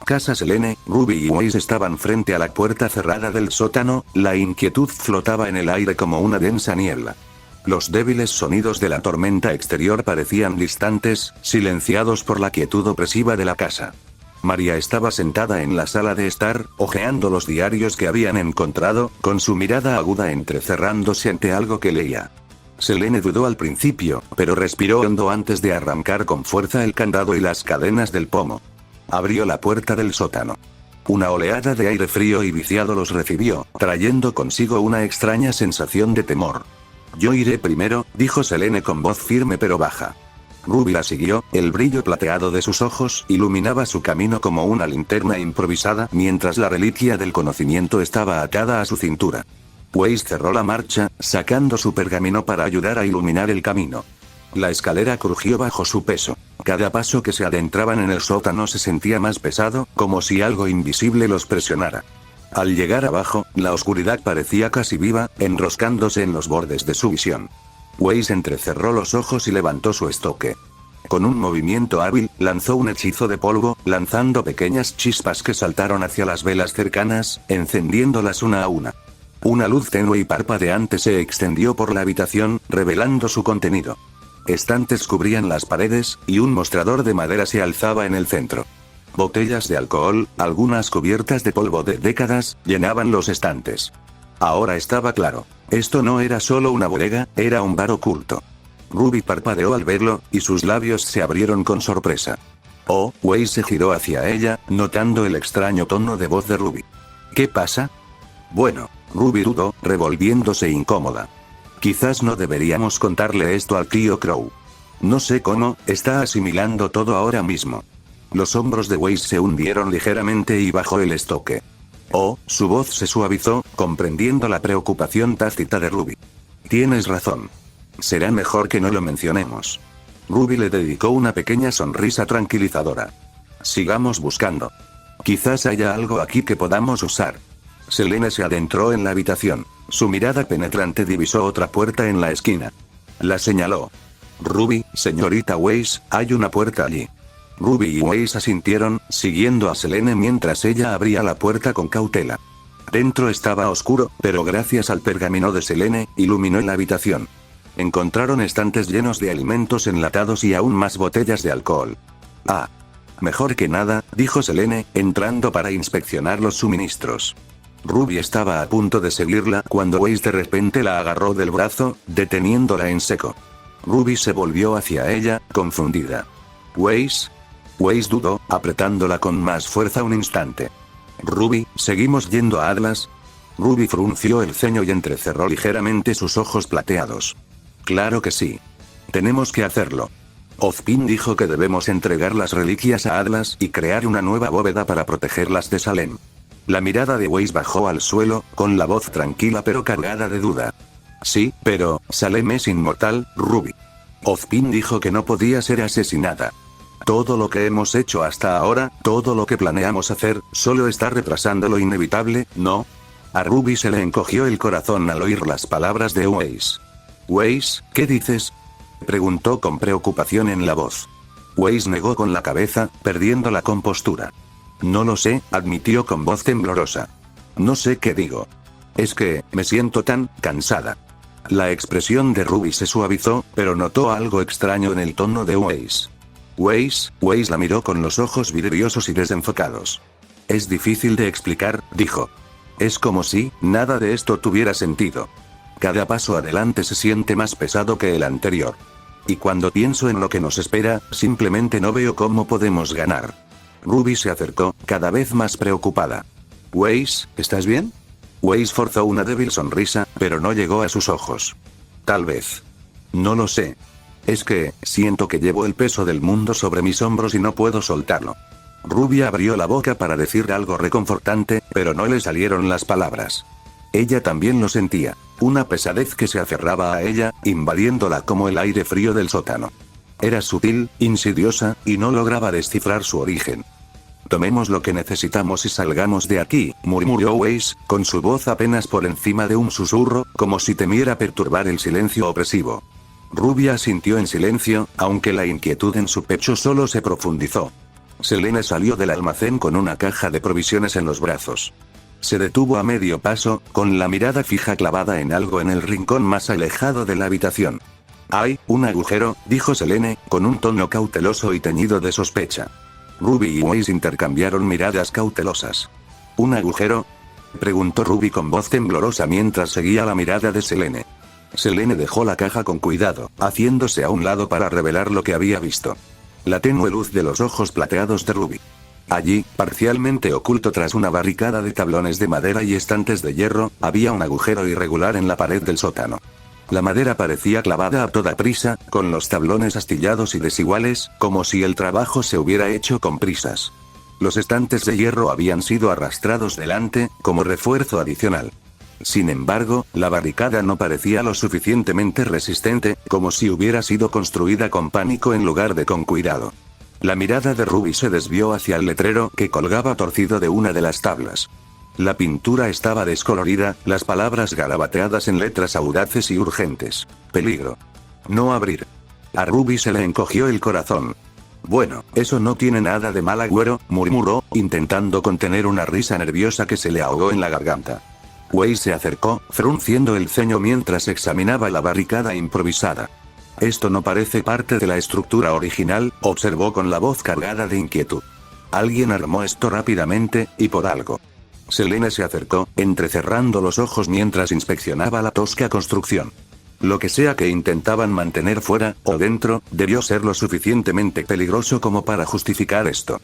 Casa Selene, Ruby y Weiss estaban frente a la puerta cerrada del sótano, la inquietud flotaba en el aire como una densa niebla. Los débiles sonidos de la tormenta exterior parecían distantes, silenciados por la quietud opresiva de la casa. María estaba sentada en la sala de estar, hojeando los diarios que habían encontrado, con su mirada aguda entrecerrándose ante algo que leía. Selene dudó al principio, pero respiró hondo antes de arrancar con fuerza el candado y las cadenas del pomo. Abrió la puerta del sótano. Una oleada de aire frío y viciado los recibió, trayendo consigo una extraña sensación de temor. Yo iré primero, dijo Selene con voz firme pero baja. Ruby la siguió, el brillo plateado de sus ojos iluminaba su camino como una linterna improvisada mientras la reliquia del conocimiento estaba atada a su cintura. Weiss cerró la marcha, sacando su pergamino para ayudar a iluminar el camino. La escalera crujió bajo su peso. Cada paso que se adentraban en el sótano se sentía más pesado, como si algo invisible los presionara. Al llegar abajo, la oscuridad parecía casi viva, enroscándose en los bordes de su visión. Weiss entrecerró los ojos y levantó su estoque. Con un movimiento hábil, lanzó un hechizo de polvo, lanzando pequeñas chispas que saltaron hacia las velas cercanas, encendiéndolas una a una. Una luz tenue y parpadeante se extendió por la habitación, revelando su contenido. Estantes cubrían las paredes, y un mostrador de madera se alzaba en el centro. Botellas de alcohol, algunas cubiertas de polvo de décadas, llenaban los estantes. Ahora estaba claro. Esto no era solo una bodega, era un bar oculto. Ruby parpadeó al verlo, y sus labios se abrieron con sorpresa. Oh, Weiss se giró hacia ella, notando el extraño tono de voz de Ruby. ¿Qué pasa? Bueno, Ruby dudó, revolviéndose incómoda. Quizás no deberíamos contarle esto al tío Crow. No sé cómo, está asimilando todo ahora mismo. Los hombros de Weiss se hundieron ligeramente y bajó el estoque. Oh, su voz se suavizó, comprendiendo la preocupación tácita de Ruby. Tienes razón. Será mejor que no lo mencionemos. Ruby le dedicó una pequeña sonrisa tranquilizadora. Sigamos buscando. Quizás haya algo aquí que podamos usar. Selene se adentró en la habitación. Su mirada penetrante divisó otra puerta en la esquina. La señaló. Ruby, señorita Weiss, hay una puerta allí. Ruby y Weiss asintieron, siguiendo a Selene mientras ella abría la puerta con cautela. Dentro estaba oscuro, pero gracias al pergamino de Selene, iluminó la habitación. Encontraron estantes llenos de alimentos enlatados y aún más botellas de alcohol. Ah. Mejor que nada, dijo Selene, entrando para inspeccionar los suministros. Ruby estaba a punto de seguirla cuando Weiss de repente la agarró del brazo, deteniéndola en seco. Ruby se volvió hacia ella, confundida. ¿Weiss? Weiss dudó, apretándola con más fuerza un instante. Ruby, ¿seguimos yendo a Atlas? Ruby frunció el ceño y entrecerró ligeramente sus ojos plateados. Claro que sí. Tenemos que hacerlo. Ozpin dijo que debemos entregar las reliquias a Atlas y crear una nueva bóveda para protegerlas de Salem. La mirada de Weiss bajó al suelo, con la voz tranquila pero cargada de duda. Sí, pero, Salem es inmortal, Ruby. Ozpin dijo que no podía ser asesinada. Todo lo que hemos hecho hasta ahora, todo lo que planeamos hacer, solo está retrasando lo inevitable, ¿no? A Ruby se le encogió el corazón al oír las palabras de Weiss. «Weiss, ¿qué dices?», preguntó con preocupación en la voz. Weiss negó con la cabeza, perdiendo la compostura. «No lo sé», admitió con voz temblorosa. «No sé qué digo. Es que, me siento tan cansada». La expresión de Ruby se suavizó, pero notó algo extraño en el tono de Weiss. Weiss la miró con los ojos vidriosos y desenfocados. «Es difícil de explicar», dijo. «Es como si nada de esto tuviera sentido. Cada paso adelante se siente más pesado que el anterior. Y cuando pienso en lo que nos espera, simplemente no veo cómo podemos ganar». Ruby se acercó, cada vez más preocupada. «Weiss, ¿estás bien?». Weiss forzó una débil sonrisa, pero no llegó a sus ojos. «Tal vez. No lo sé. Es que, siento que llevo el peso del mundo sobre mis hombros y no puedo soltarlo». Ruby abrió la boca para decir algo reconfortante, pero no le salieron las palabras. Ella también lo sentía, una pesadez que se aferraba a ella, invadiéndola como el aire frío del sótano. Era sutil, insidiosa, y no lograba descifrar su origen. «Tomemos lo que necesitamos y salgamos de aquí», murmuró Weiss, con su voz apenas por encima de un susurro, como si temiera perturbar el silencio opresivo. Ruby asintió en silencio, aunque la inquietud en su pecho solo se profundizó. Selene salió del almacén con una caja de provisiones en los brazos. Se detuvo a medio paso, con la mirada fija clavada en algo en el rincón más alejado de la habitación. «Hay un agujero», dijo Selene, con un tono cauteloso y teñido de sospecha. Ruby y Weiss intercambiaron miradas cautelosas. «¿Un agujero?», preguntó Ruby con voz temblorosa mientras seguía la mirada de Selene. Selene dejó la caja con cuidado, haciéndose a un lado para revelar lo que había visto. La tenue luz de los ojos plateados de Ruby. Allí, parcialmente oculto tras una barricada de tablones de madera y estantes de hierro, había un agujero irregular en la pared del sótano. La madera parecía clavada a toda prisa, con los tablones astillados y desiguales, como si el trabajo se hubiera hecho con prisas. Los estantes de hierro habían sido arrastrados delante, como refuerzo adicional. Sin embargo, la barricada no parecía lo suficientemente resistente, como si hubiera sido construida con pánico en lugar de con cuidado. La mirada de Ruby se desvió hacia el letrero que colgaba torcido de una de las tablas. La pintura estaba descolorida, las palabras garabateadas en letras audaces y urgentes. «Peligro. No abrir». A Ruby se le encogió el corazón. «Bueno, eso no tiene nada de mal agüero», murmuró, intentando contener una risa nerviosa que se le ahogó en la garganta. Weiss se acercó, frunciendo el ceño mientras examinaba la barricada improvisada. «Esto no parece parte de la estructura original», observó con la voz cargada de inquietud. «Alguien armó esto rápidamente, y por algo». Selene se acercó, entrecerrando los ojos mientras inspeccionaba la tosca construcción. Lo que sea que intentaban mantener fuera, o dentro, debió ser lo suficientemente peligroso como para justificar esto.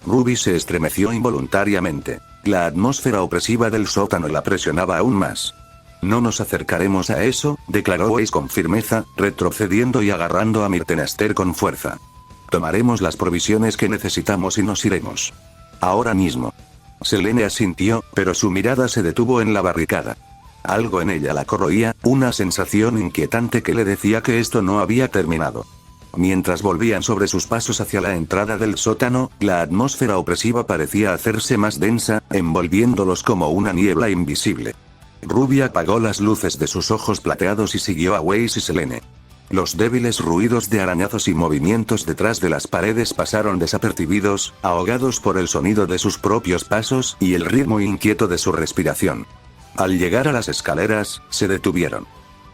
Ruby se estremeció involuntariamente. La atmósfera opresiva del sótano la presionaba aún más. «No nos acercaremos a eso», declaró Weiss con firmeza, retrocediendo y agarrando a Myrtenaster con fuerza. «Tomaremos las provisiones que necesitamos y nos iremos. Ahora mismo». Selene asintió, pero su mirada se detuvo en la barricada. Algo en ella la corroía, una sensación inquietante que le decía que esto no había terminado. Mientras volvían sobre sus pasos hacia la entrada del sótano, la atmósfera opresiva parecía hacerse más densa, envolviéndolos como una niebla invisible. Ruby apagó las luces de sus ojos plateados y siguió a Weiss y Selene. Los débiles ruidos de arañazos y movimientos detrás de las paredes pasaron desapercibidos, ahogados por el sonido de sus propios pasos y el ritmo inquieto de su respiración. Al llegar a las escaleras, se detuvieron.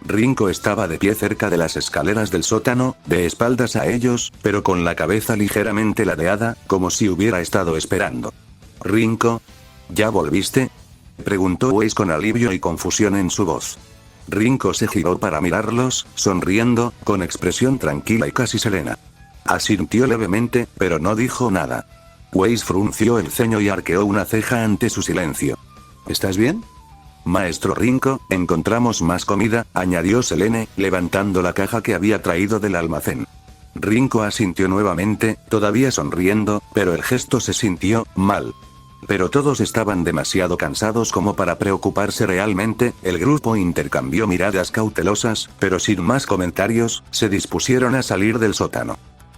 Rinko estaba de pie cerca de las escaleras del sótano, de espaldas a ellos, pero con la cabeza ligeramente ladeada, como si hubiera estado esperando. «Rinko, ¿ya volviste?», preguntó Weiss con alivio y confusión en su voz. Rinko se giró para mirarlos, sonriendo, con expresión tranquila y casi serena. Asintió levemente, pero no dijo nada. Weiss frunció el ceño y arqueó una ceja ante su silencio. «¿Estás bien?». «Maestro Rinko, encontramos más comida», añadió Selene, levantando la caja que había traído del almacén. Rinko asintió nuevamente, todavía sonriendo, pero el gesto se sintió mal. Pero todos estaban demasiado cansados como para preocuparse realmente. El grupo intercambió miradas cautelosas, pero sin más comentarios, se dispusieron a salir del sótano.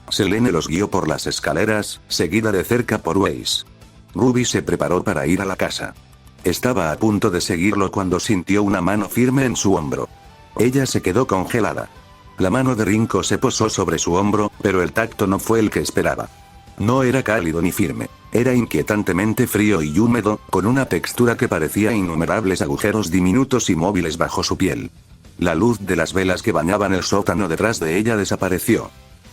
Selene los guió por las escaleras, seguida de cerca por Weiss. Ruby se preparó para ir a la casa. Estaba a punto de seguirlo cuando sintió una mano firme en su hombro. Ella se quedó congelada. La mano de Rinko se posó sobre su hombro, pero el tacto no fue el que esperaba. No era cálido ni firme, era inquietantemente frío y húmedo, con una textura que parecía innumerables agujeros diminutos y móviles bajo su piel. La luz de las velas que bañaban el sótano detrás de ella desapareció.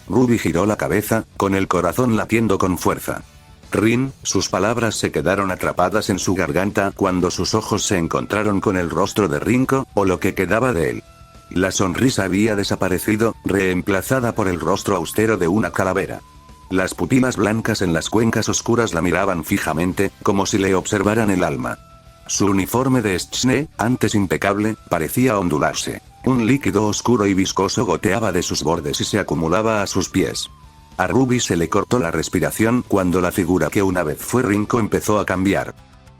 Ruby giró la cabeza, con el corazón latiendo con fuerza. Rin, sus palabras se quedaron atrapadas en su garganta cuando sus ojos se encontraron con el rostro de Rinko, o lo que quedaba de él. La sonrisa había desaparecido, reemplazada por el rostro austero de una calavera. Las pupilas blancas en las cuencas oscuras la miraban fijamente, como si le observaran el alma. Su uniforme de Schne, antes impecable, parecía ondularse. Un líquido oscuro y viscoso goteaba de sus bordes y se acumulaba a sus pies. A Ruby se le cortó la respiración cuando la figura que una vez fue Rinko empezó a cambiar.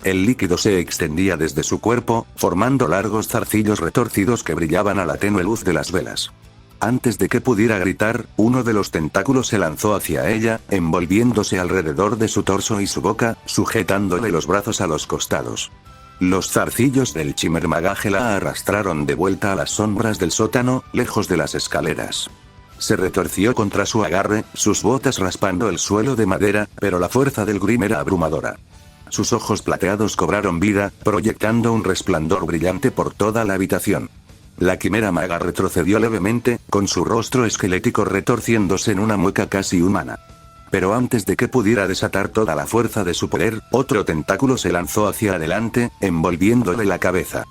El líquido se extendía desde su cuerpo, formando largos zarcillos retorcidos que brillaban a la tenue luz de las velas. Antes de que pudiera gritar, uno de los tentáculos se lanzó hacia ella, envolviéndose alrededor de su torso y su boca, sujetándole los brazos a los costados. Los zarcillos del chimermagaje la arrastraron de vuelta a las sombras del sótano, lejos de las escaleras. Se retorció contra su agarre, sus botas raspando el suelo de madera, pero la fuerza del Grim era abrumadora. Sus ojos plateados cobraron vida, proyectando un resplandor brillante por toda la habitación. La quimera maga retrocedió levemente, con su rostro esquelético retorciéndose en una mueca casi humana. Pero antes de que pudiera desatar toda la fuerza de su poder, otro tentáculo se lanzó hacia adelante, envolviéndole la cabeza.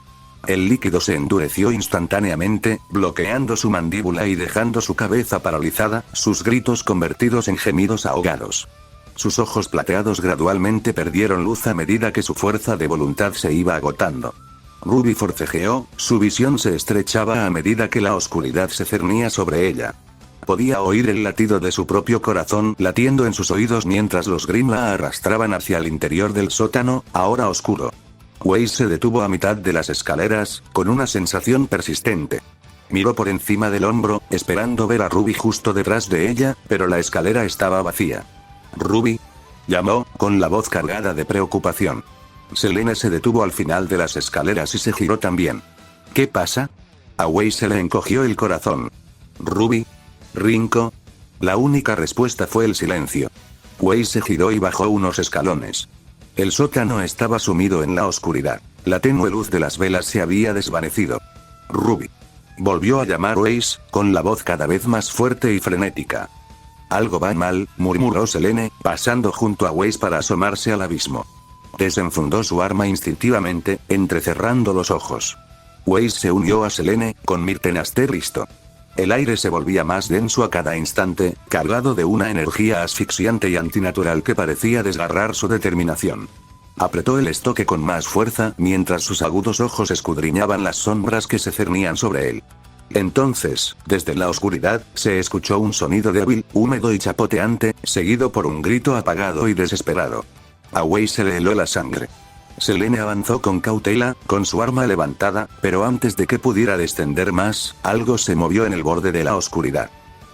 El líquido se endureció instantáneamente, bloqueando su mandíbula y dejando su cabeza paralizada, sus gritos convertidos en gemidos ahogados. Sus ojos plateados gradualmente perdieron luz a medida que su fuerza de voluntad se iba agotando. Ruby forcejeó, su visión se estrechaba a medida que la oscuridad se cernía sobre ella. Podía oír el latido de su propio corazón latiendo en sus oídos mientras los Grim la arrastraban hacia el interior del sótano, ahora oscuro. Weiss se detuvo a mitad de las escaleras, con una sensación persistente. Miró por encima del hombro, esperando ver a Ruby justo detrás de ella, pero la escalera estaba vacía. «Ruby», llamó, con la voz cargada de preocupación. Selene se detuvo al final de las escaleras y se giró también. «¿Qué pasa?» A Weiss se le encogió el corazón. «¿Ruby? ¿Rinko?» La única respuesta fue el silencio. Weiss se giró y bajó unos escalones. El sótano estaba sumido en la oscuridad. La tenue luz de las velas se había desvanecido. «Ruby», volvió a llamar Weiss, con la voz cada vez más fuerte y frenética. «Algo va mal», murmuró Selene, pasando junto a Weiss para asomarse al abismo. Desenfundó su arma instintivamente, entrecerrando los ojos. Weiss se unió a Selene, con Myrtenaster listo. El aire se volvía más denso a cada instante, cargado de una energía asfixiante y antinatural que parecía desgarrar su determinación. Apretó el estoque con más fuerza mientras sus agudos ojos escudriñaban las sombras que se cernían sobre él. Entonces, desde la oscuridad, se escuchó un sonido débil, húmedo y chapoteante, seguido por un grito apagado y desesperado. A Weiss se le heló la sangre. Selene avanzó con cautela, con su arma levantada, pero antes de que pudiera descender más, algo se movió en el borde de la oscuridad.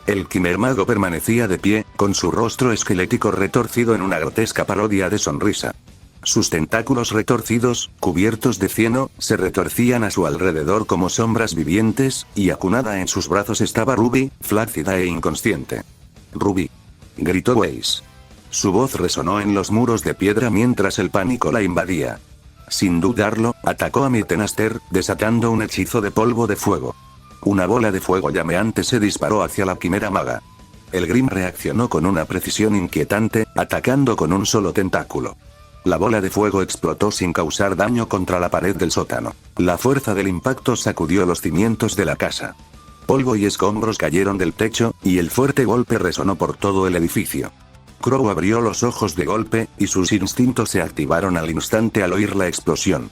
El quimermago permanecía de pie, con su rostro esquelético retorcido en una grotesca parodia de sonrisa. Sus tentáculos retorcidos, cubiertos de cieno, se retorcían a su alrededor como sombras vivientes, y acunada en sus brazos estaba Ruby, flácida e inconsciente. «Ruby», gritó Weiss. Su voz resonó en los muros de piedra mientras el pánico la invadía. Sin dudarlo, atacó a Myrtenaster, desatando un hechizo de polvo de fuego. Una bola de fuego llameante se disparó hacia la quimera maga. El Grim reaccionó con una precisión inquietante, atacando con un solo tentáculo. La bola de fuego explotó sin causar daño contra la pared del sótano. La fuerza del impacto sacudió los cimientos de la casa. Polvo y escombros cayeron del techo, y el fuerte golpe resonó por todo el edificio. Crow abrió los ojos de golpe, y sus instintos se activaron al instante al oír la explosión.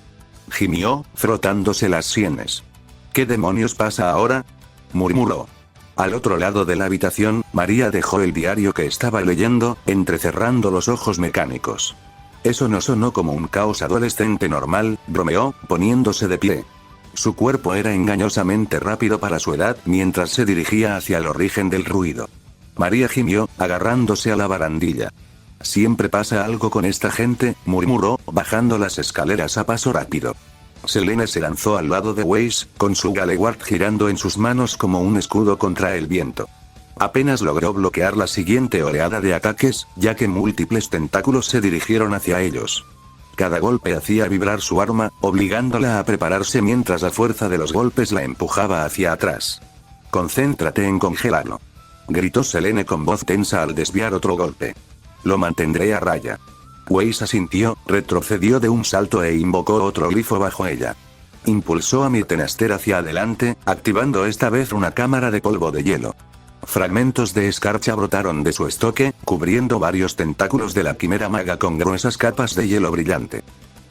Gimió, frotándose las sienes. «¿Qué demonios pasa ahora?», murmuró. Al otro lado de la habitación, María dejó el diario que estaba leyendo, entrecerrando los ojos mecánicos. «Eso no sonó como un caos adolescente normal», bromeó, poniéndose de pie. Su cuerpo era engañosamente rápido para su edad mientras se dirigía hacia el origen del ruido. María gimió, agarrándose a la barandilla. Siempre pasa algo con esta gente, murmuró, bajando las escaleras a paso rápido. Selene se lanzó al lado de Weiss, con su Galeward girando en sus manos como un escudo contra el viento. Apenas logró bloquear la siguiente oleada de ataques, ya que múltiples tentáculos se dirigieron hacia ellos. Cada golpe hacía vibrar su arma, obligándola a prepararse mientras la fuerza de los golpes la empujaba hacia atrás. «Concéntrate en congelarlo», gritó Selene con voz tensa al desviar otro golpe. «Lo mantendré a raya». Weiss asintió, retrocedió de un salto e invocó otro glifo bajo ella. Impulsó a Myrtenaster hacia adelante, activando esta vez una cámara de polvo de hielo. Fragmentos de escarcha brotaron de su estoque, cubriendo varios tentáculos de la quimera maga con gruesas capas de hielo brillante.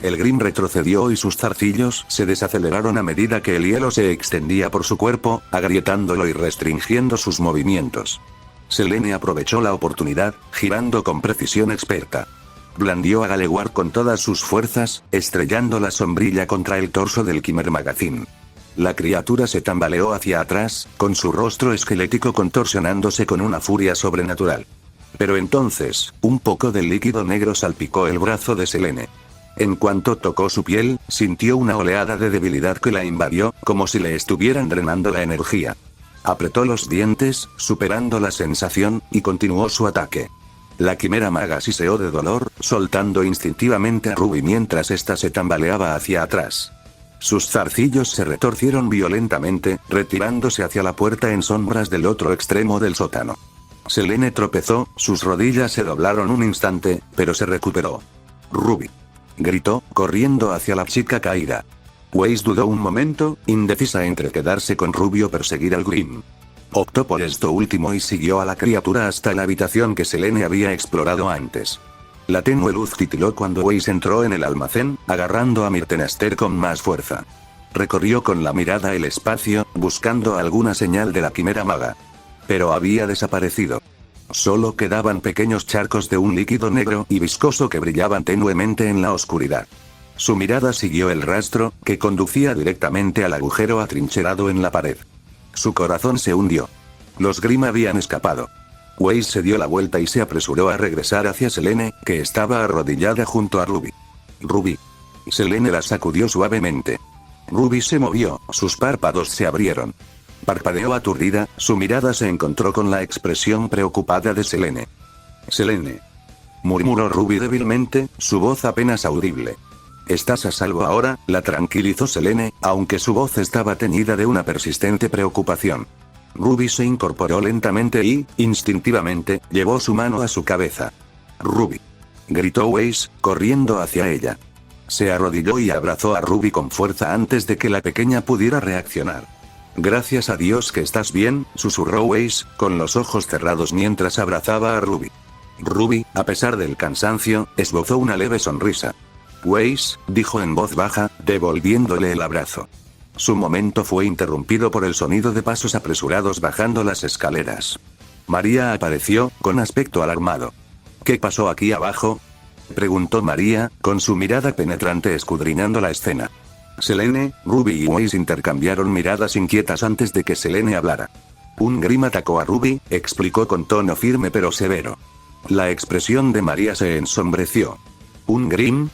El Grim retrocedió y sus zarcillos se desaceleraron a medida que el hielo se extendía por su cuerpo, agrietándolo y restringiendo sus movimientos. Selene aprovechó la oportunidad, girando con precisión experta. Blandió a Galeward con todas sus fuerzas, estrellando la sombrilla contra el torso del Kimmer Magazine. La criatura se tambaleó hacia atrás, con su rostro esquelético contorsionándose con una furia sobrenatural. Pero entonces, un poco de líquido negro salpicó el brazo de Selene. En cuanto tocó su piel, sintió una oleada de debilidad que la invadió, como si le estuvieran drenando la energía. Apretó los dientes, superando la sensación, y continuó su ataque. La quimera maga siseó de dolor, soltando instintivamente a Ruby mientras ésta se tambaleaba hacia atrás. Sus zarcillos se retorcieron violentamente, retirándose hacia la puerta en sombras del otro extremo del sótano. Selene tropezó, sus rodillas se doblaron un instante, pero se recuperó. «Ruby», gritó, corriendo hacia la chica caída. Weiss dudó un momento, indecisa entre quedarse con Ruby o perseguir al Grim. Optó por esto último y siguió a la criatura hasta la habitación que Selene había explorado antes. La tenue luz titiló cuando Weiss entró en el almacén, agarrando a Myrtenaster con más fuerza. Recorrió con la mirada el espacio, buscando alguna señal de la quimera maga. Pero había desaparecido. Solo quedaban pequeños charcos de un líquido negro y viscoso que brillaban tenuemente en la oscuridad. Su mirada siguió el rastro, que conducía directamente al agujero atrincherado en la pared. Su corazón se hundió. Los Grim habían escapado. Weiss se dio la vuelta y se apresuró a regresar hacia Selene, que estaba arrodillada junto a Ruby. «Ruby». Selene la sacudió suavemente. Ruby se movió, sus párpados se abrieron. Parpadeó aturdida, su mirada se encontró con la expresión preocupada de Selene. «Selene», murmuró Ruby débilmente, su voz apenas audible. «Estás a salvo ahora», la tranquilizó Selene, aunque su voz estaba teñida de una persistente preocupación. Ruby se incorporó lentamente y, instintivamente, llevó su mano a su cabeza. «Ruby», gritó Weiss, corriendo hacia ella. Se arrodilló y abrazó a Ruby con fuerza antes de que la pequeña pudiera reaccionar. «Gracias a Dios que estás bien», susurró Weiss, con los ojos cerrados mientras abrazaba a Ruby. Ruby, a pesar del cansancio, esbozó una leve sonrisa. «Weiss», dijo en voz baja, devolviéndole el abrazo. Su momento fue interrumpido por el sonido de pasos apresurados bajando las escaleras. María apareció, con aspecto alarmado. «¿Qué pasó aquí abajo?», preguntó María, con su mirada penetrante escudriñando la escena. Selene, Ruby y Weiss intercambiaron miradas inquietas antes de que Selene hablara. «Un Grim atacó a Ruby», explicó con tono firme pero severo. La expresión de María se ensombreció. «¿Un Grim?».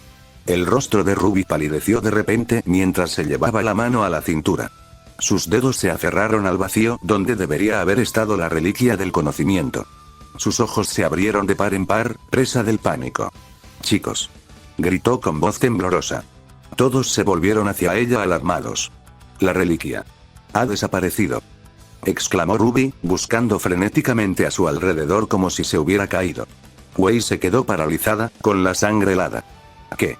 El rostro de Ruby palideció de repente mientras se llevaba la mano a la cintura. Sus dedos se aferraron al vacío donde debería haber estado la reliquia del conocimiento. Sus ojos se abrieron de par en par, presa del pánico. «Chicos», gritó con voz temblorosa. Todos se volvieron hacia ella alarmados. «La reliquia ha desaparecido», exclamó Ruby, buscando frenéticamente a su alrededor como si se hubiera caído. Weiss se quedó paralizada, con la sangre helada. «¿Qué?»,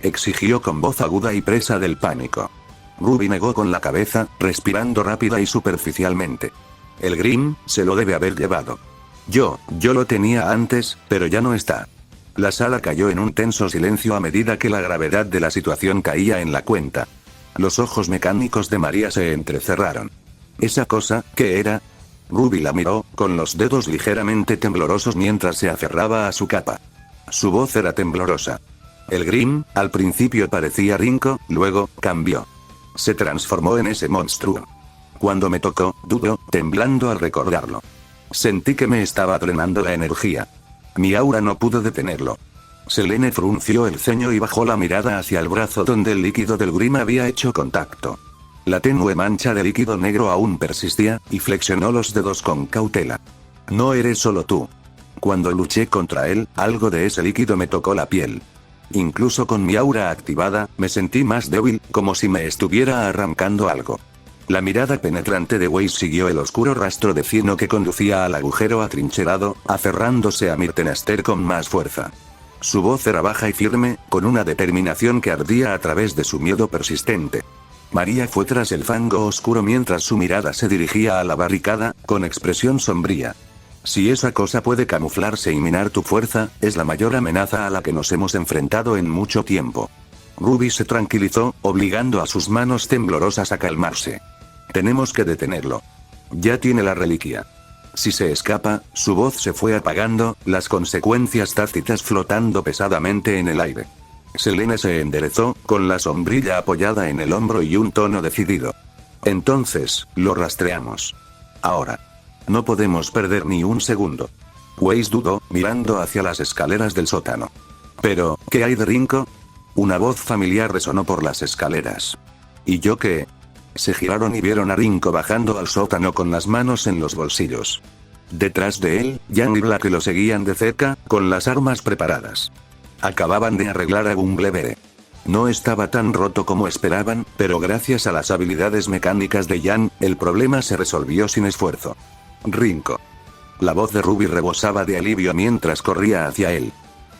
exigió con voz aguda y presa del pánico. Ruby negó con la cabeza, respirando rápida y superficialmente. «El Grim se lo debe haber llevado. Yo lo tenía antes, pero ya no está». La sala cayó en un tenso silencio a medida que la gravedad de la situación caía en la cuenta. Los ojos mecánicos de María se entrecerraron. «¿Esa cosa, qué era?». Ruby la miró, con los dedos ligeramente temblorosos mientras se aferraba a su capa. Su voz era temblorosa. «El Grim, al principio parecía Rinco, luego, cambió. Se transformó en ese monstruo. Cuando me tocó, dudó, temblando al recordarlo. Sentí que me estaba drenando la energía. Mi aura no pudo detenerlo. Selene frunció el ceño y bajó la mirada hacia el brazo donde el líquido del Grim había hecho contacto. La tenue mancha de líquido negro aún persistía, y flexionó los dedos con cautela. No eres solo tú. Cuando luché contra él, algo de ese líquido me tocó la piel. Incluso con mi aura activada, me sentí más débil, como si me estuviera arrancando algo. La mirada penetrante de Weiss siguió el oscuro rastro de Cino que conducía al agujero atrincherado, aferrándose a Myrtenaster con más fuerza. Su voz era baja y firme, con una determinación que ardía a través de su miedo persistente. María fue tras el fango oscuro mientras su mirada se dirigía a la barricada, con expresión sombría. Si esa cosa puede camuflarse y minar tu fuerza, es la mayor amenaza a la que nos hemos enfrentado en mucho tiempo. Ruby se tranquilizó, obligando a sus manos temblorosas a calmarse. Tenemos que detenerlo. Ya tiene la reliquia. Si se escapa, su voz se fue apagando, las consecuencias tácitas flotando pesadamente en el aire. Selene se enderezó, con la sombrilla apoyada en el hombro y un tono decidido. Entonces, lo rastreamos. Ahora. No podemos perder ni un segundo. Weiss dudó, mirando hacia las escaleras del sótano. Pero, ¿qué hay de Rinko? Una voz familiar resonó por las escaleras. ¿Y yo qué? Se giraron y vieron a Rinko bajando al sótano con las manos en los bolsillos. Detrás de él, Jan y Black lo seguían de cerca, con las armas preparadas. Acababan de arreglar a Bumblebee. No estaba tan roto como esperaban, pero gracias a las habilidades mecánicas de Jan, el problema se resolvió sin esfuerzo. Rinko. La voz de Ruby rebosaba de alivio mientras corría hacia él.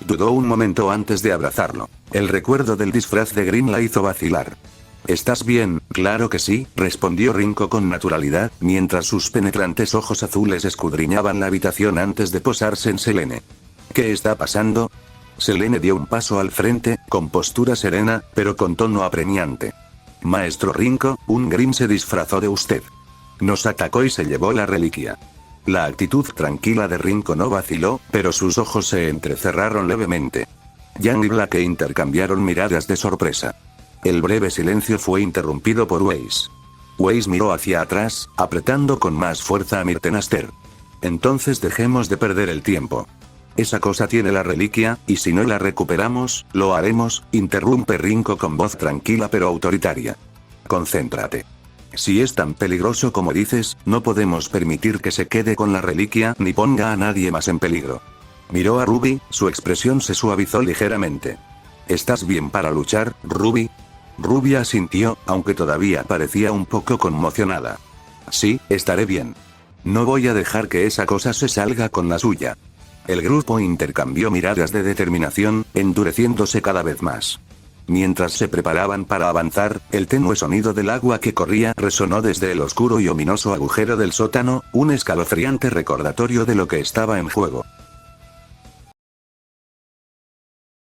Dudó un momento antes de abrazarlo. El recuerdo del disfraz de Green la hizo vacilar. ¿Estás bien? Claro que sí, respondió Rinko con naturalidad, mientras sus penetrantes ojos azules escudriñaban la habitación antes de posarse en Selene. ¿Qué está pasando? Selene dio un paso al frente, con postura serena, pero con tono apremiante. Maestro Rinko, un Grim se disfrazó de usted. Nos atacó y se llevó la reliquia. La actitud tranquila de Rinko no vaciló, pero sus ojos se entrecerraron levemente. Jan y Black intercambiaron miradas de sorpresa. El breve silencio fue interrumpido por Weiss. Weiss miró hacia atrás, apretando con más fuerza a Myrtenaster. Entonces dejemos de perder el tiempo. Esa cosa tiene la reliquia, y si no la recuperamos, lo haremos, interrumpe Rinko con voz tranquila pero autoritaria. Concéntrate. Si es tan peligroso como dices, no podemos permitir que se quede con la reliquia ni ponga a nadie más en peligro. Miró a Ruby, su expresión se suavizó ligeramente. ¿Estás bien para luchar, Ruby? Ruby asintió, aunque todavía parecía un poco conmocionada. Sí, estaré bien. No voy a dejar que esa cosa se salga con la suya. El grupo intercambió miradas de determinación, endureciéndose cada vez más. Mientras se preparaban para avanzar, el tenue sonido del agua que corría resonó desde el oscuro y ominoso agujero del sótano, un escalofriante recordatorio de lo que estaba en juego.